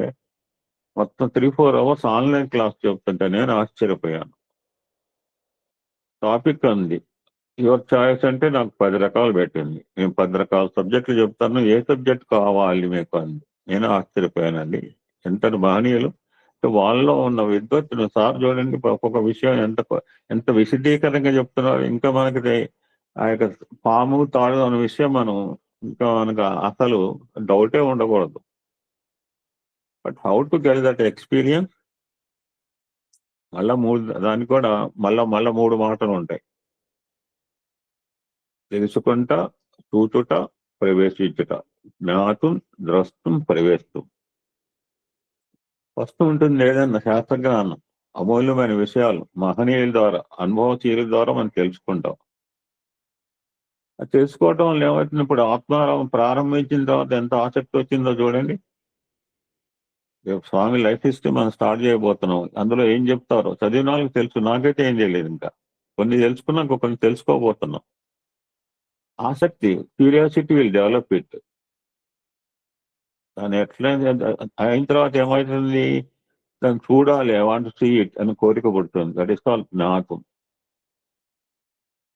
మొత్తం 3-4 అవర్స్ ఆన్లైన్ క్లాస్ చెప్తుంటే నేను ఆశ్చర్యపోయాను. టాపిక్ అంది, యువర్ చాయిస్ అంటే నాకు 10 రకాలు పెట్టింది. నేను 10 రకాల సబ్జెక్టులు చెప్తాను, ఏ సబ్జెక్ట్ కావాలి మీకు అంది. నేను ఆశ్చర్యపోయానండి. ఎంతటి మహనీయులు. వాళ్ళలో ఉన్న విద్వత్తును సార్ చూడండి, ఒక్కొక్క విషయం ఎంత విశదీకరంగా చెప్తున్నారు. ఇంకా మనకి ఆ యొక్క పాము తాడు అనే విషయం ఇంకా మనకు అసలు డౌటే ఉండకూడదు. But how to get that experience, దానికి కూడా మళ్ళా 3 మాటలు ఉంటాయి. తెలుసుకుంటా, చూచుట, ప్రవేశించుట. జ్ఞాతం, ద్రష్టం, ప్రవేశం. ఫస్ట్ ఉంటుంది ఏదన్నా శాస్త్రజ్ఞానం, అమూల్యమైన విషయాలు మహనీయుల ద్వారా, అనుభవశీల ద్వారా మనం తెలుసుకుంటాం. అది తెలుసుకోవటం వల్ల ఏమవుతుంది, ఇప్పుడు ఆత్మారామం ప్రారంభించిన తర్వాత ఎంత ఆసక్తి వచ్చిందో చూడండి. స్వామి లైఫ్ హిస్టరీ మనం స్టార్ట్ చేయబోతున్నాం. అందులో ఏం చెప్తారో చదివిన వాళ్ళకి తెలుసు, నాకైతే ఏం చేయలేదు. ఇంకా కొన్ని తెలుసుకున్నాక కొన్ని తెలుసుకోబోతున్నాం. ఆసక్తి, క్యూరియాసిటీ విల్ డెవలప్ ఇట్. దాన్ని ఎట్లా అయిన తర్వాత ఏమవుతుంది, దాన్ని చూడాలి, I want to see it అని కోరిక పుడుతుంది. దట్ ఈస్ కాల్డ్ జ్ఞాతం.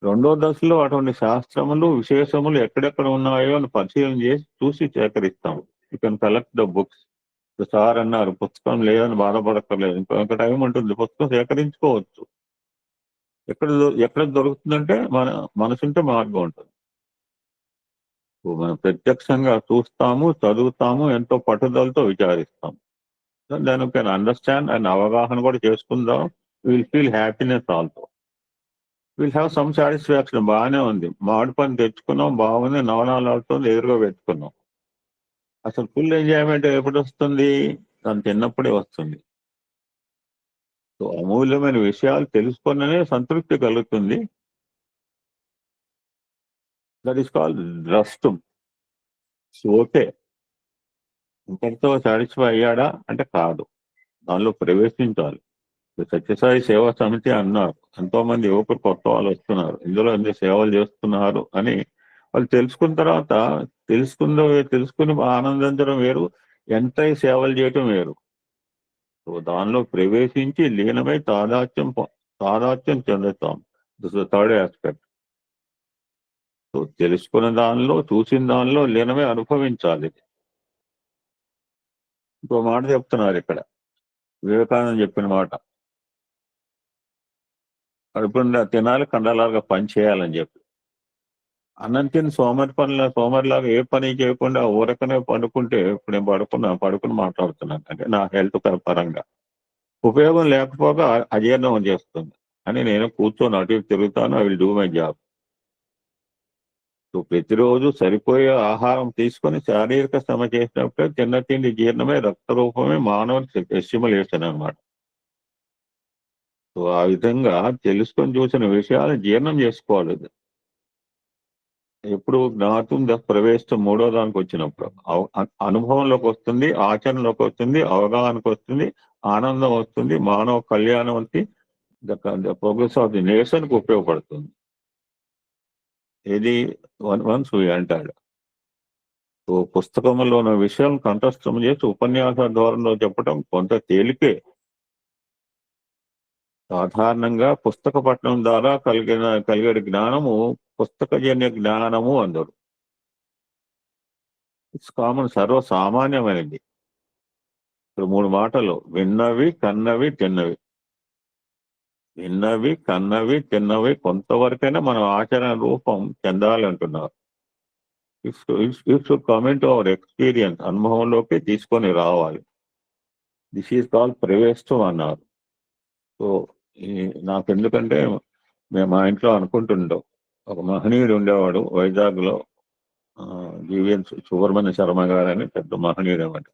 రెండో దశలో అటువంటి శాస్త్రములు, విశేషములు ఎక్కడెక్కడ ఉన్నాయో అని పరిశీలన చేసి చూసి సేకరిస్తాం. You can collect the books. Sir అన్నారు పుస్తకం లేదని బాధపడక్కర్లేదు, ఇంకొక టైం ఉంటుంది, పుస్తకం సేకరించుకోవచ్చు. ఎక్కడ దొరుకుతుందంటే మనసుంటే మార్గం ఉంటుంది. మనం ప్రత్యక్షంగా చూస్తాము, చదువుతాము, ఎంతో పట్టుదలతో విచారిస్తాం. దాని కెన్ అండర్స్టాండ్ అండ్ అవగాహన కూడా చేసుకుందాం. Will feel happiness also, will have some satisfaction. బాగానే ఉంది, మామిడి పని తెచ్చుకున్నాం, బాగుంది, నవనాలు ఆడుతుంది, ఎదురుగా పెట్టుకున్నాం. ఆ అసలు ఫుల్ ఎంజాయ్మెంట్ ఎప్పుడు వస్తుంది? తను తిన్నప్పుడే వస్తుంది. సో అమూల్యమైన విషయాలు తెలుసుకున్ననే సంతృప్తి కలుగుతుంది. దట్ ఈస్ కాల్డ్ ద్రష్టం. ఓకే, ఇంతటితో సాటిస్ఫై అయ్యాడా అంటే కాదు, దానిలో ప్రవేశించాలి. సత్యసాయి సేవా సమితి అన్నారు, ఎంతో మంది యువకులు కొత్త వాళ్ళు వస్తున్నారు, ఇందులో ఎన్ని సేవలు చేస్తున్నారు అని వాళ్ళు తెలుసుకున్న తర్వాత తెలుసుకుని ఆనందించడం వేరు, ఎంత సేవలు చేయటం వేరు. సో దానిలో ప్రవేశించి లీనమై తాదాత్యం చెందుతాం. This is third aspect. So తెలుసుకున్న దానిలో, చూసిన దానిలో లీనమై అనుభవించాలి. ఇంకో మాట చెప్తున్నారు ఇక్కడ, వివేకానంద చెప్పిన మాట, కడుపుండా తినాలి, కండలాగా పని చేయాలని చెప్పి. అన్నం తిని సోమరిలాగా ఏ పని చేయకుండా ఊరకనే పండుకుంటే, ఇప్పుడు నేను పడుకుని మాట్లాడుతున్నాను అంటే నా హెల్త్ పరంగా ఉపయోగం లేకపోగా అజీర్ణం చేస్తుంది అని నేను కూర్చొని అటు ఇటు తిరుగుతాను. I will do my job. So ప్రతిరోజు సరిపోయే ఆహారం తీసుకొని శారీరక శ్రమ చేసినప్పుడే తిన్న తిండి జీర్ణమే, రక్త రూపమే మానవుని ఎస్టిములేషన్ అన్నమాట. సో ఆ విధంగా తెలుసుకొని చూసిన విషయాలు జీర్ణం చేసుకోవాలి. ఎప్పుడు జ్ఞాతం ప్రవేశం మూడో దానికి వచ్చినప్పుడు అనుభవంలోకి వస్తుంది, ఆచరణలోకి వస్తుంది, అవగాహనకు వస్తుంది, ఆనందం వస్తుంది, మానవ కళ్యాణం వచ్చి ద ప్రోగ్రెస్ ఆఫ్ ది నేషన్కి ఉపయోగపడుతుంది. ఇది వన్స్ అంటాడు. సో పుస్తకంలో ఉన్న విషయం కంఠస్థం చేసి ఉపన్యాస ధోరణిలో చెప్పడం కొంత తేలికే. సాధారణంగా పుస్తక పఠనం ద్వారా కలిగే జ్ఞానము పుస్తకజన్య జ్ఞానము అందరు. ఇట్స్ కామన్, సర్వసామాన్యమైనది. ఇప్పుడు 3 మాటలు: విన్నవి, కన్నవి, తిన్నవి. విన్నవి, కన్నవి, తిన్నవి కొంతవరకైనా మనం ఆచరణ రూపం చెందాలి అంటున్నారు. It's coming to our experience, అనుభవంలోకి తీసుకొని రావాలి. దిస్ ఈజ్ కాల్డ్ ప్రవేశం అన్నారు. సో నాకు ఎందుకంటే మేము మా ఇంట్లో అనుకుంటుంటాం, ఒక మహనీయుడు ఉండేవాడు వైజాగ్లో, జీవీఎన్ సుబ్రహ్మణ్య శర్మ గారు అని పెద్ద మహనీయుడు అన్నమాట.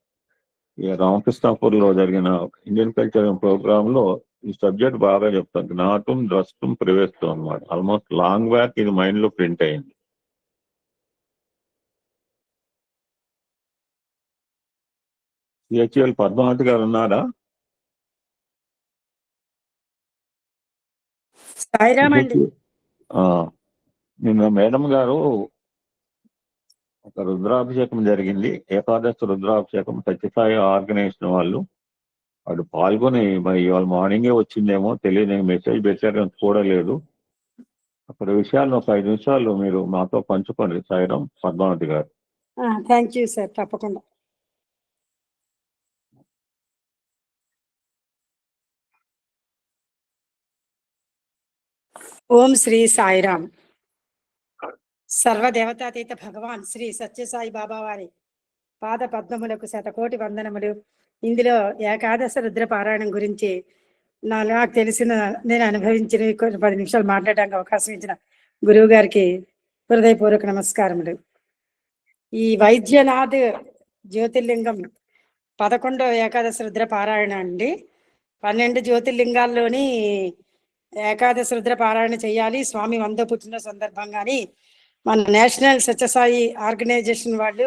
ఈ రామకృష్ణాపూర్లో జరిగిన ఇండియన్ కల్చరల్ ప్రోగ్రామ్ లో ఈ సబ్జెక్ట్ బాగా చెప్తాను. జ్ఞాతం, ద్రష్టం, ప్రవేశం అనమాట. ఆల్మోస్ట్ లాంగ్ బ్యాక్ ఇది మైండ్ లో ప్రింట్ అయింది. సిహెచ్ఎల్ పద్మావతి గారు ఉన్నారా? నిన్న మేడం గారు ఒక రుద్రాభిషేకం జరిగింది, ఏకాదశి రుద్రాభిషేకం, సత్యసాయి ఆర్గనైజేషన్ వాళ్ళు పాల్గొని, మరి ఇవాళ మార్నింగే వచ్చిందేమో తెలియదు, నేను మెసేజ్ పెట్టారని చూడలేదు. అక్కడ విషయాలను ఒక 5 నిమిషాలు మీరు మాతో పంచుకోండి సాయిరాం పద్మావతి గారు. థ్యాంక్ యూ సార్, తప్పకుండా. ఓం శ్రీ సాయిరాం. సర్వదేవతాతీత భగవాన్ శ్రీ సత్యసాయి బాబా వారి పాద పద్మములకు శతకోటి వందనములు. ఇందులో ఏకాదశ రుద్ర పారాయణం గురించి నాకు తెలిసిన, నేను అనుభవించిన 10 నిమిషాలు మాట్లాడడానికి అవకాశం ఇచ్చిన గురువు గారికి హృదయపూర్వక నమస్కారములు. ఈ వైద్యనాథ్ జ్యోతిర్లింగం 11వ ఏకాదశ రుద్ర పారాయణ అండి. 12 జ్యోతిర్లింగాల్లోని ఏకాదశ రుద్ర పారాయణ చేయాలి స్వామి 100వ పుట్టిన సందర్భంగాని మన నేషనల్ సత్యసాయి ఆర్గనైజేషన్ వాళ్ళు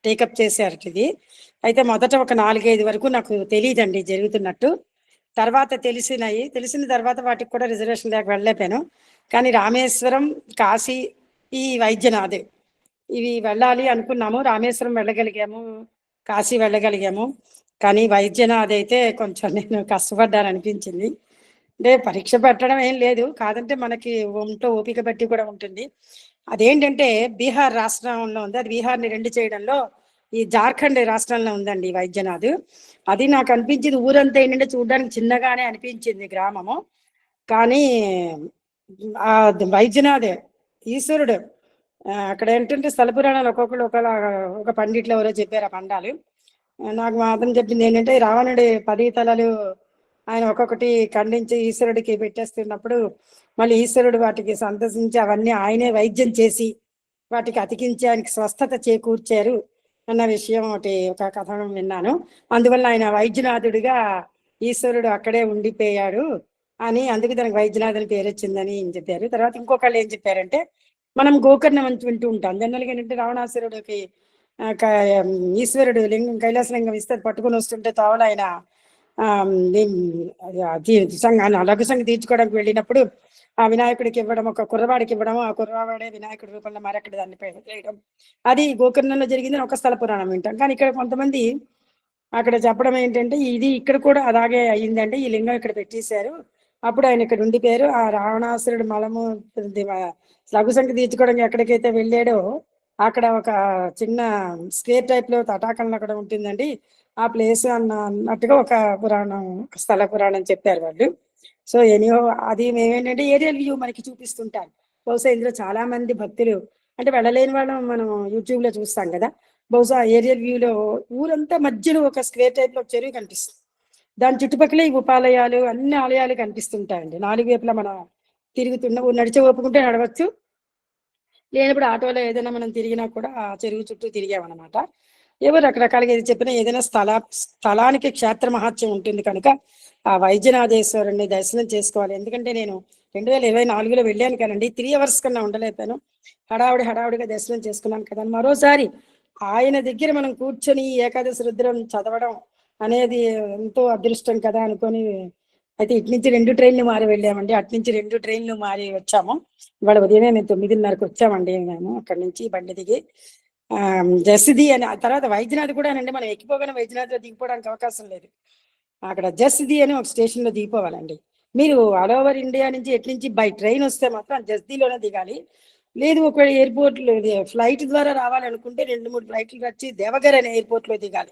టేకప్ చేశారు ఇది. అయితే మొదట ఒక 4-5 వరకు నాకు తెలియదండి జరుగుతున్నట్టు. తర్వాత తెలిసిన తర్వాత వాటికి కూడా రిజర్వేషన్ లేక వెళ్ళలేపాను. కానీ రామేశ్వరం, కాశీ, ఈ వైద్యనాథ్ ఇవి వెళ్ళాలి అనుకున్నాము. రామేశ్వరం వెళ్ళగలిగాము, కాశీ వెళ్ళగలిగాము. కానీ వైద్యనాథ్ అయితే కొంచెం నేను కష్టపడ్డాను అనిపించింది. అంటే పరీక్ష పెట్టడం ఏం లేదు, కాదంటే మనకి ఒంట్లో ఓపిక బట్టి కూడా ఉంటుంది. అదేంటంటే బీహార్ రాష్ట్రంలో ఉంది, అది బీహార్ని 2 చేయడంలో ఈ జార్ఖండ్ రాష్ట్రంలో ఉందండి వైద్యనాథ్. అది నాకు అనిపించింది, ఊరంతా ఏంటంటే చూడడానికి చిన్నగానే అనిపించింది గ్రామము, కానీ ఆ వైద్యనాథ్ ఈశ్వరుడు. అక్కడ ఏంటంటే స్థల పురాణాలు ఒక్కొక్కరు ఒక పండిట్లు ఎవరో చెప్పారు ఆ పండాలు. నాకు మాత్రం చెప్పింది ఏంటంటే రావణుడి 10 తలలు ఆయన ఒక్కొక్కటి ఖండించి ఈశ్వరుడికి పెట్టేస్తున్నప్పుడు మళ్ళీ ఈశ్వరుడు వాటికి సంతసించి అవన్నీ ఆయనే వైద్యం చేసి వాటికి అతికించి ఆయనకి స్వస్థత చేకూర్చారు అన్న విషయం ఒక కథనం విన్నాను. అందువల్ల ఆయన వైద్యనాథుడిగా ఈశ్వరుడు అక్కడే ఉండిపోయాడు అని, అందుకు దానికి వైద్యనాథ్ అని పేరు వచ్చిందని చెప్పారు. తర్వాత ఇంకొకళ్ళు ఏం చెప్పారంటే, మనం గోకర్ణ మంచి వింటూ ఉంటాం జనరల్గా. ఏంటంటే రావణాసురుడికి ఈశ్వరుడు లింగం, కైలాస లింగం ఇస్తే పట్టుకొని వస్తుంటే తోవలు ఆయన లఘు సంఘ తీర్చుకోవడానికి వెళ్ళినప్పుడు ఆ వినాయకుడికి ఇవ్వడం, ఒక కుర్రవాడికి ఇవ్వడం, ఆ కుర్రవాడే వినాయకుడి రూపంలో మరొకటి దాన్ని చేయడం, అది గోకర్ణంలో జరిగిందని ఒక స్థల పురాణం వింటాం. కానీ ఇక్కడ కొంతమంది అక్కడ చెప్పడం ఏంటంటే, ఇది ఇక్కడ కూడా అలాగే అయ్యిందంటే, ఈ లింగం ఇక్కడ పెట్టేశారు, అప్పుడు ఆయన ఇక్కడ ఉండిపోయారు. ఆ రావణాసురుడు మలము లఘు సంఖ్య తీర్చుకోవడానికి ఎక్కడికైతే వెళ్ళాడో అక్కడ ఒక చిన్న స్క్వేర్ టైప్ లో తటాకంలో అక్కడ ఉంటుందండి ఆ ప్లేస్ అన్నట్టుగా ఒక పురాణం, స్థల పురాణం చెప్పారు వాళ్ళు. సో ఎనీహో అది మేమేంటంటే ఏరియల్ వ్యూ మనకి చూపిస్తుంటారు. బహుశా ఇందులో చాలా మంది భక్తులు అంటే వెళ్ళలేని వాళ్ళం మనం యూట్యూబ్ లో చూస్తాం కదా, బహుశా ఏరియల్ వ్యూలో ఊరంతా మధ్యలో ఒక స్క్వేర్ టైప్ లో చెరువు కనిపిస్తుంది. దాని చుట్టుపక్కల ఈ ఉపాలయాలు అన్ని ఆలయాలు కనిపిస్తుంటాయండి. 4 వైపులా మనం తిరుగుతున్న నడిచే ఒప్పుకుంటే నడవచ్చు, లేనప్పుడు ఆటోలో ఏదైనా మనం తిరిగినా కూడా ఆ చెరువు చుట్టూ తిరిగామన్నమాట. ఏవో రకరకాలుగా ఏది చెప్పినా ఏదైనా స్థలానికి క్షేత్ర మహత్యం ఉంటుంది కనుక ఆ వైద్యనాథేశ్వరుణ్ణి దర్శనం చేసుకోవాలి. ఎందుకంటే నేను 2024లో వెళ్ళాను కానండి, 3 hours కన్నా ఉండలేపాను. హడావుడిగా దర్శనం చేసుకున్నాను కదా. మరోసారి ఆయన దగ్గర మనం కూర్చొని ఏకాదశి రుద్రం చదవడం అనేది ఎంతో అదృష్టం కదా అనుకొని, అయితే ఇటు నుంచి 2 ట్రైన్లు మారి వెళ్ళామండి, అటు నుంచి 2 ట్రైన్లు మారి వచ్చాము. ఇవాళ ఉదయమే మేము 9:30కి వచ్చామండి. మేము అక్కడి నుంచి బండి దిగి జస్ది అని, ఆ తర్వాత వైద్యనాథ్ కూడా అండి, మనం ఎక్కిపోగానే వైద్యనాథ్లో దిగిపోవడానికి అవకాశం లేదు. అక్కడ జస్ది అని ఒక స్టేషన్ లో దిగిపోవాలండి. మీరు ఆల్ ఓవర్ ఇండియా నుంచి ఎటు నుంచి బై ట్రైన్ వస్తే మాత్రం జస్దీలోనే దిగాలి. లేదు ఒక ఎయిర్పోర్ట్ ఫ్లైట్ ద్వారా రావాలనుకుంటే 2-3 ఫ్లైట్లు వచ్చి దేవగర్ అనే ఎయిర్పోర్ట్ లో దిగాలి.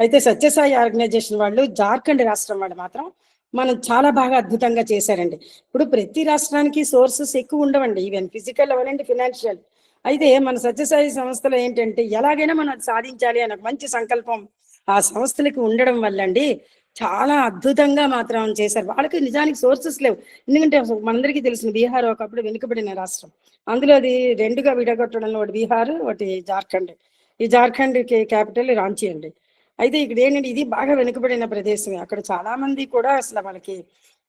అయితే సత్యసాయి ఆర్గనైజేషన్ వాళ్ళు, జార్ఖండ్ రాష్ట్రం వాళ్ళు మాత్రం మనం చాలా బాగా అద్భుతంగా చేశారండి. ఇప్పుడు ప్రతి రాష్ట్రానికి సోర్సెస్ ఎక్కువ ఉండవండి, ఈవెన్ ఫిజికల్ అవనండి, ఫినాన్షియల్. అయితే మన సత్యసాయి సంస్థలో ఏంటంటే ఎలాగైనా మనం అది సాధించాలి అనే మంచి సంకల్పం ఆ సంస్థలకి ఉండడం వల్ల అండి చాలా అద్భుతంగా మాత్రం చేశారు. వాళ్ళకి నిజానికి సోర్సెస్ లేవు. ఎందుకంటే మనందరికీ తెలిసిన బీహార్ ఒకప్పుడు వెనుకబడిన రాష్ట్రం, అందులో అది 2గా విడగొట్టడంలో ఒకటి బీహార్, ఒకటి జార్ఖండ్. ఈ జార్ఖండ్ క్యాపిటల్ రాంచీ అండి. అయితే ఇక్కడ ఏంటంటే ఇది బాగా వెనుకబడిన ప్రదేశమే. అక్కడ చాలా మంది కూడా అసలు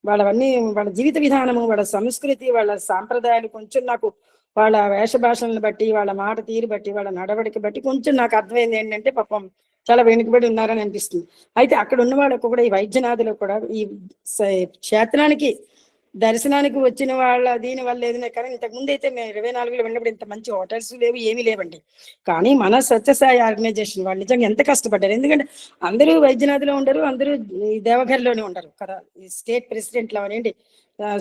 వాళ్ళవన్నీ వాళ్ళ జీవిత విధానము, వాళ్ళ సంస్కృతి, వాళ్ళ సాంప్రదాయాలు కొంచెం నాకు వాళ్ళ వేష భాషలను బట్టి, వాళ్ళ మాట తీరు బట్టి, వాళ్ళ నడవడికి బట్టి కొంచెం నాకు అర్థమైంది ఏంటంటే పాపం చాలా వెనుకబడి ఉన్నారని అనిపిస్తుంది. అయితే అక్కడ ఉన్న వాళ్ళకు కూడా ఈ వైద్యనాథులు కూడా ఈ క్షేత్రానికి దర్శనానికి వచ్చిన వాళ్ళ దీని వల్ల ఏదైనా, కానీ ఇంతకుముందు అయితే మేము 24లో వెళ్ళినప్పుడు ఇంత మంచి హోటల్స్ లేవు, ఏమీ లేవండి. కానీ మన సత్యసాయి ఆర్గనైజేషన్ వాళ్ళు నిజంగా ఎంత కష్టపడ్డారు. ఎందుకంటే అందరూ వైద్యనాథులో ఉండరు, అందరూ ఈ దేవఘర్లోనే ఉండరు కదా. ఈ స్టేట్ ప్రెసిడెంట్లు అవనండి,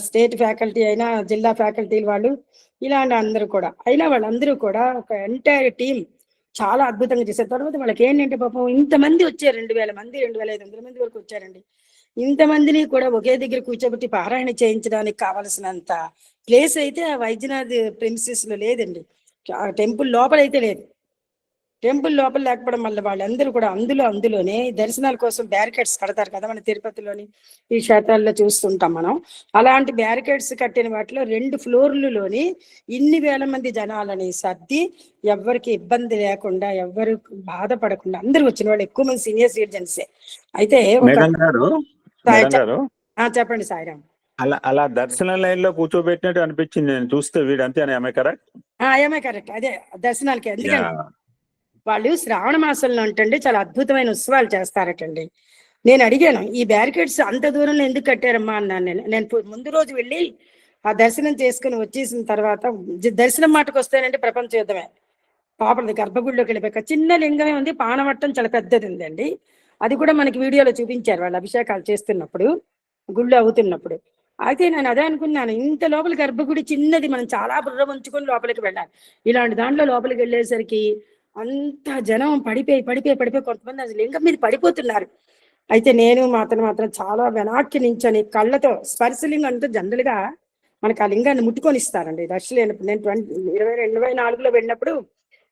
స్టేట్ ఫ్యాకల్టీ అయినా, జిల్లా ఫ్యాకల్టీలు వాళ్ళు, ఇలాంటి అందరూ కూడా అయినా వాళ్ళందరూ కూడా ఒక ఎంటైర్ టీం చాలా అద్భుతంగా చేశారు. తర్వాత వాళ్ళకి ఏంటంటే పాపం ఇంతమంది వచ్చారు, 2000 మంది 2500 మంది వరకు వచ్చారండి. ఇంతమందిని కూడా ఒకే దగ్గర కూర్చోబెట్టి పారాయణ చేయించడానికి కావలసినంత ప్లేస్ అయితే ఆ వైద్యనాథ్ ప్రిన్సెస్ లో లేదండి. టెంపుల్ లోపల అయితే లేదు. టెంపుల్ లోపల లేకపోవడం వల్ల వాళ్ళందరూ కూడా అందులోనే దర్శనాల కోసం బ్యారికేడ్స్ కడతారు కదా, మన తిరుపతిలోని ఈ క్షేత్రాల్లో చూస్తుంటాం మనం. అలాంటి బ్యారికేడ్స్ కట్టిన వాటిలో 2 ఫ్లోర్లలోని ఇన్ని వేల మంది జనాలని సర్ది, ఎవరికి ఇబ్బంది లేకుండా, ఎవరు బాధపడకుండా అందరూ వచ్చిన వాళ్ళు ఎక్కువ మంది సీనియర్ సిటిజన్సే. అయితే చెప్పండి సాయిరామ్. అలా దర్శన లైన్ లో కూర్చోబెట్టినట్టు అనిపించింది నేను చూస్తే, వీడంతే అని కరెక్ట్. అదే దర్శనాలకి. ఎందుకంటే వాళ్ళు శ్రావణ మాసంలో అంటండి చాలా అద్భుతమైన ఉత్సవాలు చేస్తారటండి. నేను అడిగాను, ఈ బ్యారికేడ్స్ అంత దూరంలో ఎందుకు కట్టారమ్మా అన్నాను. నేను ముందు రోజు వెళ్ళి ఆ దర్శనం చేసుకుని వచ్చేసిన తర్వాత దర్శనం మాటకు వస్తేనంటే ప్రపంచ యుద్ధమే. పాపది గర్భగుడిలోకి వెళ్ళిపోయాక చిన్న లింగమే ఉంది, పానవట్టం చాలా పెద్దది ఉందండి. అది కూడా మనకి వీడియోలో చూపించారు వాళ్ళు అభిషేకాలు చేస్తున్నప్పుడు, గుళ్ళు అవుతున్నప్పుడు. అయితే నేను అదే అనుకున్నాను, ఇంత లోపల గర్భగుడి చిన్నది, మనం చాలా బుర్ర ఉంచుకొని లోపలికి వెళ్ళాలి. ఇలాంటి దాంట్లో లోపలికి వెళ్ళేసరికి అంత జనం పడిపోయి కొంతమంది అసలు లింగం మీద పడిపోతున్నారు. అయితే నేను మాత్రం చాలా వెనాక్కి నించని కళ్ళతో స్పర్శలింగం అంటే జనరల్ గా మనకు ఆ లింగాన్ని ముట్టుకొని ఇస్తారండి. దర్శనం నేను 2024లో వెళ్ళినప్పుడు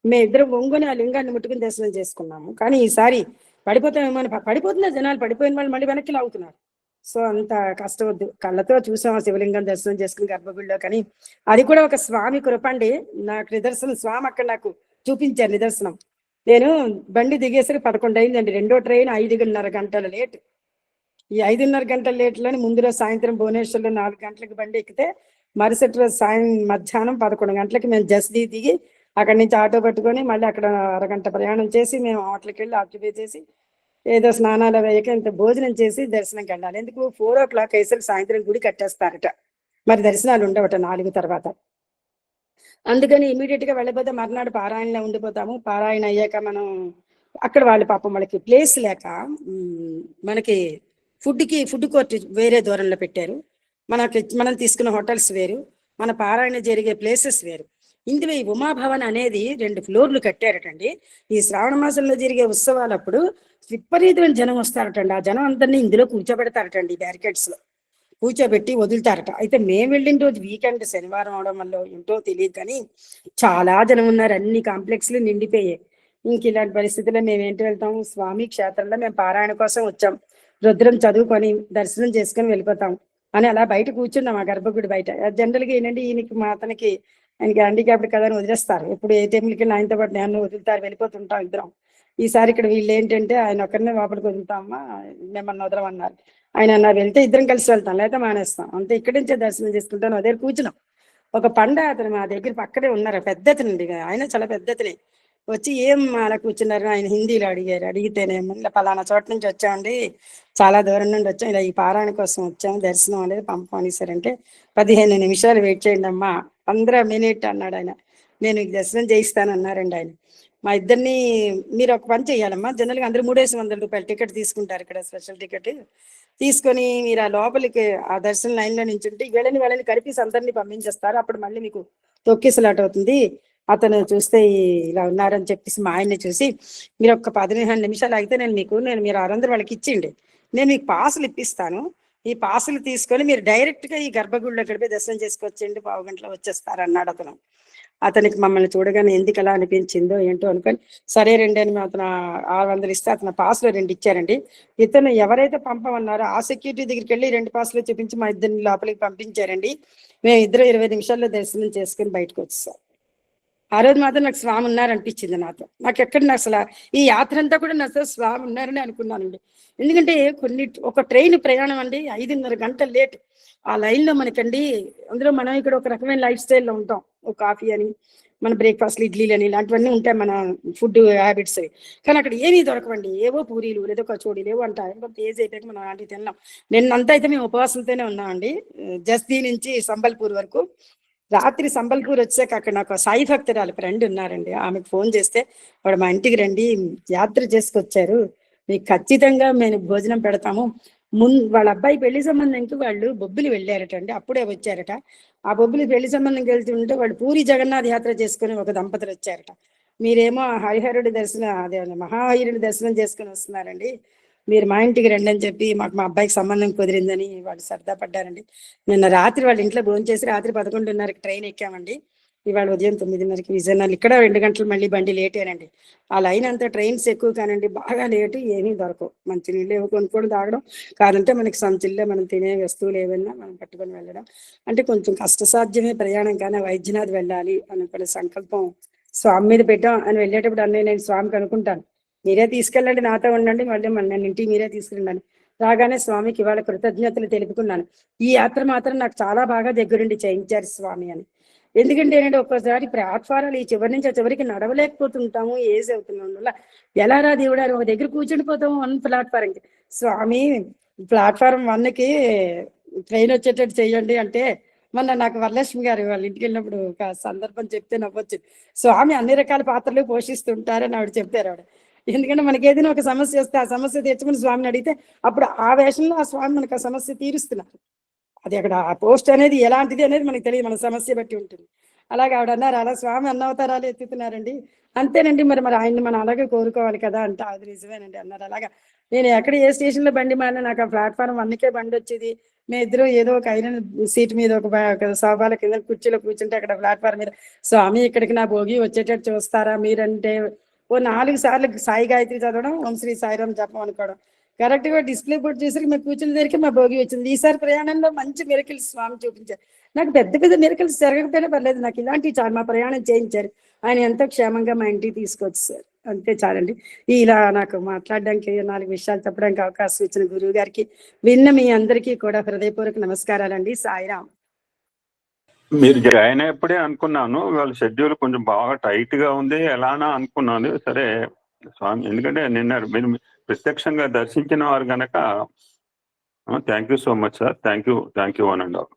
మేమిద్దరం ఒంగుని ఆ లింగాన్ని ముట్టుకుని దర్శనం చేసుకున్నాము. కానీ ఈసారి పడిపోతున్నారు జనాలు, పడిపోయిన వాళ్ళు మళ్ళీ వెనక్కి లాగుతున్నారు. సో అంత కష్టం వద్దు, కళ్ళతో చూసాం ఆ శివలింగం దర్శనం చేసుకుని గర్భగుడిలో. కానీ అది కూడా ఒక స్వామి కృప అండి. నాకు నిదర్శనం స్వామి అక్కడ నాకు చూపించారు నిదర్శనం. నేను బండి దిగేసరికి 11 అయిందండి. రెండో ట్రైన్ 5:30 గంటల లేట్. ఈ 5:30 గంటల లేట్లోని ముందు రోజు సాయంత్రం భువనేశ్వర్లో 4 గంటలకు బండి ఎక్కితే మరుసటి రోజు మధ్యాహ్నం 11 గంటలకి మేము జస్దీ దిగి అక్కడి నుంచి ఆటో పట్టుకొని మళ్ళీ అక్కడ అరగంట ప్రయాణం చేసి మేము హోటల్కి వెళ్ళి ఆక్యుపై చేసి ఏదో స్నానాలు వేయక ఇంత భోజనం చేసి దర్శనంకి వెళ్ళాలి. ఎందుకు 4 o'clock అయ్యేసరికి సాయంత్రం గుడి కట్టేస్తారట. మరి దర్శనాలు ఉండవట 4 తర్వాత. అందుకని ఇమీడియట్ గా వెళ్ళిపోతే మర్నాడు పారాయణలో ఉండిపోతాము. పారాయణ అయ్యాక మనం అక్కడ వాళ్ళు పాపం వాళ్ళకి ప్లేస్ లేక మనకి ఫుడ్ కోర్ట్ వేరే దూరంలో పెట్టారు. మనం తీసుకున్న హోటల్స్ వేరు, మన పారాయణ జరిగే ప్లేసెస్ వేరు. ఇందులో ఈ ఉమాభవన్ అనేది 2 ఫ్లోర్లు కట్టారటండి. ఈ శ్రావణ మాసంలో జరిగే ఉత్సవాలప్పుడు విపరీతమైన జనం వస్తారటండి. ఆ జనం అందరినీ ఇందులో కూర్చోబెడతారటండి, బ్యారికేడ్స్ లో కూర్చోబెట్టి వదులుతారట. అయితే మేము వెళ్ళిన రోజు వీకెండ్ శనివారం అవడం వల్ల ఏంటో తెలియదు కానీ చాలా జనం ఉన్నారు. అన్ని కాంప్లెక్స్లు నిండిపోయాయి. ఇంక ఇలాంటి పరిస్థితుల్లో మేము ఏంటి వెళ్తాము, స్వామి క్షేత్రంలో మేము పారాయణ కోసం వచ్చాం, రుద్రం చదువుకొని దర్శనం చేసుకొని వెళ్ళిపోతాం అని అలా బయట కూర్చున్నాం ఆ గర్భగుడి బయట. జనరల్గా ఏంటంటే ఆయనకి హ్యాండిక్యాప్డ్ కదా అని వదిలేస్తారు. ఎప్పుడు ఏ టైంకి ఆయనతో పాటు నేను వదులుతారు, వెళ్ళిపోతుంటాం ఇద్దరం. ఈసారి ఇక్కడ వీళ్ళు ఏంటంటే ఆయన ఒక్కరినే లోపలికి వదులుతామా, మిమ్మల్ని వదలమన్నారు. ఆయన అన్నారు వెళ్తే ఇద్దరం కలిసి వెళ్తాం, లేకపోతే మానేస్తాం, అంతే ఇక్కడి నుంచే దర్శనం చేసుకుంటాను. అదే కూర్చున్నాం. ఒక అతను మా దగ్గర పక్కనే ఉన్నారు, పెద్దతనండి. ఆయన చాలా పెద్దతనే. వచ్చి ఏం అలా కూర్చున్నారు ఆయన హిందీలో అడిగారు. అడిగితేనేమో ఇలా పలానా చోట నుంచి వచ్చామండి, చాలా దూరం నుండి వచ్చాం, ఇలా ఈ పారాయణ కోసం వచ్చాము, దర్శనం అనేది పంపమనిసారంటే 15 నిమిషాలు వెయిట్ చేయండి అమ్మా, 15 minutes అన్నాడు ఆయన. నేను దర్శనం చేయిస్తాను అన్నారండి ఆయన. మా ఇద్దరిని మీరు ఒక పని చేయాలమ్మా, జనరల్గా అందరూ 3,500 రూపాయలు టికెట్ తీసుకుంటారు ఇక్కడ, స్పెషల్ టికెట్ తీసుకొని మీరు ఆ లోపలికి ఆ దర్శన లైన్లో నించుంటే వాళ్ళని కలిపి అందరినీ పంపించేస్తారు. అప్పుడు మళ్ళీ మీకు తొక్కిసలాట అవుతుంది. అతను చూస్తే ఇలా ఉన్నారని చెప్పేసి మా ఆయన్ని చూసి మీరు ఒక 15 నిమిషాలు అయితే మీరు 600 వాళ్ళకి ఇచ్చిండి, నేను మీకు పాసులు ఇప్పిస్తాను, ఈ పాసులు తీసుకొని మీరు డైరెక్ట్ గా ఈ గర్భగుడిలో గడిపి దర్శనం చేసుకొచ్చేయండి, 15 గంటలో వచ్చేస్తారు అన్నాడు అతను. అతనికి మమ్మల్ని చూడగానే ఎందుకు అలా అనిపించిందో ఏంటో అనుకొని సరే రండి అని అతను 600 ఇస్తే అతను పాసులు 2 ఇచ్చారండి. ఇతను ఎవరైతే పంపమన్నారో ఆ సెక్యూరిటీ దగ్గరికి వెళ్ళి 2 పాసులు చూపించి మా ఇద్దరిని లోపలికి పంపించారండి. మేము ఇద్దరు 20 నిమిషాల్లో దర్శనం చేసుకుని బయటకు వచ్చేసాం. ఆ రోజు మాత్రం నాకు స్వామి ఉన్నారనిపించింది. నాకు ఎక్కడ అసలు ఈ యాత్ర అంతా కూడా నాకు స్వామి ఉన్నారని అనుకున్నానండి. ఎందుకంటే ఒక ట్రైన్ ప్రయాణం అండి 5:30 గంటలు లేట్. ఆ లైన్ లో మనకండి, అందులో మనం ఇక్కడ ఒక రకమైన లైఫ్ స్టైల్లో ఉంటాం, ఒక కాఫీ అని, మన బ్రేక్ఫాస్ట్లు ఇడ్లీలు అని ఇలాంటివన్నీ ఉంటాయి మన ఫుడ్ హ్యాబిట్స్. కానీ అక్కడ ఏమీ దొరకవండి, ఏవో పూరీలు లేదో కచోడీలు ఏవో అంటారు. ఏజ్ అయిపోయాక మనం అలాంటివి తిన్నాం. నిన్నంతా అయితే మేము ఉపవాసంతోనే ఉన్నామండి, జస్దీ నుంచి సంబల్పూర్ వరకు. రాత్రి సంబల్పూర్ వచ్చాక అక్కడ నాకు సాయి భక్తురాలు ఫ్రెండ్ ఉన్నారండి, ఆమెకు ఫోన్ చేస్తే వాడు మా ఇంటికి రండి, యాత్ర చేసుకొచ్చారు, మీకు ఖచ్చితంగా మేము భోజనం పెడతాము. వాళ్ళ అబ్బాయి పెళ్లి సంబంధంకి వాళ్ళు బొబ్బిలి వెళ్ళారటండి, అప్పుడే వచ్చారట. ఆ బొబ్బిలి పెళ్లి సంబంధంకి వెళ్తుంటే వాళ్ళు పూరి జగన్నాథ్ యాత్ర చేసుకుని ఒక దంపతులు వచ్చారట. మీరేమో హరిహరుడి దర్శనం, అదే మహాహీరుడి దర్శనం చేసుకుని వస్తున్నారండి, మీరు మా ఇంటికి రండి అని చెప్పి మా అబ్బాయికి సంబంధం కుదిరిందని వాళ్ళు సరదా పడ్డారండి. నిన్న రాత్రి వాళ్ళ ఇంట్లో భోజనం చేసి రాత్రి 11:30కి ట్రైన్ ఎక్కామండి. ఇవాళ ఉదయం 9:30కి విజయనగరం. ఇక్కడ 2 గంటలు మళ్ళీ బండి లేటేనండి. ఆ లైన్ అంతా ట్రైన్స్ ఎక్కువ కానండి, బాగా లేటు, ఏమీ దొరకవు. మంచి నీళ్ళు ఏవో కొనుక్కొని తాగడం, కాదంటే మనకి సంచుల్లో మనం తినే వస్తువులు ఏవైనా మనం పట్టుకొని వెళ్ళడం. అంటే కొంచెం కష్టసాధ్యమే ప్రయాణం, కానీ వైద్యనాథ్ వెళ్ళాలి అనుకునే సంకల్పం స్వామి మీద పెట్టాం. అని వెళ్ళేటప్పుడు నేను స్వామికి అనుకుంటాను, మీరే తీసుకెళ్ళండి, నాతో ఉండండి, మళ్ళీ నన్ను ఇంటికి మీరే తీసుకెళ్ళండి. రాగానే స్వామికి ఇవాళ కృతజ్ఞతలు తెలుపుకున్నాను. ఈ యాత్ర మాత్రం నాకు చాలా బాగా దగ్గరుండి చేయించారు స్వామి అని. ఎందుకంటే ఏంటంటే ఒక్కసారి ప్లాట్ఫారాలు ఈ చివరి నుంచి ఆ చివరికి నడవలేకపోతుంటాము, ఏజ్ అవుతున్నాం వల్ల. ఎలా రా దేవుడా ఒక దగ్గర కూర్చుండిపోతాము 1 ప్లాట్ఫారంకి. స్వామి ప్లాట్ఫారం 1కి ట్రైన్ వచ్చేటట్టు చెయ్యండి అంటే, మొన్న నాకు వరలక్ష్మి గారు వాళ్ళ ఇంటికి వెళ్ళినప్పుడు ఒక సందర్భం చెప్తే నవ్వొచ్చు. స్వామి అన్ని రకాల పాత్రలు పోషిస్తుంటారని ఆవిడ చెప్పారు. ఆవిడ ఎందుకంటే మనకి ఏదైనా ఒక సమస్య వస్తే ఆ సమస్య తెచ్చుకుని స్వామిని అడిగితే అప్పుడు ఆ వేషంలో ఆ స్వామి మనకు ఆ సమస్య తీరుస్తున్నారు. అది అక్కడ ఆ పోస్ట్ అనేది ఎలాంటిది అనేది మనకు తెలియదు, మన సమస్య బట్టి ఉంటుంది. అలాగే ఆవిడ అన్నారు, అలా స్వామి అన్నవతారాలు ఎత్తుతున్నారండి. అంతేనండి, మరి ఆయన్ని మనం అలాగే కోరుకోవాలి కదా అంటే, అది నిజమేనండి అన్నారు. అలాగా నేను ఎక్కడ ఏ స్టేషన్లో బండి మారినా నాకు ఆ ప్లాట్ఫారం 1కే బండి వచ్చేది. మేము ఇద్దరు ఏదో ఒక ఐరన్ సీట్ మీద ఒక సోఫాల కింద కుర్చీలో కూర్చుంటే అక్కడ ప్లాట్ఫారం మీద స్వామి ఇక్కడికి నా భోగి వచ్చేటట్టు చూస్తారా మీరంటే, ఓ 4 సార్లు సాయి గాయత్రి చదవడం, ఓం శ్రీ సాయిరాం జపం అనుకోవడం. కరెక్ట్ గా డిస్ప్లే బోర్డు చేసరికి మా కూర్చుని దగ్గరికి మా భోగి వచ్చింది. ఈసారి ప్రయాణంలో మంచి మిరకిల్స్ స్వామి చూపించారు. నాకు పెద్ద పెద్ద మిరకిల్స్ జరగకపోయినా పర్లేదు, నాకు ఇలాంటివి చాలా మా ప్రయాణం చేయించారు. ఆయన ఎంతో క్షేమంగా మా ఇంటికి తీసుకొచ్చారు. అంతే చాలండి. ఇలా నాకు మాట్లాడడానికి 4 విషయాలు చెప్పడానికి అవకాశం ఇచ్చిన గురువు గారికి, విన్న మీ అందరికీ కూడా హృదయపూర్వక నమస్కారాలండి. సాయిరామ్. మీరు జాయిన్ అయ్యేప్పుడే అనుకున్నాను వాళ్ళ షెడ్యూల్ కొంచెం బాగా టైట్ గా ఉంది, ఎలానా అనుకున్నాను. సరే స్వామి, ఎందుకంటే నిన్న మీరు ప్రత్యక్షంగా దర్శించిన వారు గనక thank you so much sir. Thank you 1 and all.